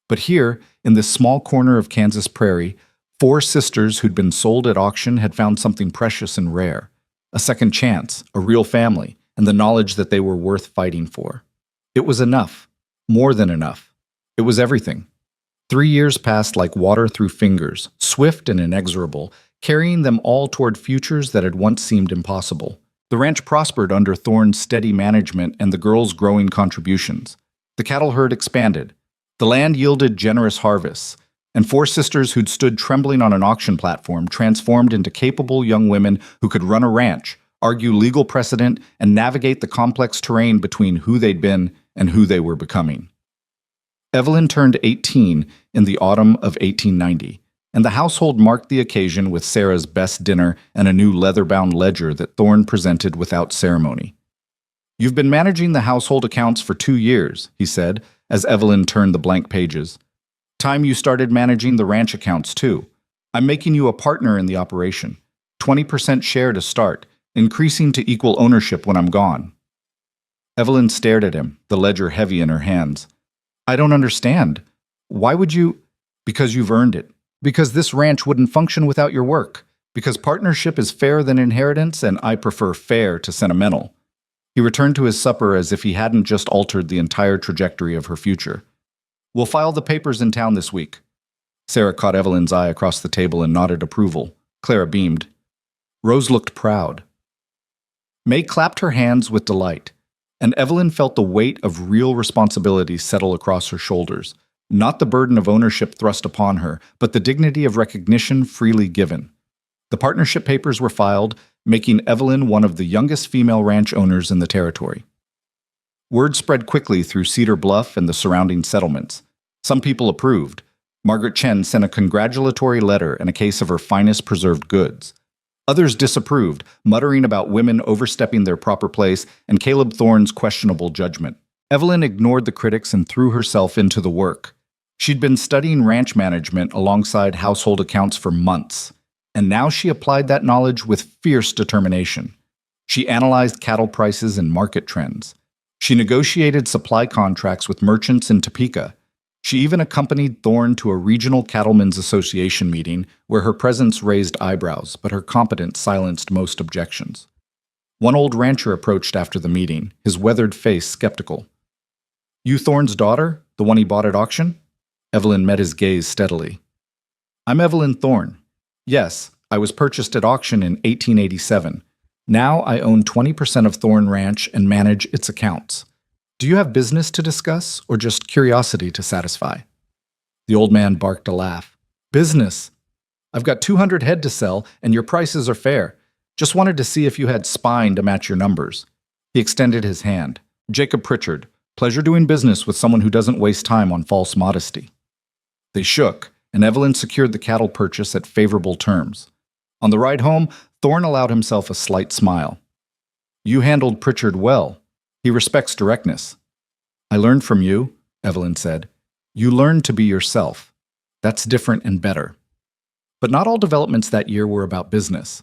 But here, in this small corner of Kansas prairie, 4 sisters who'd been sold at auction had found something precious and rare: a second chance, a real family, and the knowledge that they were worth fighting for. It was enough, more than enough. It was everything. 3 years passed like water through fingers, swift and inexorable, carrying them all toward futures that had once seemed impossible. The ranch prospered under Thorne's steady management and the girls' growing contributions. The cattle herd expanded. The land yielded generous harvests, and 4 sisters who'd stood trembling on an auction platform transformed into capable young women who could run a ranch, argue legal precedent, and navigate the complex terrain between who they'd been and who they were becoming. Evelyn turned 18 in the autumn of 1890, and the household marked the occasion with Sarah's best dinner and a new leather-bound ledger that Thorne presented without ceremony. "You've been managing the household accounts for 2 years," he said, as Evelyn turned the blank pages. "Time you started managing the ranch accounts, too. I'm making you a partner in the operation. 20% share to start, increasing to equal ownership when I'm gone." Evelyn stared at him, the ledger heavy in her hands. "I don't understand. Why would you—" "Because you've earned it. Because this ranch wouldn't function without your work. Because partnership is fairer than inheritance, and I prefer fair to sentimental." He returned to his supper as if he hadn't just altered the entire trajectory of her future. "We'll file the papers in town this week." Sarah caught Evelyn's eye across the table and nodded approval. Clara beamed. Rose looked proud. May clapped her hands with delight, and Evelyn felt the weight of real responsibility settle across her shoulders. Not the burden of ownership thrust upon her, but the dignity of recognition freely given. The partnership papers were filed, making Evelyn one of the youngest female ranch owners in the territory. Word spread quickly through Cedar Bluff and the surrounding settlements. Some people approved. Margaret Chen sent a congratulatory letter and a case of her finest preserved goods. Others disapproved, muttering about women overstepping their proper place and Caleb Thorne's questionable judgment. Evelyn ignored the critics and threw herself into the work. She'd been studying ranch management alongside household accounts for months, and now she applied that knowledge with fierce determination. She analyzed cattle prices and market trends. She negotiated supply contracts with merchants in Topeka. She even accompanied Thorne to a regional cattlemen's association meeting where her presence raised eyebrows, but her competence silenced most objections. One old rancher approached after the meeting, his weathered face skeptical. "You Thorne's daughter, the one he bought at auction?" Evelyn met his gaze steadily. "I'm Evelyn Thorne. Yes, I was purchased at auction in 1887. Now I own 20% of Thorne Ranch and manage its accounts. Do you have business to discuss or just curiosity to satisfy?" The old man barked a laugh. "Business. I've got 200 head to sell and your prices are fair. Just wanted to see if you had spine to match your numbers." He extended his hand. "Jacob Pritchard. Pleasure doing business with someone who doesn't waste time on false modesty." They shook, and Evelyn secured the cattle purchase at favorable terms. On the ride home, Thorne allowed himself a slight smile. "You handled Pritchard well. He respects directness." "I learned from you," Evelyn said. "You learned to be yourself. That's different and better." But not all developments that year were about business.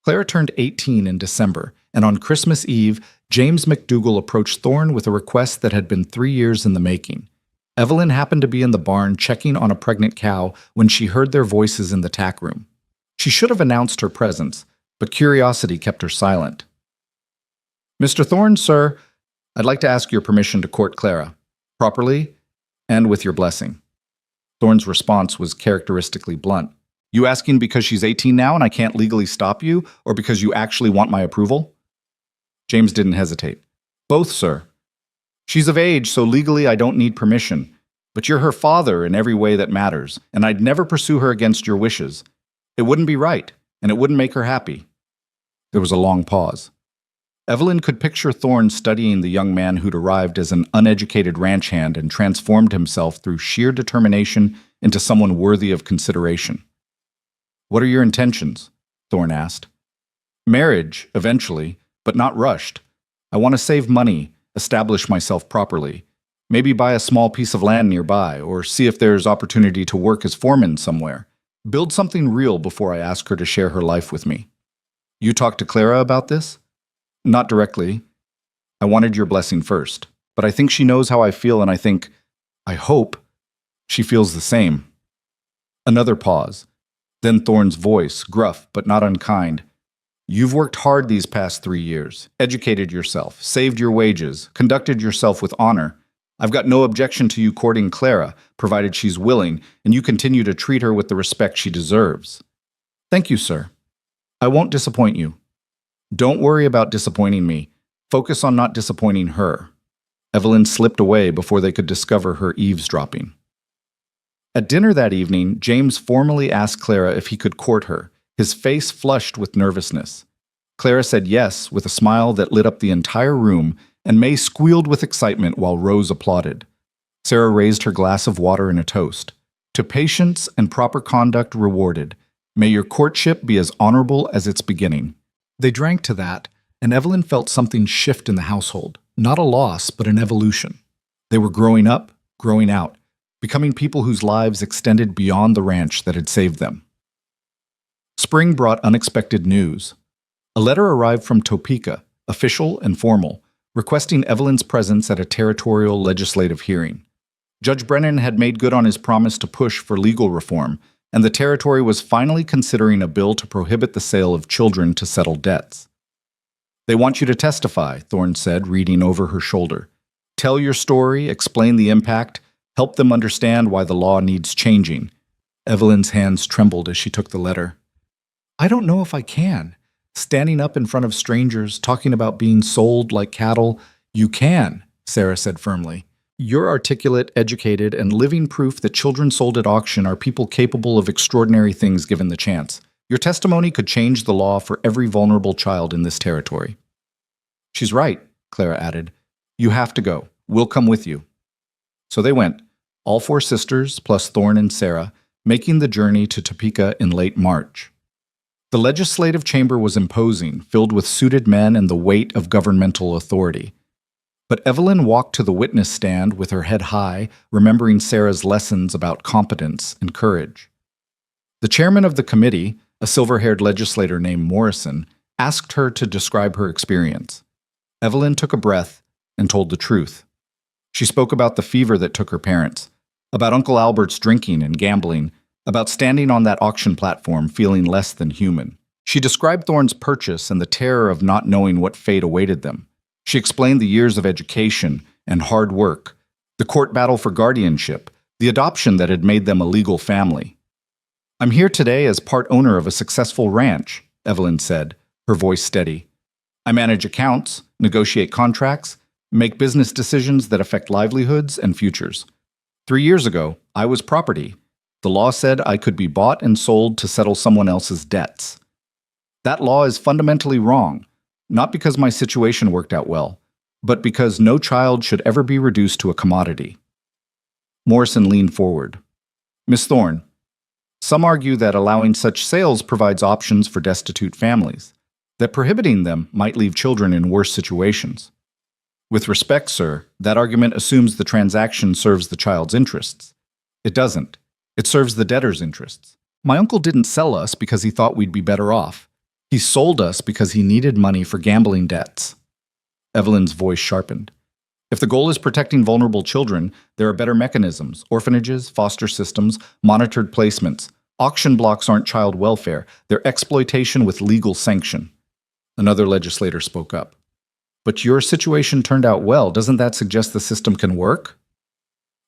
Clara turned 18 in December, and on Christmas Eve, James McDougall approached Thorne with a request that had been 3 years in the making. Evelyn happened to be in the barn checking on a pregnant cow when she heard their voices in the tack room. She should have announced her presence, but curiosity kept her silent. "Mr. Thorne, sir, I'd like to ask your permission to court Clara, properly and with your blessing." Thorne's response was characteristically blunt. "You asking because she's 18 now and I can't legally stop you, or because you actually want my approval?" James didn't hesitate. "Both, sir. She's of age, so legally I don't need permission. But you're her father in every way that matters, and I'd never pursue her against your wishes. It wouldn't be right, and it wouldn't make her happy." There was a long pause. Evelyn could picture Thorne studying the young man who'd arrived as an uneducated ranch hand and transformed himself through sheer determination into someone worthy of consideration. "What are your intentions?" Thorne asked. "Marriage, eventually, but not rushed. I want to save money, establish myself properly, maybe buy a small piece of land nearby, or see if there's opportunity to work as foreman somewhere. Build something real before I ask her to share her life with me." "You talked to Clara about this?" "Not directly. I wanted your blessing first, but I think she knows how I feel, and I hope, she feels the same." Another pause. Then Thorne's voice, gruff but not unkind. "You've worked hard these past 3 years, educated yourself, saved your wages, conducted yourself with honor. I've got no objection to you courting Clara, provided she's willing, and you continue to treat her with the respect she deserves." "Thank you, sir. I won't disappoint you." "Don't worry about disappointing me. Focus on not disappointing her." Evelyn slipped away before they could discover her eavesdropping. At dinner that evening, James formally asked Clara if he could court her, his face flushed with nervousness. Clara said yes with a smile that lit up the entire room, and May squealed with excitement while Rose applauded. Sarah raised her glass of water in a toast. "To patience and proper conduct rewarded. May your courtship be as honorable as its beginning." They drank to that, and Evelyn felt something shift in the household. Not a loss, but an evolution. They were growing up, growing out, becoming people whose lives extended beyond the ranch that had saved them. Spring brought unexpected news. A letter arrived from Topeka, official and formal, requesting Evelyn's presence at a territorial legislative hearing. Judge Brennan had made good on his promise to push for legal reform, and the territory was finally considering a bill to prohibit the sale of children to settle debts. "They want you to testify," Thorne said, reading over her shoulder. "Tell your story, explain the impact, help them understand why the law needs changing." Evelyn's hands trembled as she took the letter. "I don't know if I can. Standing up in front of strangers, talking about being sold like cattle." "You can," Sarah said firmly. "You're articulate, educated, and living proof that children sold at auction are people capable of extraordinary things given the chance. Your testimony could change the law for every vulnerable child in this territory." "She's right," Clara added. "You have to go. We'll come with you." So they went, all 4 sisters plus Thorne and Sarah, making the journey to Topeka in late March. The legislative chamber was imposing, filled with suited men and the weight of governmental authority. But Evelyn walked to the witness stand with her head high, remembering Sarah's lessons about competence and courage. The chairman of the committee, a silver-haired legislator named Morrison, asked her to describe her experience. Evelyn took a breath and told the truth. She spoke about the fever that took her parents, about Uncle Albert's drinking and gambling, about standing on that auction platform feeling less than human. She described Thorne's purchase and the terror of not knowing what fate awaited them. She explained the years of education and hard work, the court battle for guardianship, the adoption that had made them a legal family. "I'm here today as part owner of a successful ranch," Evelyn said, her voice steady. "I manage accounts, negotiate contracts, make business decisions that affect livelihoods and futures. 3 years ago, I was property. The law said I could be bought and sold to settle someone else's debts. That law is fundamentally wrong, not because my situation worked out well, but because no child should ever be reduced to a commodity." Morrison leaned forward. "Miss Thorne, some argue that allowing such sales provides options for destitute families, that prohibiting them might leave children in worse situations. With respect, sir, that argument assumes the transaction serves the child's interests. It doesn't. It serves the debtor's interests. My uncle didn't sell us because he thought we'd be better off. He sold us because he needed money for gambling debts." Evelyn's voice sharpened. "If the goal is protecting vulnerable children, there are better mechanisms: orphanages, foster systems, monitored placements. Auction blocks aren't child welfare. They're exploitation with legal sanction." Another legislator spoke up. "But your situation turned out well. Doesn't that suggest the system can work?"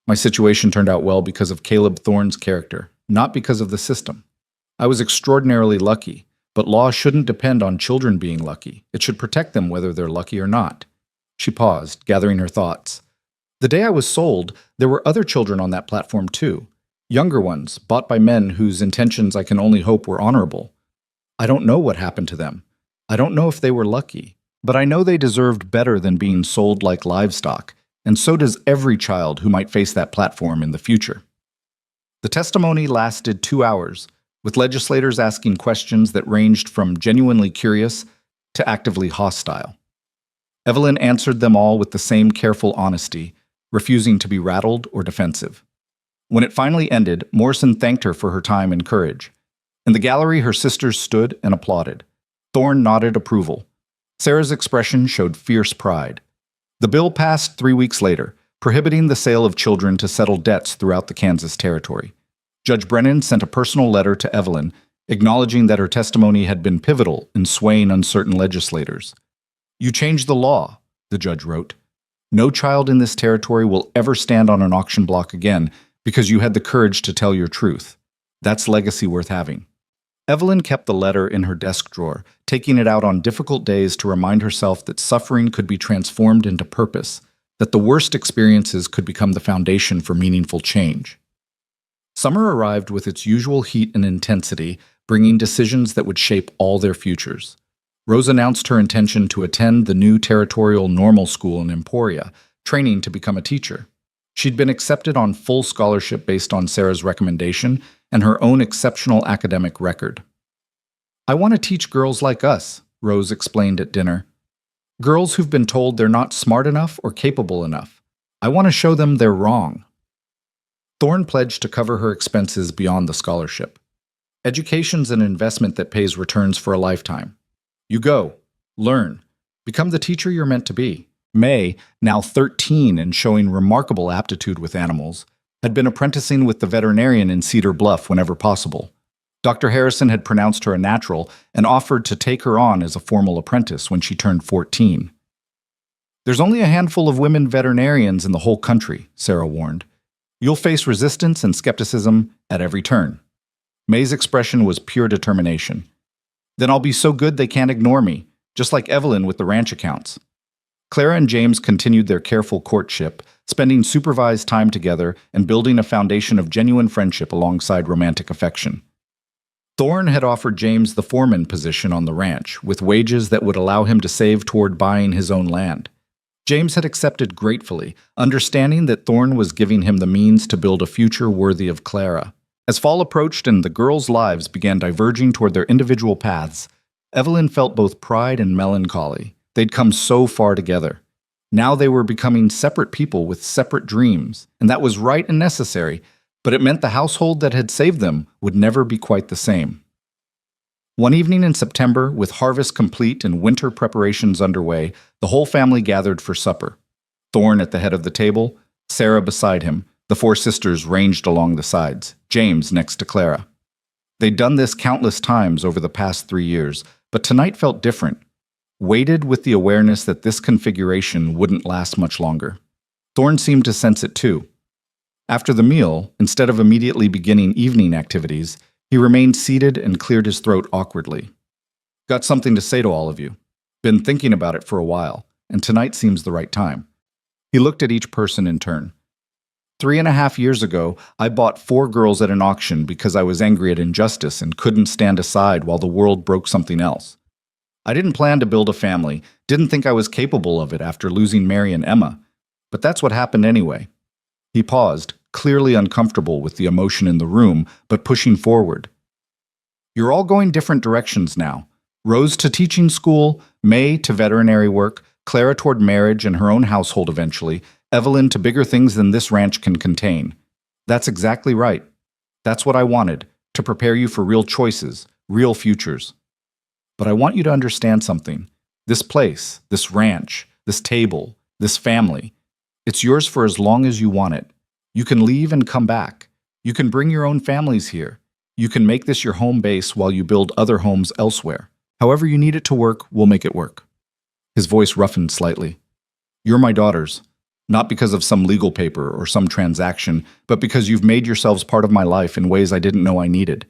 "My situation turned out well because of Caleb Thorne's character, not because of the system. I was extraordinarily lucky, but law shouldn't depend on children being lucky. It should protect them whether they're lucky or not." She paused, gathering her thoughts. The day I was sold, there were other children on that platform too. Younger ones, bought by men whose intentions I can only hope were honorable. I don't know what happened to them. I don't know if they were lucky. But I know they deserved better than being sold like livestock, and so does every child who might face that platform in the future. The testimony lasted 2 hours, with legislators asking questions that ranged from genuinely curious to actively hostile. Evelyn answered them all with the same careful honesty, refusing to be rattled or defensive. When it finally ended, Morrison thanked her for her time and courage. In the gallery, her sisters stood and applauded. Thorne nodded approval. Sarah's expression showed fierce pride. The bill passed 3 weeks later, prohibiting the sale of children to settle debts throughout the Kansas territory. Judge Brennan sent a personal letter to Evelyn, acknowledging that her testimony had been pivotal in swaying uncertain legislators. "You changed the law," the judge wrote. "No child in this territory will ever stand on an auction block again because you had the courage to tell your truth. That's legacy worth having." Evelyn kept the letter in her desk drawer, taking it out on difficult days to remind herself that suffering could be transformed into purpose, that the worst experiences could become the foundation for meaningful change. Summer arrived with its usual heat and intensity, bringing decisions that would shape all their futures. Rose announced her intention to attend the new territorial normal school in Emporia, training to become a teacher. She'd been accepted on full scholarship based on Sarah's recommendation and her own exceptional academic record. "I want to teach girls like us," Rose explained at dinner. "Girls who've been told they're not smart enough or capable enough. I want to show them they're wrong." Thorne pledged to cover her expenses beyond the scholarship. "Education's an investment that pays returns for a lifetime. You go, learn, become the teacher you're meant to be." May, now 13 and showing remarkable aptitude with animals, had been apprenticing with the veterinarian in Cedar Bluff whenever possible. Dr. Harrison had pronounced her a natural and offered to take her on as a formal apprentice when she turned 14. "There's only a handful of women veterinarians in the whole country," Sarah warned. "You'll face resistance and skepticism at every turn." May's expression was pure determination. "Then I'll be so good they can't ignore me, just like Evelyn with the ranch accounts." Clara and James continued their careful courtship, spending supervised time together and building a foundation of genuine friendship alongside romantic affection. Thorne had offered James the foreman position on the ranch, with wages that would allow him to save toward buying his own land. James had accepted gratefully, understanding that Thorne was giving him the means to build a future worthy of Clara. As fall approached and the girls' lives began diverging toward their individual paths, Evelyn felt both pride and melancholy. They'd come so far together. Now they were becoming separate people with separate dreams, and that was right and necessary, but it meant the household that had saved them would never be quite the same. One evening in September, with harvest complete and winter preparations underway, the whole family gathered for supper. Thorne at the head of the table, Sarah beside him, the 4 sisters ranged along the sides, James next to Clara. They'd done this countless times over the past 3 years, but tonight felt different, weighted with the awareness that this configuration wouldn't last much longer. Thorne seemed to sense it too. After the meal, instead of immediately beginning evening activities, he remained seated and cleared his throat awkwardly. "Got something to say to all of you. Been thinking about it for a while, and tonight seems the right time." He looked at each person in turn. 3.5 years ago, I bought 4 girls at an auction because I was angry at injustice and couldn't stand aside while the world broke something else. I didn't plan to build a family, didn't think I was capable of it after losing Mary and Emma, but that's what happened anyway. He paused, clearly uncomfortable with the emotion in the room, but pushing forward. "You're all going different directions now. Rose to teaching school, May to veterinary work, Clara toward marriage and her own household eventually, Evelyn to bigger things than this ranch can contain. That's exactly right. That's what I wanted, to prepare you for real choices, real futures. But I want you to understand something. This place, this ranch, this table, this family, it's yours for as long as you want it. You can leave and come back. You can bring your own families here. You can make this your home base while you build other homes elsewhere. However you need it to work, we'll make it work." His voice roughened slightly. "You're my daughters, not because of some legal paper or some transaction, but because you've made yourselves part of my life in ways I didn't know I needed.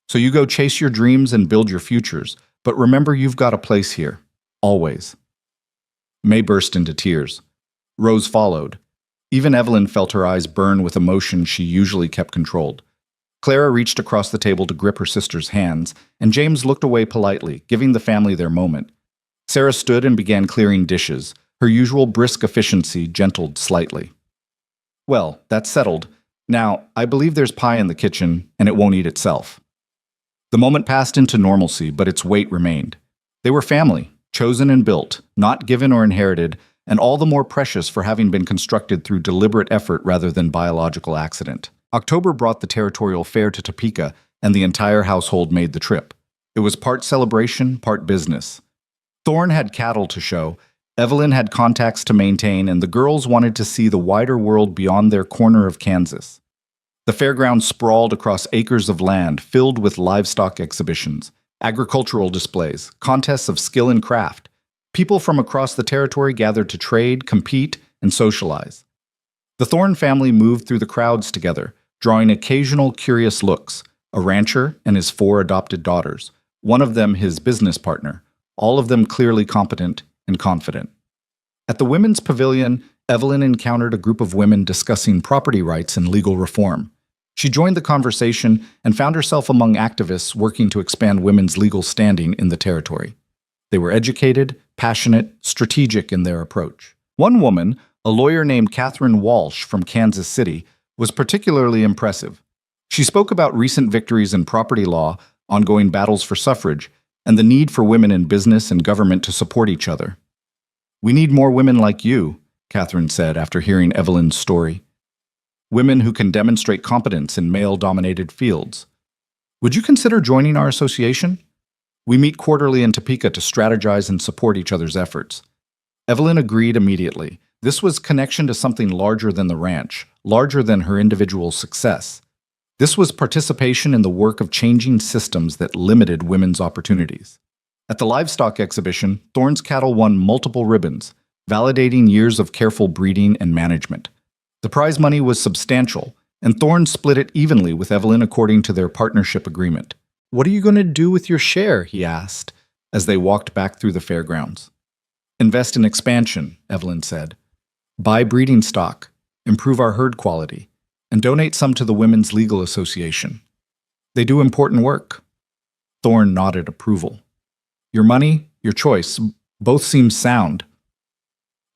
So you go chase your dreams and build your futures. But remember, you've got a place here. Always." May burst into tears. Rose followed. Even Evelyn felt her eyes burn with emotion she usually kept controlled. Clara reached across the table to grip her sister's hands, and James looked away politely, giving the family their moment. Sarah stood and began clearing dishes. Her usual brisk efficiency gentled slightly. "Well, that's settled. Now, I believe there's pie in the kitchen, and it won't eat itself." The moment passed into normalcy, but its weight remained. They were family, chosen and built, not given or inherited, and all the more precious for having been constructed through deliberate effort rather than biological accident. October brought the territorial fair to Topeka, and the entire household made the trip. It was part celebration, part business. Thorne had cattle to show, Evelyn had contacts to maintain, and the girls wanted to see the wider world beyond their corner of Kansas. The fairground sprawled across acres of land filled with livestock exhibitions, agricultural displays, contests of skill and craft. People from across the territory gathered to trade, compete, and socialize. The Thorne family moved through the crowds together, drawing occasional curious looks, a rancher and his 4 adopted daughters, one of them his business partner, all of them clearly competent and confident. At the women's pavilion, Evelyn encountered a group of women discussing property rights and legal reform. She joined the conversation and found herself among activists working to expand women's legal standing in the territory. They were educated, passionate, strategic in their approach. One woman, a lawyer named Catherine Walsh from Kansas City, was particularly impressive. She spoke about recent victories in property law, ongoing battles for suffrage, and the need for women in business and government to support each other. "We need more women like you," Catherine said after hearing Evelyn's story. "Women who can demonstrate competence in male-dominated fields. Would you consider joining our association? We meet quarterly in Topeka to strategize and support each other's efforts." Evelyn agreed immediately. This was connection to something larger than the ranch, larger than her individual success. This was participation in the work of changing systems that limited women's opportunities. At the livestock exhibition, Thorne's cattle won multiple ribbons, validating years of careful breeding and management. The prize money was substantial, and Thorne split it evenly with Evelyn according to their partnership agreement. "What are you going to do with your share?" he asked, as they walked back through the fairgrounds. "Invest in expansion," Evelyn said. "Buy breeding stock, improve our herd quality, and donate some to the Women's Legal Association. They do important work." Thorne nodded approval. "Your money, your choice, both seem sound."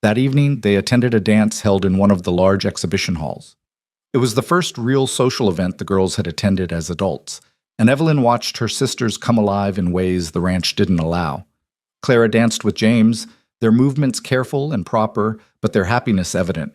That evening, they attended a dance held in one of the large exhibition halls. It was the first real social event the girls had attended as adults, and Evelyn watched her sisters come alive in ways the ranch didn't allow. Clara danced with James, their movements careful and proper, but their happiness evident.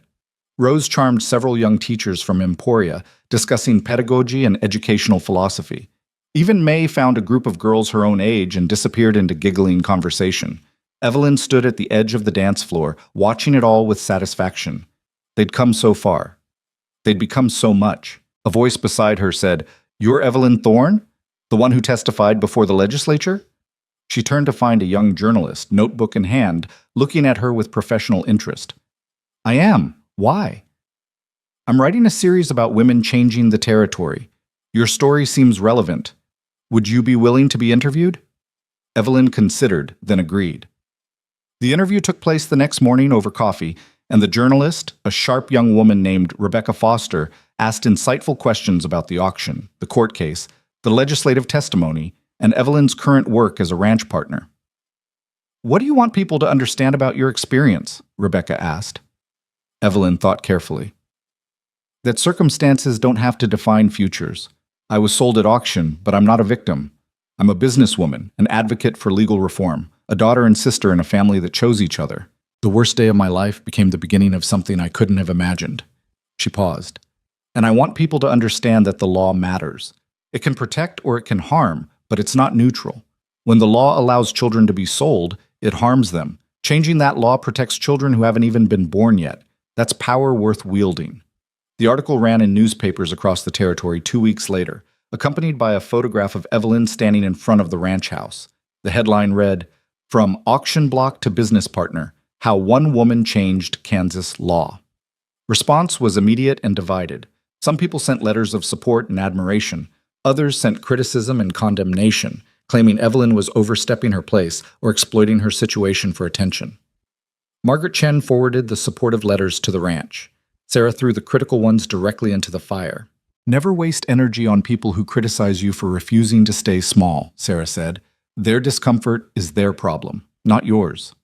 Rose charmed several young teachers from Emporia, discussing pedagogy and educational philosophy. Even May found a group of girls her own age and disappeared into giggling conversation. Evelyn stood at the edge of the dance floor, watching it all with satisfaction. They'd come so far. They'd become so much. A voice beside her said, "You're Evelyn Thorne? The one who testified before the legislature?" She turned to find a young journalist, notebook in hand, looking at her with professional interest. "I am. Why?" "I'm writing a series about women changing the territory. Your story seems relevant. Would you be willing to be interviewed?" Evelyn considered, then agreed. The interview took place the next morning over coffee, and the journalist, a sharp young woman named Rebecca Foster, asked insightful questions about the auction, the court case, the legislative testimony, and Evelyn's current work as a ranch partner. "What do you want people to understand about your experience?" Rebecca asked. Evelyn thought carefully. "That circumstances don't have to define futures. I was sold at auction, but I'm not a victim. I'm a businesswoman, an advocate for legal reform, a daughter and sister in a family that chose each other. The worst day of my life became the beginning of something I couldn't have imagined." She paused. "And I want people to understand that the law matters. It can protect or it can harm, but it's not neutral. When the law allows children to be sold, it harms them. Changing that law protects children who haven't even been born yet. That's power worth wielding." The article ran in newspapers across the territory 2 weeks later, accompanied by a photograph of Evelyn standing in front of the ranch house. The headline read, "From Auction Block to Business Partner, How One Woman Changed Kansas Law." Response was immediate and divided. Some people sent letters of support and admiration. Others sent criticism and condemnation, claiming Evelyn was overstepping her place or exploiting her situation for attention. Margaret Chen forwarded the supportive letters to the ranch. Sarah threw the critical ones directly into the fire. Never waste energy on people who criticize you for refusing to stay small, Sarah said. Their discomfort is their problem, not yours.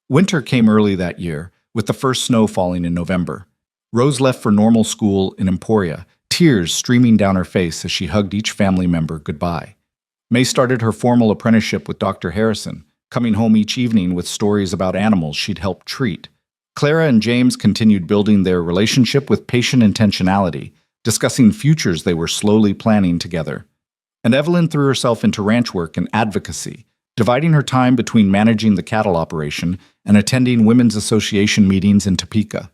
Winter came early that year, with the first snow falling in November. Rose left for normal school in Emporia, tears streaming down her face as she hugged each family member goodbye. May started her formal apprenticeship with Dr. Harrison, coming home each evening with stories about animals she'd helped treat. Clara and James continued building their relationship with patient intentionality, discussing futures they were slowly planning together. And Evelyn threw herself into ranch work and advocacy, dividing her time between managing the cattle operation and attending women's association meetings in Topeka.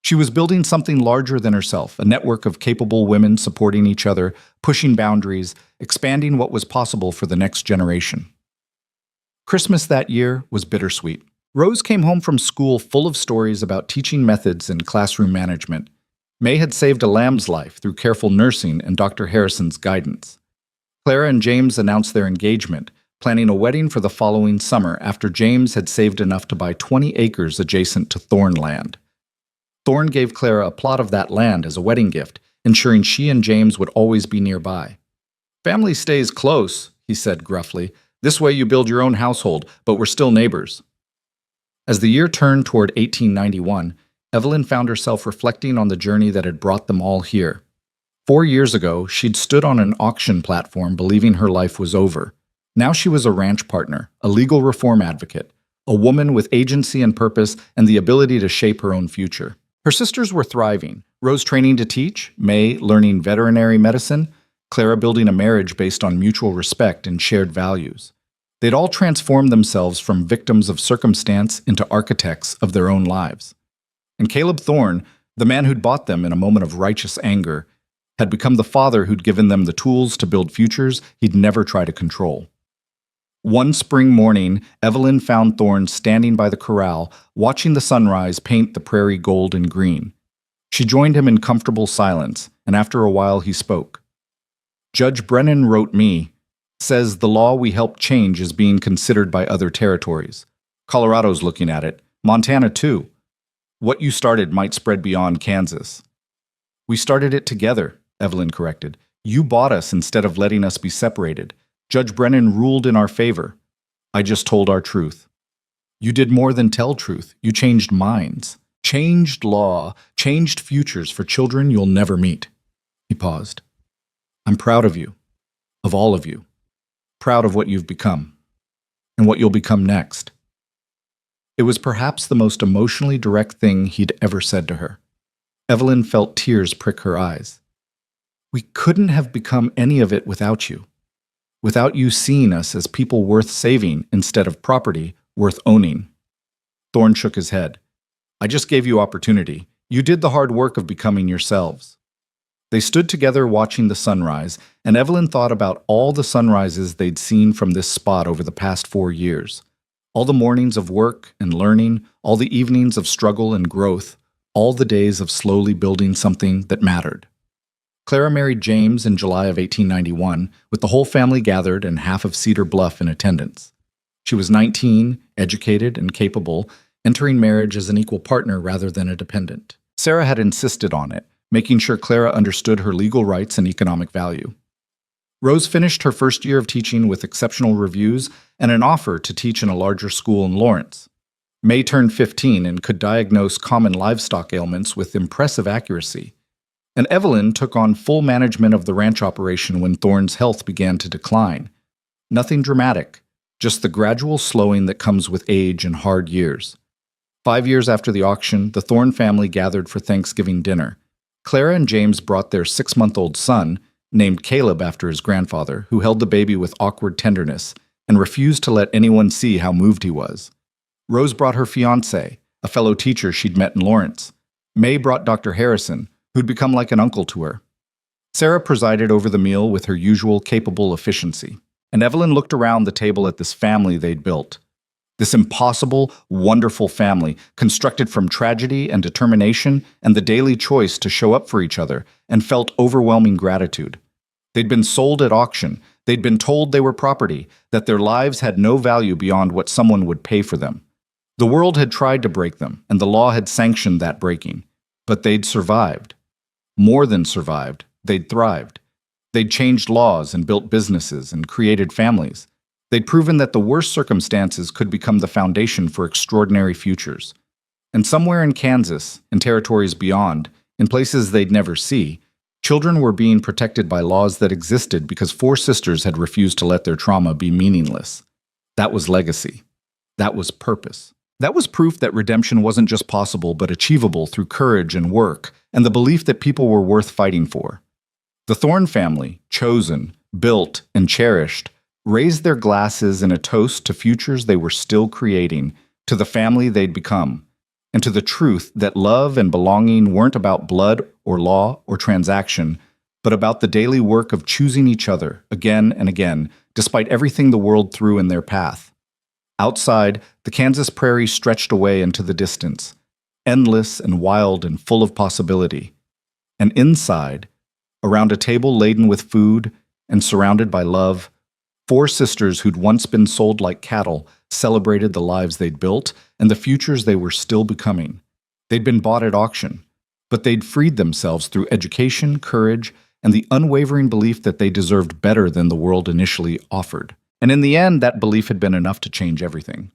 She was building something larger than herself, a network of capable women supporting each other, pushing boundaries, expanding what was possible for the next generation. Christmas that year was bittersweet. Rose came home from school full of stories about teaching methods and classroom management. May had saved a lamb's life through careful nursing and Dr. Harrison's guidance. Clara and James announced their engagement, planning a wedding for the following summer after James had saved enough to buy 20 acres adjacent to Thorn land. Thorn gave Clara a plot of that land as a wedding gift, ensuring she and James would always be nearby. "Family stays close," he said gruffly. "This way you build your own household, but we're still neighbors." As the year turned toward 1891, Evelyn found herself reflecting on the journey that had brought them all here. 4 years ago, she'd stood on an auction platform believing her life was over. Now she was a ranch partner, a legal reform advocate, a woman with agency and purpose and the ability to shape her own future. Her sisters were thriving, Rose training to teach, May learning veterinary medicine, Clara building a marriage based on mutual respect and shared values. They'd all transformed themselves from victims of circumstance into architects of their own lives. And Caleb Thorne, the man who'd bought them in a moment of righteous anger, had become the father who'd given them the tools to build futures he'd never try to control. One spring morning, Evelyn found Thorne standing by the corral, watching the sunrise paint the prairie gold and green. She joined him in comfortable silence, and after a while he spoke. "Judge Brennan wrote me, says the law we helped change is being considered by other territories. Colorado's looking at it, Montana too. What you started might spread beyond Kansas." "We started it together," Evelyn corrected. "You bought us instead of letting us be separated. Judge Brennan ruled in our favor. I just told our truth." "You did more than tell truth. You changed minds, changed law, changed futures for children you'll never meet." He paused. "I'm proud of you, of all of you. Proud of what you've become, and what you'll become next." It was perhaps the most emotionally direct thing he'd ever said to her. Evelyn felt tears prick her eyes. "We couldn't have become any of it without you. Without you seeing us as people worth saving instead of property worth owning." Thorne shook his head. "I just gave you opportunity. You did the hard work of becoming yourselves." They stood together watching the sunrise, and Evelyn thought about all the sunrises they'd seen from this spot over the past 4 years. All the mornings of work and learning, all the evenings of struggle and growth, all the days of slowly building something that mattered. Clara married James in July of 1891, with the whole family gathered and half of Cedar Bluff in attendance. She was 19, educated, and capable, entering marriage as an equal partner rather than a dependent. Sarah had insisted on it, making sure Clara understood her legal rights and economic value. Rose finished her first year of teaching with exceptional reviews and an offer to teach in a larger school in Lawrence. May turned 15 and could diagnose common livestock ailments with impressive accuracy. And Evelyn took on full management of the ranch operation when Thorne's health began to decline. Nothing dramatic, just the gradual slowing that comes with age and hard years. 5 years after the auction, the Thorne family gathered for Thanksgiving dinner. Clara and James brought their 6-month-old son, named Caleb after his grandfather, who held the baby with awkward tenderness and refused to let anyone see how moved he was. Rose brought her fiancé, a fellow teacher she'd met in Lawrence. May brought Dr. Harrison, who'd become like an uncle to her. Sarah presided over the meal with her usual capable efficiency, and Evelyn looked around the table at this family they'd built. This impossible, wonderful family, constructed from tragedy and determination and the daily choice to show up for each other, and felt overwhelming gratitude. They'd been sold at auction, they'd been told they were property, that their lives had no value beyond what someone would pay for them. The world had tried to break them, and the law had sanctioned that breaking. But they'd survived. More than survived, they'd thrived. They'd changed laws and built businesses and created families. They'd proven that the worst circumstances could become the foundation for extraordinary futures. And somewhere in Kansas, in territories beyond, in places they'd never see, children were being protected by laws that existed because four sisters had refused to let their trauma be meaningless. That was legacy. That was purpose. That was proof that redemption wasn't just possible but achievable through courage and work, and the belief that people were worth fighting for. The Thorne family, chosen, built, and cherished, raised their glasses in a toast to futures they were still creating, to the family they'd become, and to the truth that love and belonging weren't about blood or law or transaction, but about the daily work of choosing each other again and again, despite everything the world threw in their path. Outside, the Kansas prairie stretched away into the distance, endless and wild and full of possibility. And inside, around a table laden with food and surrounded by love, four sisters who'd once been sold like cattle celebrated the lives they'd built and the futures they were still becoming. They'd been bought at auction, but they'd freed themselves through education, courage, and the unwavering belief that they deserved better than the world initially offered. And in the end, that belief had been enough to change everything.